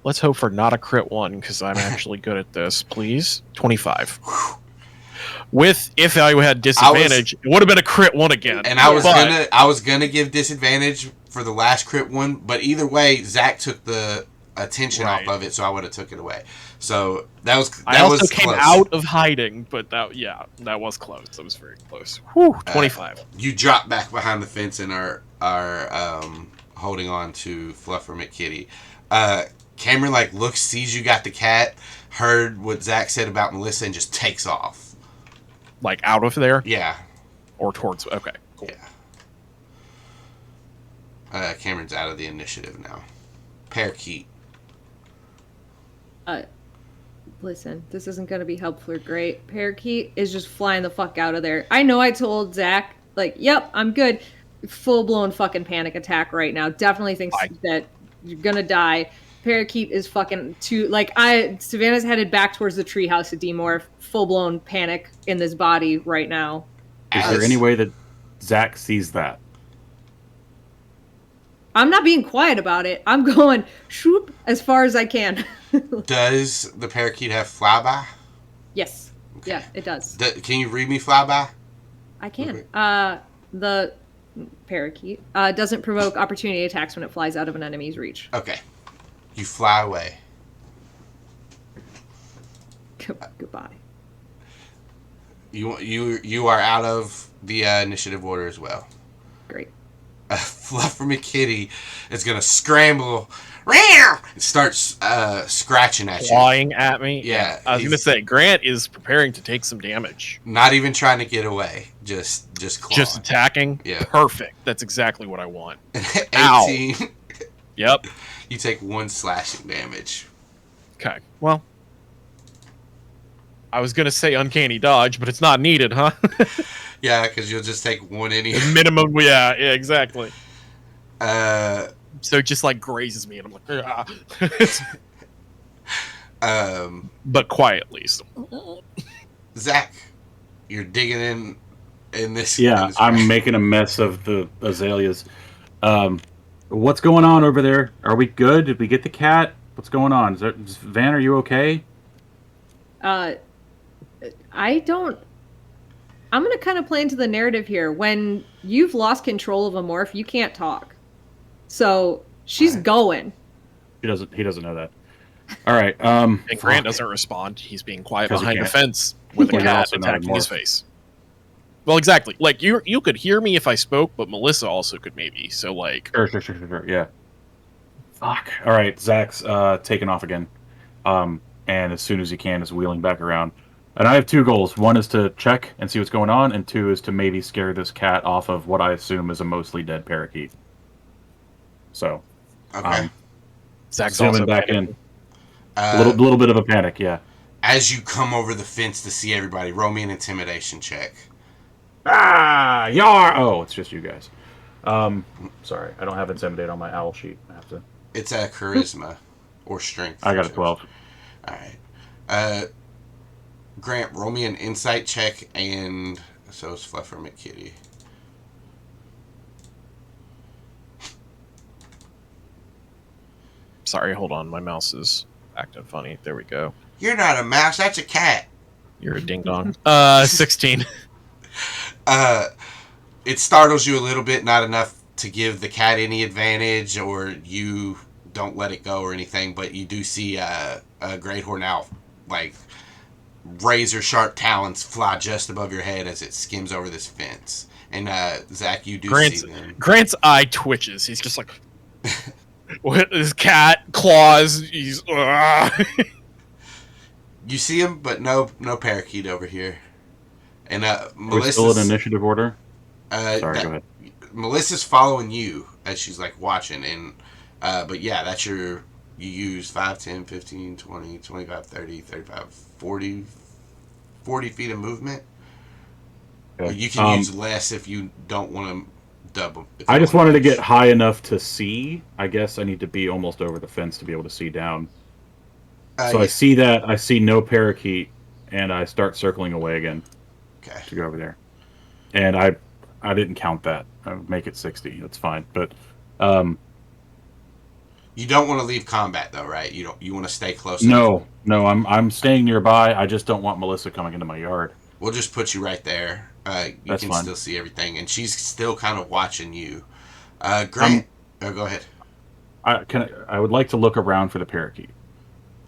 Let's hope for not a crit one, because I'm actually good at this. Please. 25. If I had disadvantage, it would have been a crit one again. And I was gonna give disadvantage for the last crit one, but either way, Zac took the attention off of it, so I would have took it away. So that was came close. out of hiding, but that was close. That was very close. Whew, 25. You drop back behind the fence and are holding on to Fluffer McKitty. Cameron sees you got the cat, heard what Zac said about Melissa, and just takes off. Like out of there? Yeah. Or towards. Okay, cool. Yeah. Cameron's out of the initiative now. Parakeet. Listen, this isn't going to be helpful or great. Parakeet is just flying the fuck out of there. I know I told Zac, like, yep, I'm good. Full-blown fucking panic attack right now. Definitely thinks that you're going to die. Parakeet is fucking too... Like, Savannah's headed back towards the treehouse to demorph. Full-blown panic in this body right now. Is there any way that Zac sees that? I'm not being quiet about it. I'm going shoop as far as I can. Does the parakeet have flyby? Yes. Okay. Yeah, it does. Can you read me flyby? I can. The parakeet doesn't provoke opportunity attacks when it flies out of an enemy's reach. Okay. You fly away. Goodbye. You are out of the initiative order as well. Great. Fluffer McKitty is going to scramble and starts scratching at you. Clawing at me? Yeah. I was going to say, Grant is preparing to take some damage. Not even trying to get away. Just clawing. Just attacking? Yeah. Perfect. That's exactly what I want. 18. Ow. Yep. You take 1 slashing damage. Okay. Well, I was going to say uncanny dodge, but it's not needed, huh? Yeah, because you'll just take 1 anyway. Minimum, yeah, exactly. So it just like grazes me, and I'm like, but quietly. So. Zac, you're digging in this. Yeah, in this I'm making a mess of the azaleas. What's going on over there? Are we good? Did we get the cat? What's going on? Van, are you okay? I'm going to kind of play into the narrative here. When you've lost control of a morph, you can't talk. So she's going. He doesn't know that. All right. And Grant doesn't respond. He's being quiet behind the fence with a cat attacking his face. Well, exactly. Like you could hear me if I spoke, but Melissa also could maybe. So like, sure. Yeah. Fuck. All right. Zac's taking off again, and as soon as he can, is wheeling back around. And I have 2 goals. 1 is to check and see what's going on, and 2 is to maybe scare this cat off of what I assume is a mostly dead parakeet. So, okay. Zac's zooming also back panicking. in. A little bit of a panic, yeah. As you come over the fence to see everybody, roll me an intimidation check. Ah, yar! Oh, it's just you guys. Sorry, I don't have intimidate on my owl sheet. I have to. It's a charisma or strength. I got a 12. All right. Grant, roll me an insight check, and so is Fluffer McKitty. Sorry, hold on. My mouse is acting funny. There we go. You're not a mouse. That's a cat. You're a ding dong. 16. It startles you a little bit, not enough to give the cat any advantage, or you don't let it go or anything, but you do see a great horned owl, like razor sharp talons fly just above your head as it skims over this fence. And Zac, you do see them. Grant's eye twitches. He's just like, with his cat claws. He's. You see him, but no parakeet over here. And We're still in initiative order. Sorry, go ahead. Melissa's following you as she's like watching, and but yeah, that's you use 5, 10, 15, 20, 25, 30, 35, 40 feet of movement. Okay. Or you can use less if you don't want to double. I just wanted to get high enough to see. I guess I need to be almost over the fence to be able to see down. So yeah. I see that. I see no parakeet, and I start circling away again. Okay. To go over there. And I didn't count that. I would make it 60. That's fine. But you don't want to leave combat though, right? You want to stay close. No, I'm staying nearby. I just don't want Melissa coming into my yard. We'll just put you right there. You can still see everything, and she's still kind of watching you. Grant, go ahead. I would like to look around for the parakeet.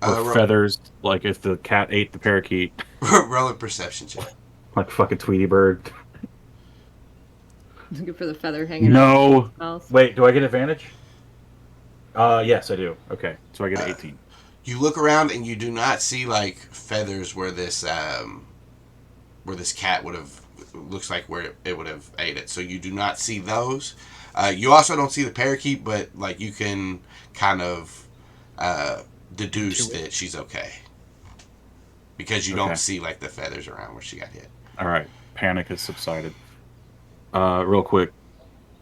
Or feathers, like if the cat ate the parakeet. Roll a perception check. Like fucking Tweety Bird. Looking for the feather hanging out. No. Wait, do I get advantage? Yes, I do. Okay, so I get 18. You look around and you do not see like feathers where this cat would have looks like where it would have ate it. So you do not see those. You also don't see the parakeet, but like you can kind of deduce that she's okay. because you Okay. don't see like the feathers around where she got hit. All right. Panic has subsided. Real quick,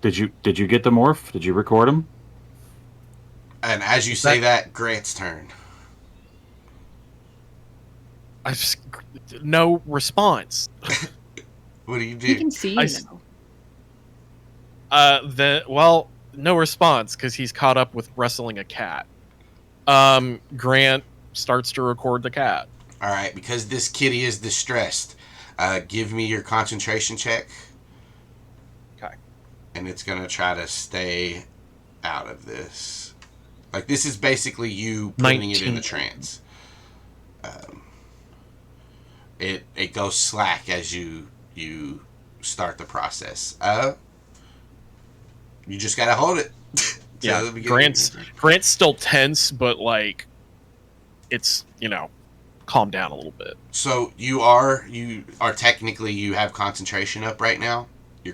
did you get the morph? Did you record him? And as you say that, Grant's turn. I just no response. What do you He do? can see you I now. Well, no response because he's caught up with wrestling a cat. Grant starts to record the cat. All right, because this kitty is distressed. Give me your concentration check. Okay. And it's gonna try to stay out of this. Like this is basically you putting it in the 19. trance. It goes slack as you start the process. You just gotta hold it. Yeah, Grant's still tense, but like, it's calm down a little bit. So you are technically you have concentration up right now. You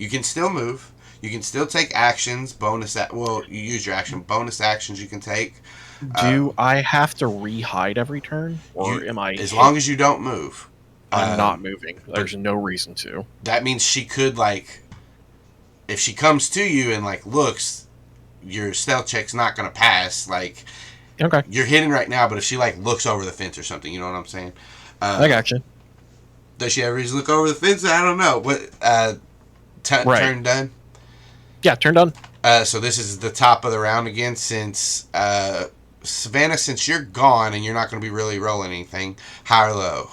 can still move. You can still take actions. You use your action. Bonus actions you can take. Do I have to re-hide every turn, or am I? As long as you don't move. I'm not moving. There's no reason to. That means she could if she comes to you and looks, your stealth check's not gonna pass. Okay. You're hidden right now, but if she looks over the fence or something, you know what I'm saying? I got you. Does she ever just look over the fence? I don't know. What? Turn done. Yeah, turn done. So this is the top of the round again. Since Savannah, since you're gone and you're not going to be really rolling anything, high or low?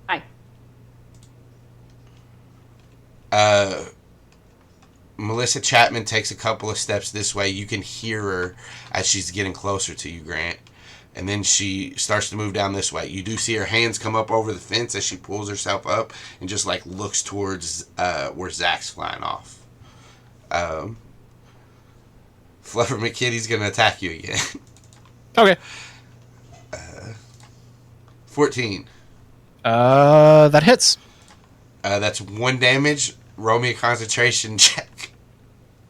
Hi. Melissa Chapman takes a couple of steps this way. You can hear her as she's getting closer to you, Grant. And then she starts to move down this way. You do see her hands come up over the fence as she pulls herself up and just looks towards where Zac's flying off. Fluffer McKitty's going to attack you again. Okay. 14. That hits. That's 1 damage. Roll me a concentration check.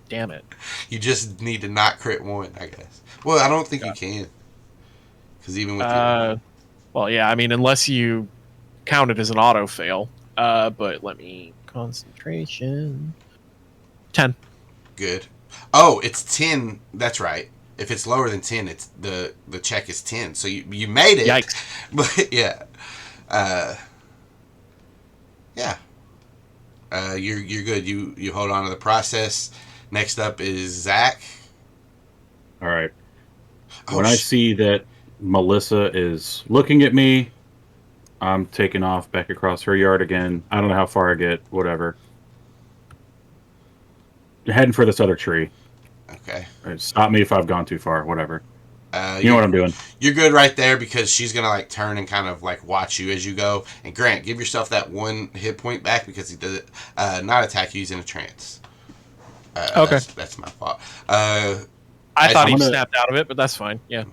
Damn it. You just need to not crit 1, I guess. Well, I don't think you can. Because even with well, yeah, I mean, unless you count it as an auto fail. But let me concentration. 10. Good. Oh, it's 10. That's right. If it's lower than 10, it's the check is 10. So you made it. Yikes. But yeah. Yeah. You're good. You hold on to the process. Next up is Zac. All right. When I see that Melissa is looking at me, I'm taking off back across her yard again. I don't know how far I get. Whatever. Heading for this other tree. Okay. Stop me if I've gone too far. Whatever. You know what I'm doing. You're good right there because she's gonna turn and kind of watch you as you go. And Grant, give yourself that 1 hit point back because he did not attack you. He's in a trance. Okay. That's my fault. I thought he I'm gonna- snapped out of it, but that's fine. Yeah.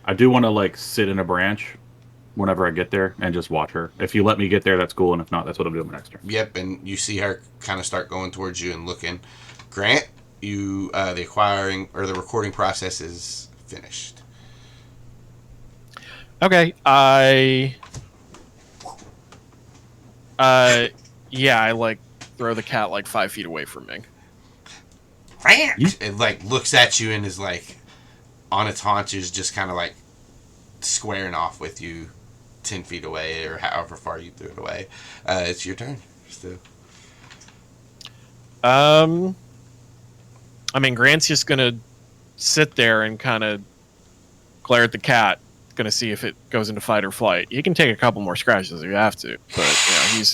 I do want to sit in a branch whenever I get there and just watch her. If you let me get there, that's cool, and if not, that's what I'm doing next turn. Yep, and you see her kind of start going towards you and looking. Grant, you the acquiring or the recording process is finished. Okay. Yeah, I throw the cat 5 feet away from me. Grant! It looks at you and is on its haunches, just kind of squaring off with you 10 feet away or however far you threw it away. It's your turn still. I mean, Grant's just gonna sit there and kind of glare at the cat, gonna see if it goes into fight or flight. You can take a couple more scratches if you have to, but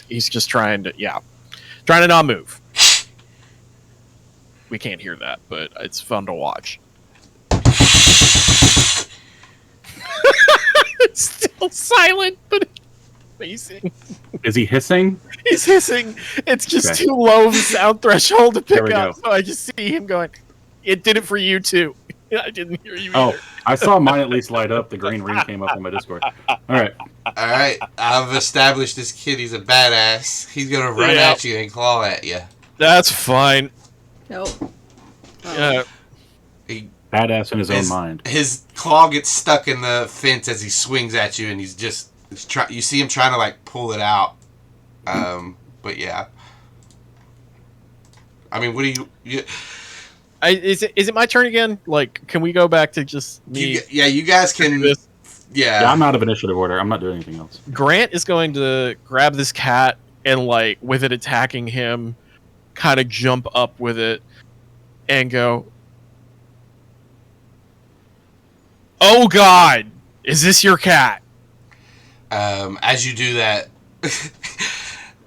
he's just trying to not move. We can't hear that, but it's fun to watch. It's still silent, but amazing. Is he hissing? He's hissing. It's just Okay. too low of a sound threshold to There pick we up. go. So I just see him going, it did it for you too. I didn't hear you Oh, either. I saw mine at least light up. The green ring came up on my Discord. All right. Alright, I've established this kitty's a badass. He's gonna run Yeah. at you and claw at you. That's fine. Nope. Yeah. Badass in his own mind. His claw gets stuck in the fence as he swings at you, and you see him trying to like pull it out. But yeah. I mean, what do you Is it my turn again? Like, can we go back to just me? you guys can. Yeah, I'm out of initiative order. I'm not doing anything else. Grant is going to grab this cat and, like, with it attacking him, kind of jump up with it and go, "Oh God, is this your cat?" As you do that,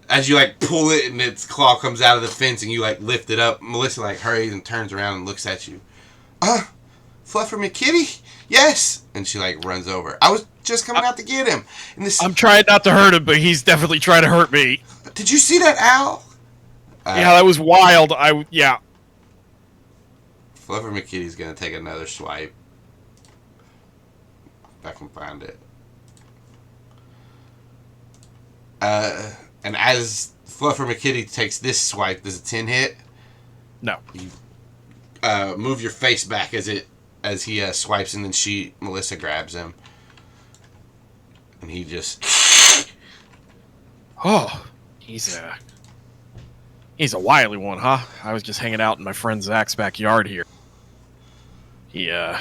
as you like pull it and its claw comes out of the fence and you like lift it up, Melissa like hurries and turns around and looks at you. Fluffer McKitty? Yes! And she like runs over. I was just coming out to get him. And this. I'm trying not to hurt him, but he's definitely trying to hurt me. Did you see that owl? Yeah, that was wild. Yeah. Fluffer McKitty's gonna take another swipe. If I can find it. And as Fluffer McKitty takes this swipe, does a 10 hit? No. You move your face back as he swipes, and then Melissa grabs him, and he just. Oh, he's a wily one, huh? I was just hanging out in my friend Zach's backyard here. I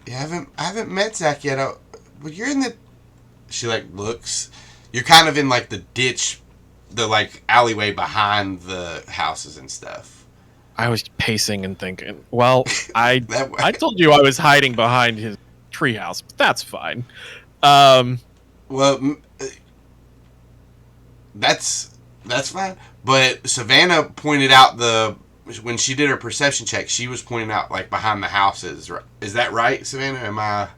haven't met Zac yet. But you're in the. She like looks. You're kind of in like the ditch, the like alleyway behind the houses and stuff. I was pacing and thinking. Well, I told you I was hiding behind his treehouse, but that's fine. Well, that's fine. But Savannah pointed out when she did her perception check, she was pointing out like behind the houses. Is that right, Savannah?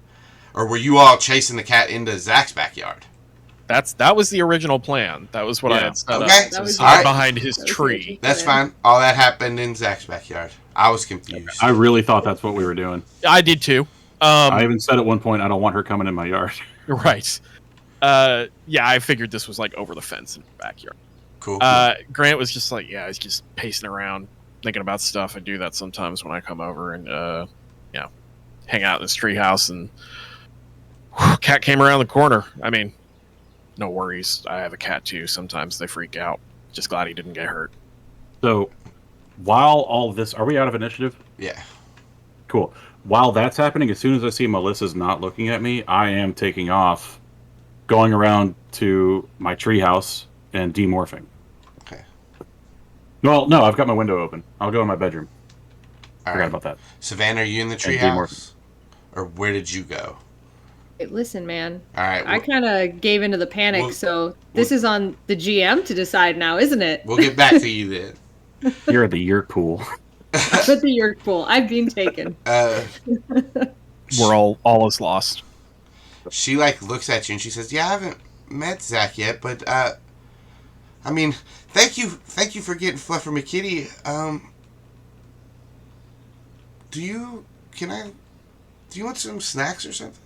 Or were you all chasing the cat into Zach's backyard? That was the original plan. That was what I had set okay. up. So hide behind his tree. That's fine. All that happened in Zach's backyard. I was confused. I really thought that's what we were doing. I did too. I even said at one point, I don't want her coming in my yard. Right. Yeah, I figured this was like over the fence in the backyard. Cool. Grant was just like, yeah, he's just pacing around, thinking about stuff. I do that sometimes when I come over and, hang out in this treehouse, and cat came around the corner. I mean, no worries. I have a cat too. Sometimes they freak out. Just glad he didn't get hurt. So, while all this, are we out of initiative? Yeah. Cool. While that's happening, as soon as I see Melissa's not looking at me, I am taking off, going around to my treehouse and demorphing. Okay. Well, no, I've got my window open. I'll go in my bedroom. Forgot about that. Savannah, are you in the treehouse? Or where did you go? Hey, listen, man. All right. I kind of gave into the panic, so this is on the GM to decide now, isn't it? We'll get back to you then. You're at the Yeerk pool. Put the Yeerk pool. I've been taken. We're all is lost. She like looks at you and she says, "Yeah, I haven't met Zac yet, but I mean, thank you for getting Fluffer McKitty. Do you want some snacks or something?"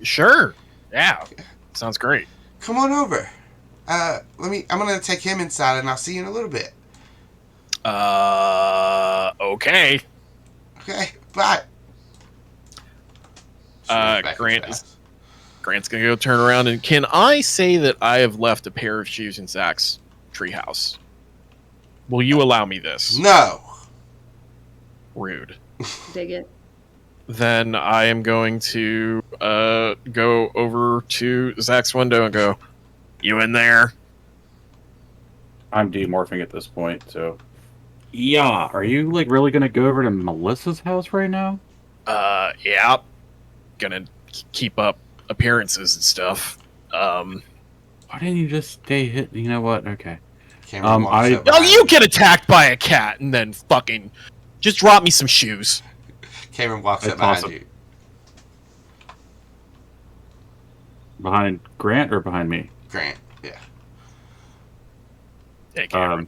Sure. Yeah. Sounds great. Come on over. I'm gonna take him inside and I'll see you in a little bit. Okay. Okay, bye. Grant's gonna go turn around, and can I say that I have left a pair of shoes in Zach's treehouse? Will you allow me this? No. Rude. Dig it. Then I am going to go over to Zach's window and go, "You in there?" I'm demorphing at this point, so... Yeah, are you, like, really gonna go over to Melissa's house right now? Yeah. Gonna keep up appearances and stuff. Why didn't you just stay hit? You know what? Okay. Oh, you get attacked by a cat and then fucking just drop me some shoes. Cameron walks up That's behind awesome. you. Behind Grant or behind me? Grant, yeah. Hey, Cameron.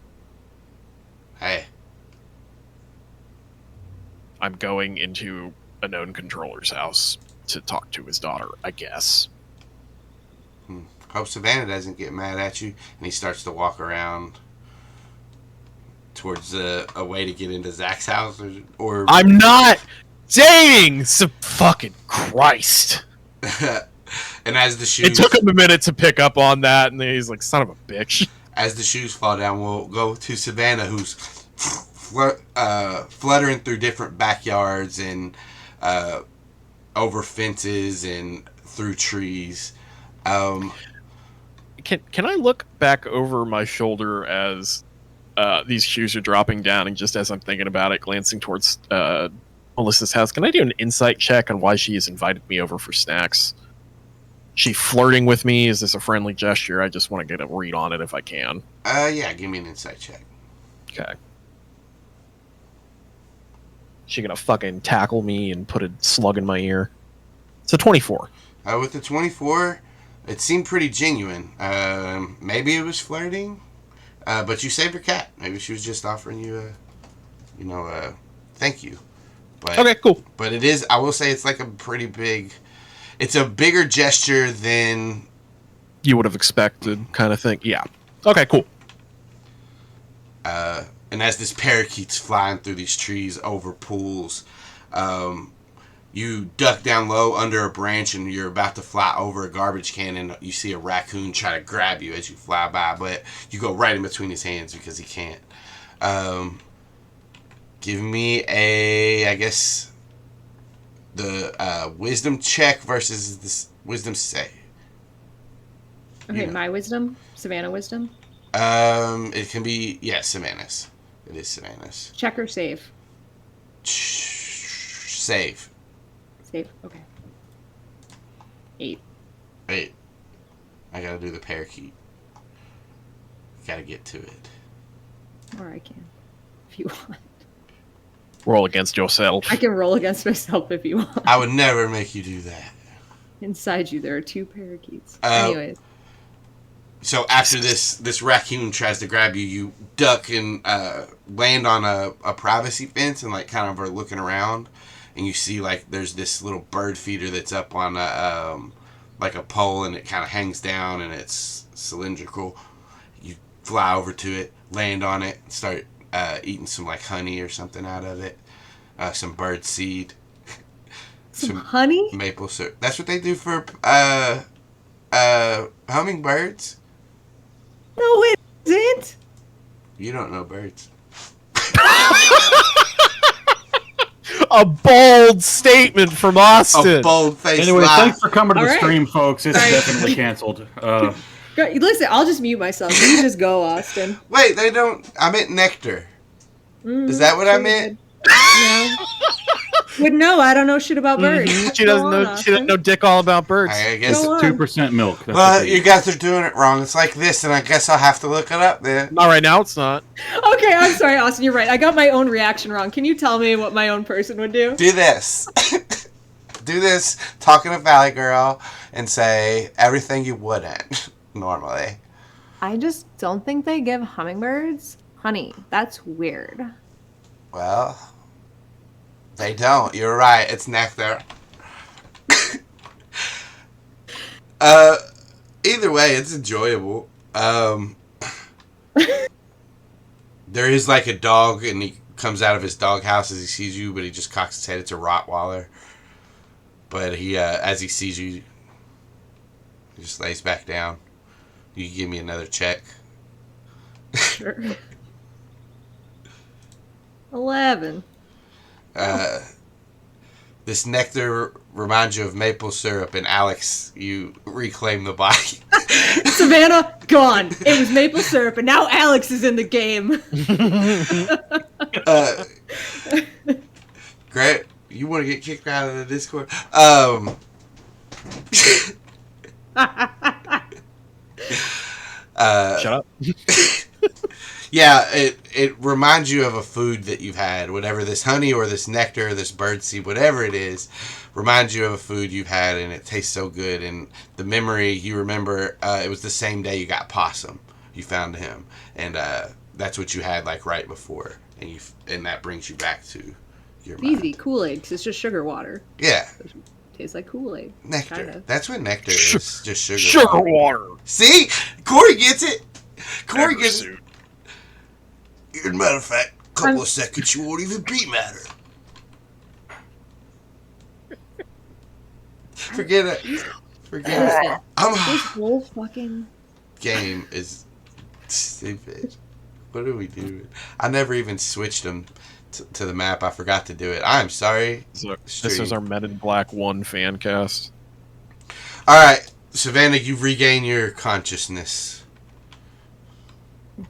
Hey. I'm going into a known controller's house to talk to his daughter, I guess. Hope Savannah doesn't get mad at you. And he starts to walk around towards a way to get into Zach's house, or I'm not dating. So fucking Christ. and as the shoes, It took him a minute to pick up on that, and then he's like, "Son of a bitch." as the shoes fall down, we'll go to Savannah, who's fluttering through different backyards and over fences and through trees. Can I look back over my shoulder as these shoes are dropping down, and just as I'm thinking about it, glancing towards Melissa's house, can I do an insight check on why she has invited me over for snacks? She flirting with me? Is this a friendly gesture? I just want to get a read on it if I can. Yeah, give me an insight check. Okay. She gonna fucking tackle me and put a slug in my ear? It's a 24. With the 24, it seemed pretty genuine. Maybe it was flirting, but you saved her cat. Maybe she was just offering you a thank you. But, Okay, cool. But it is, I will say, it's like a pretty big. It's a bigger gesture than You would have expected, kind of thing. Yeah. Okay, cool. and as this parakeet's flying through these trees over pools, you duck down low under a branch and you're about to fly over a garbage can, and you see a raccoon try to grab you as you fly by, but you go right in between his hands because he can't. Give me I guess, the wisdom check versus this wisdom save. Okay, Yeah. my wisdom, Savannah wisdom. It can be, Savannah's. It is Savannah's. Check or save? Save. Save. Okay. 8. Wait. I gotta do the parakeet. Gotta get to it. Or I can, if you want. Roll against yourself. I can roll against myself if you want. I would never make you do that. Inside you, there are 2 parakeets. Uh, Anyways. So after this raccoon tries to grab you, you duck and land on a privacy fence and like kind of are looking around, and you see like there's this little bird feeder that's up on like a pole, and it kind of hangs down and it's cylindrical. You fly over to it, land on it, and start eating some like honey or something out of it, some bird seed, Some honey? maple syrup. That's what they do for hummingbirds. No, it isn't. You don't know birds. A bold statement from Austin. A bold-faced Anyway, lie. thanks for coming to All the right. stream, folks. It's Sorry. definitely canceled. Go, listen, I'll just mute myself. You just go, Austin. Wait, they don't. I meant nectar. Is that what I meant? No. Wouldn't know. I don't know shit about birds. She doesn't know. She doesn't know dick all about birds. I guess. Go on. 2% milk. That's Well, what they you use. guys are doing it wrong. It's like this, and I guess I'll have to look it up then. Not right now. It's not. Okay, I'm sorry, Austin. You're right. I got my own reaction wrong. Can you tell me what my own person would do? Do this. Do this. Talking to Valley Girl and say everything you wouldn't normally. I just don't think they give hummingbirds honey. That's weird. Well, they don't. You're right. It's nectar. Either way, it's enjoyable. There is like a dog, and he comes out of his doghouse as he sees you, but he just cocks his head. It's a Rottweiler. But he, as he sees you, he just lays back down. You can give me another check. Sure. 11. This nectar reminds you of maple syrup, and Alex, you reclaim the body. Savannah, gone. It was maple syrup, and now Alex is in the game. Grant, you want to get kicked out of the Discord? Shut up. Yeah, it reminds you of a food that you've had, whatever this honey or this nectar or this birdseed, whatever it is, reminds you of a food you've had, and it tastes so good. And the memory you remember, it was the same day you got possum. You found him, and that's what you had like right before, and that brings you back to your mind. Easy, Kool-Aid, because it's just sugar water. Yeah, Tastes like Kool-Aid. nectar. Kind of. That's what nectar is. Just sugar. Sugar water. See, Cory gets it. Cory gets it. As a matter of fact, a couple of seconds, you won't even be matter. Forget it. Forget it. This whole fucking Game is stupid. What are we doing? I never even switched them to the map. I forgot to do it. I'm sorry. This is our Men in Black 1 fan cast. Alright, Savannah, you've regained your consciousness.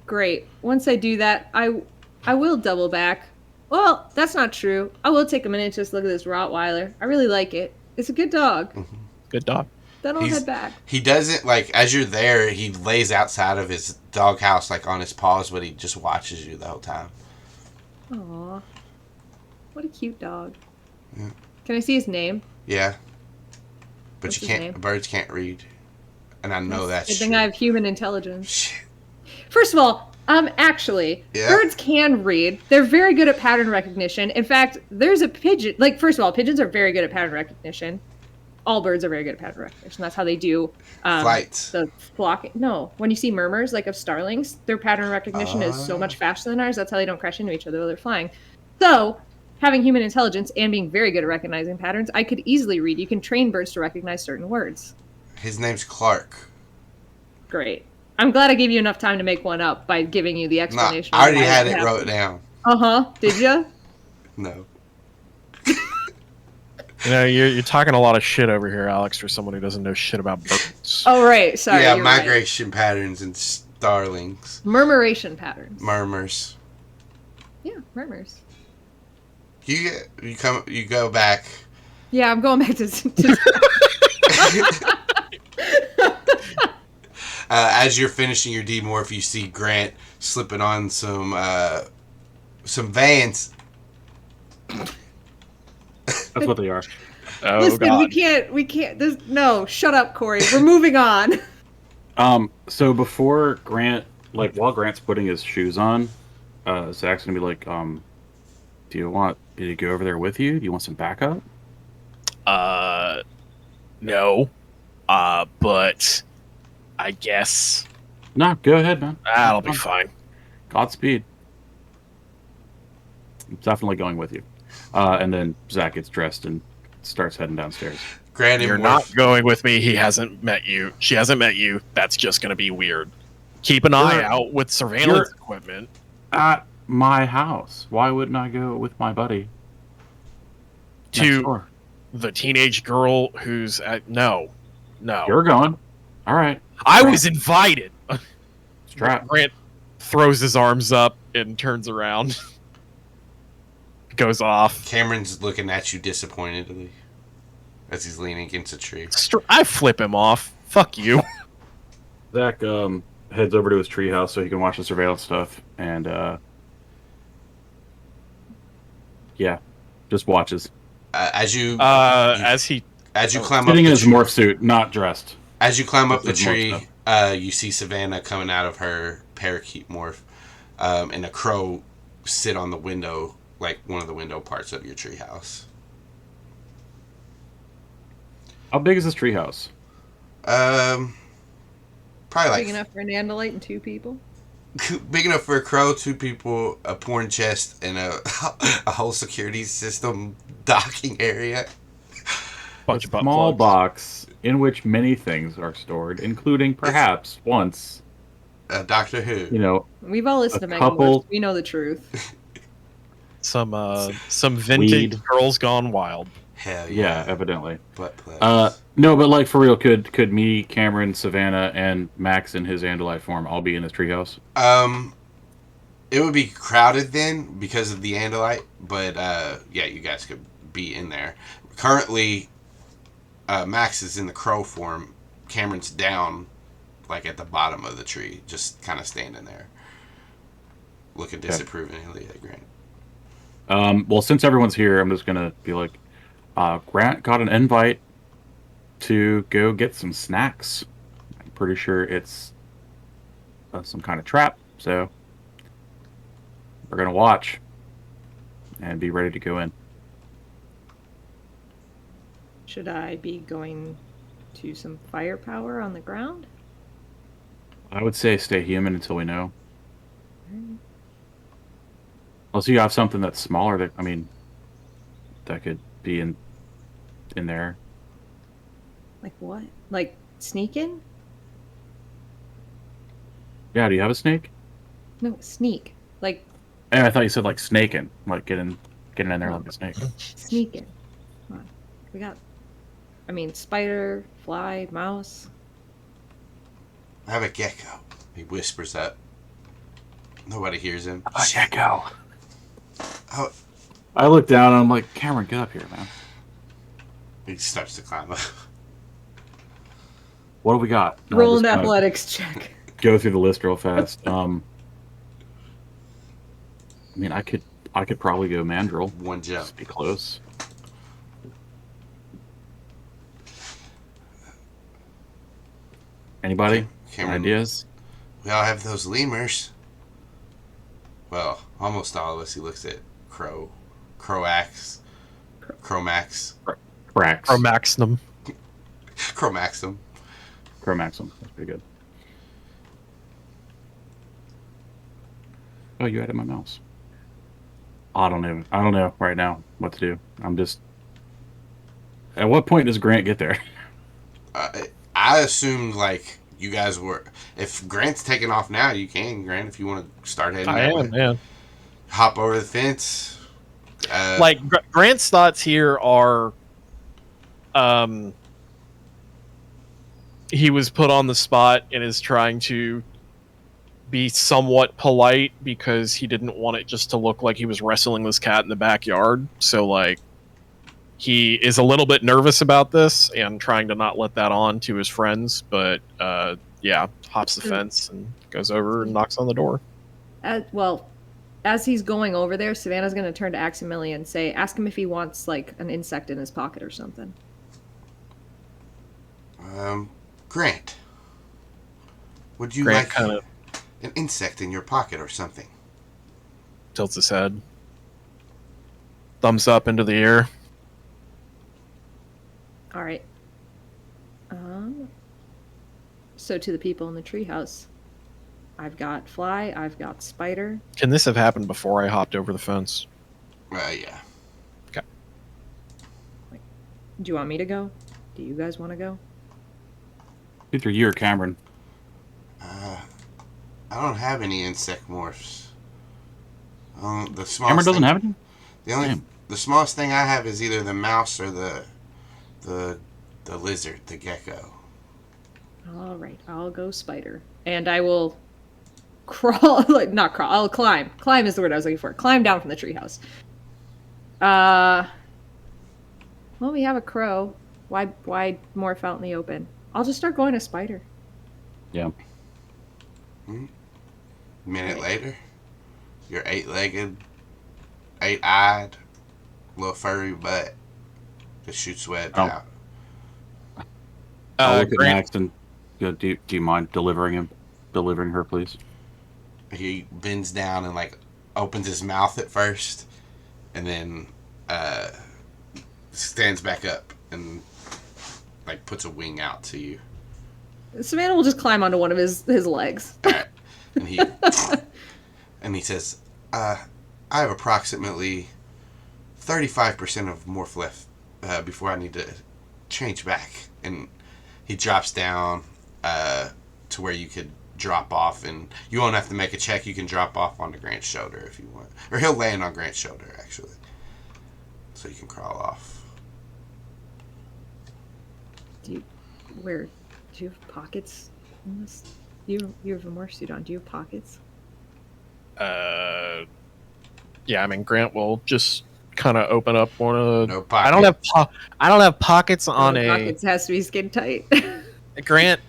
great. Once I do that, I will double back. Well, that's not true. I will take a minute to just look at this Rottweiler. I really like it. It's a good dog. Good dog. Then I'll head back. He doesn't, like, as you're there, he lays outside of his doghouse, like, on his paws, but he just watches you the whole time. Aw. What a cute dog. Yeah. Can I see his name? Yeah. But What's you his can't, name? birds can't read. And I know that's Good true. thing I have human intelligence. Shit. First of all, actually, Yeah. birds can read. They're very good at pattern recognition. In fact, there's a pigeon. Like, first of all, pigeons are very good at pattern recognition. All birds are very good at pattern recognition. That's how they do Flights. the flocking. No, when you see murmurs, like of starlings, their pattern recognition is so much faster than ours. That's how they don't crash into each other while they're flying. So, having human intelligence and being very good at recognizing patterns, I could easily read. You can train birds to recognize certain words. His name's Clark. Great. I'm glad I gave you enough time to make one up by giving you the Nah, explanation. I already of why had that it happened. wrote down. Uh-huh. Did you? No. You know, you're talking a lot of shit over here, Alex, for someone who doesn't know shit about birds. Oh, right. Sorry. Yeah, you're right. migration patterns and starlings. Murmuration patterns. Murmurs. Yeah, murmurs. You go back. Yeah, I'm going back to As you're finishing your demorph, you see Grant slipping on some Vans. That's what they are. Oh, Listen, God. we can't. No, shut up, Cory. We're moving on. So before Grant, like while Grant's putting his shoes on, Zach's gonna be like, do you want me to go over there with you? Do you want some backup? No. But I guess No, go ahead, man. that'll be fine. Godspeed. I'm definitely going with you. And then Zach gets dressed and starts heading downstairs. Grant and You're Morph. not going with me. He hasn't met you. She hasn't met you. That's just going to be weird. Keep an eye out with surveillance equipment. At my house. Why wouldn't I go with my buddy? Next To door? the teenage girl who's at... No. You're going. All right. I was invited. Strap. Grant throws his arms up and turns around. Goes off. Cameron's looking at you disappointedly as he's leaning against a tree. I flip him off. Fuck you. Zach heads over to his treehouse so he can watch the surveillance stuff, and yeah, just watches. As you As he... climb up Sitting the in his tree, morph suit, not dressed. as you climb up the With his morph tree, you see Savannah coming out of her parakeet morph, and a crow sit on the window, like one of the window parts of your treehouse. How big is this treehouse? Probably like Big enough for an Andalite and 2 people. big enough for a crow, 2 people, a porn chest, and a whole security system docking area. Bunch A of butt small plugs. box in which many things are stored, including perhaps once, Doctor Who. you know, We've all listened A to couple- Megamorphs. We know the truth. Some vintage Weed. Girls Gone Wild. Hell yeah, yeah. evidently. Butt plugs. No, but like for real, could me, Cameron, Savannah, and Max in his Andalite form all be in this treehouse? It would be crowded then because of the Andalite, but yeah, you guys could be in there. Currently, Max is in the crow form. Cameron's down, like at the bottom of the tree, just kind of standing there, looking disapprovingly at Grant. Well, since everyone's here, I'm just gonna be like, Grant got an invite to go get some snacks. I'm pretty sure it's some kind of trap, so we're gonna watch and be ready to go in. Should I be going to some firepower on the ground? I would say stay human until we know. Unless you have something that's smaller that, I mean, that could be in there. Like what? Like sneaking? Yeah, do you have a snake? No, sneak. Like I thought you said like snaking, like getting in there like a snake. sneaking. Come on. We got, I mean, spider, fly, mouse. I have a gecko. He whispers up. Nobody hears him. A gecko. Oh, I look down and I'm like, Cameron, get up here, man. he starts to climb up. What do we got? No, Roll an just kinda athletics check. Go through the list real fast. I mean, I could probably go mandrill. One jump. Just be close. Anybody? Cameron, Ideas? we all have those lemurs. Well, almost all of us. He looks at Cromax. Cracks. Or Maximum. Chromaxum. Chromaxum. That's pretty good. Oh, you added my mouse. I don't know right now what to do. I'm just. At what point does Grant get there? I assumed like you guys were. If Grant's taking off now, you can, Grant, if you want to start heading. I that am, way. yeah. Hop over the fence. Like Grant's thoughts here are, he was put on the spot and is trying to be somewhat polite because he didn't want it just to look like he was wrestling this cat in the backyard. So like, he is a little bit nervous about this and trying to not let that on to his friends. But yeah, hops the fence and goes over and knocks on the door. Well, as he's going over there, Savannah's going to turn to Aximilian and say, ask him if he wants, like, an insect in his pocket or something. Grant, would you Grant like kind of an insect in your pocket or something? tilts his head, thumbs up into the air. All right. So to the people in the treehouse, I've got fly, I've got spider. Can this have happened before I hopped over the fence? Yeah. Do you want me to go? Do you guys want to go? Either you or Cameron. I don't have any insect morphs. The smallest Cameron doesn't thing, have any? the smallest thing I have is either the mouse or the lizard, the gecko. All right, I'll go spider. And I will crawl, like, not crawl, I'll climb. Climb is the word I was looking for. Climb down from the treehouse. Well, we have a crow. Why morph out in the open? I'll just start going to spider. Yeah. Minute later, your 8-legged, 8-eyed, little furry butt just shoots webs out. I'll look at Grant, Max and go, do you mind delivering her, please? He bends down and like opens his mouth at first, and then stands back up and like puts a wing out to you. Savannah will just climb onto one of his legs. All right. And he says, I have approximately 35% of morph left before I need to change back. And he drops down to where you could drop off, and you won't have to make a check. You can drop off onto Grant's shoulder if you want. Or he'll land on Grant's shoulder, actually. So you can crawl off. Do you have pockets in this? You have a morph suit on. Do you have pockets? yeah, I mean Grant will just kind of open up one of. No pockets. I don't have pockets on a. Pockets has to be skin tight. Grant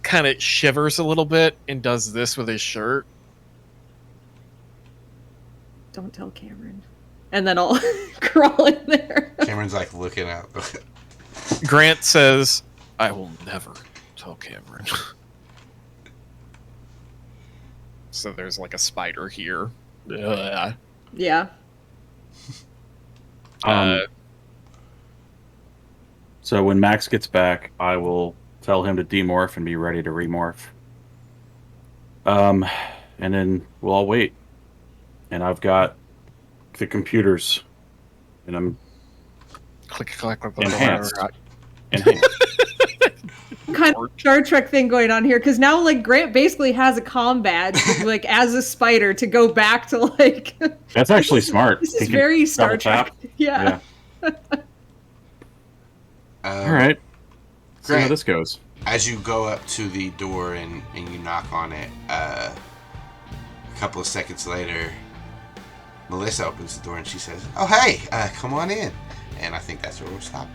kind of shivers a little bit and does this with his shirt. Don't tell Cameron. And then I'll crawl in there. Cameron's like looking out. Grant says, "I will never tell Cameron." So there's like a spider here. Yeah. So when Max gets back, I will tell him to demorph and be ready to remorph. And then we'll all wait. and I've got the computers, and I'm Click, click, click, click. enhanced. whatever. enhanced. Kind of Star Trek thing going on here because now like Grant basically has a comm badge like as a spider to go back to like. That's actually smart. This He is can very Star double tap. Trek. Yeah. All right. See how Grant, this goes. as you go up to the door and you knock on it, a couple of seconds later, Melissa opens the door and she says, "Oh, hey, come on in." And I think that's where we'll stop.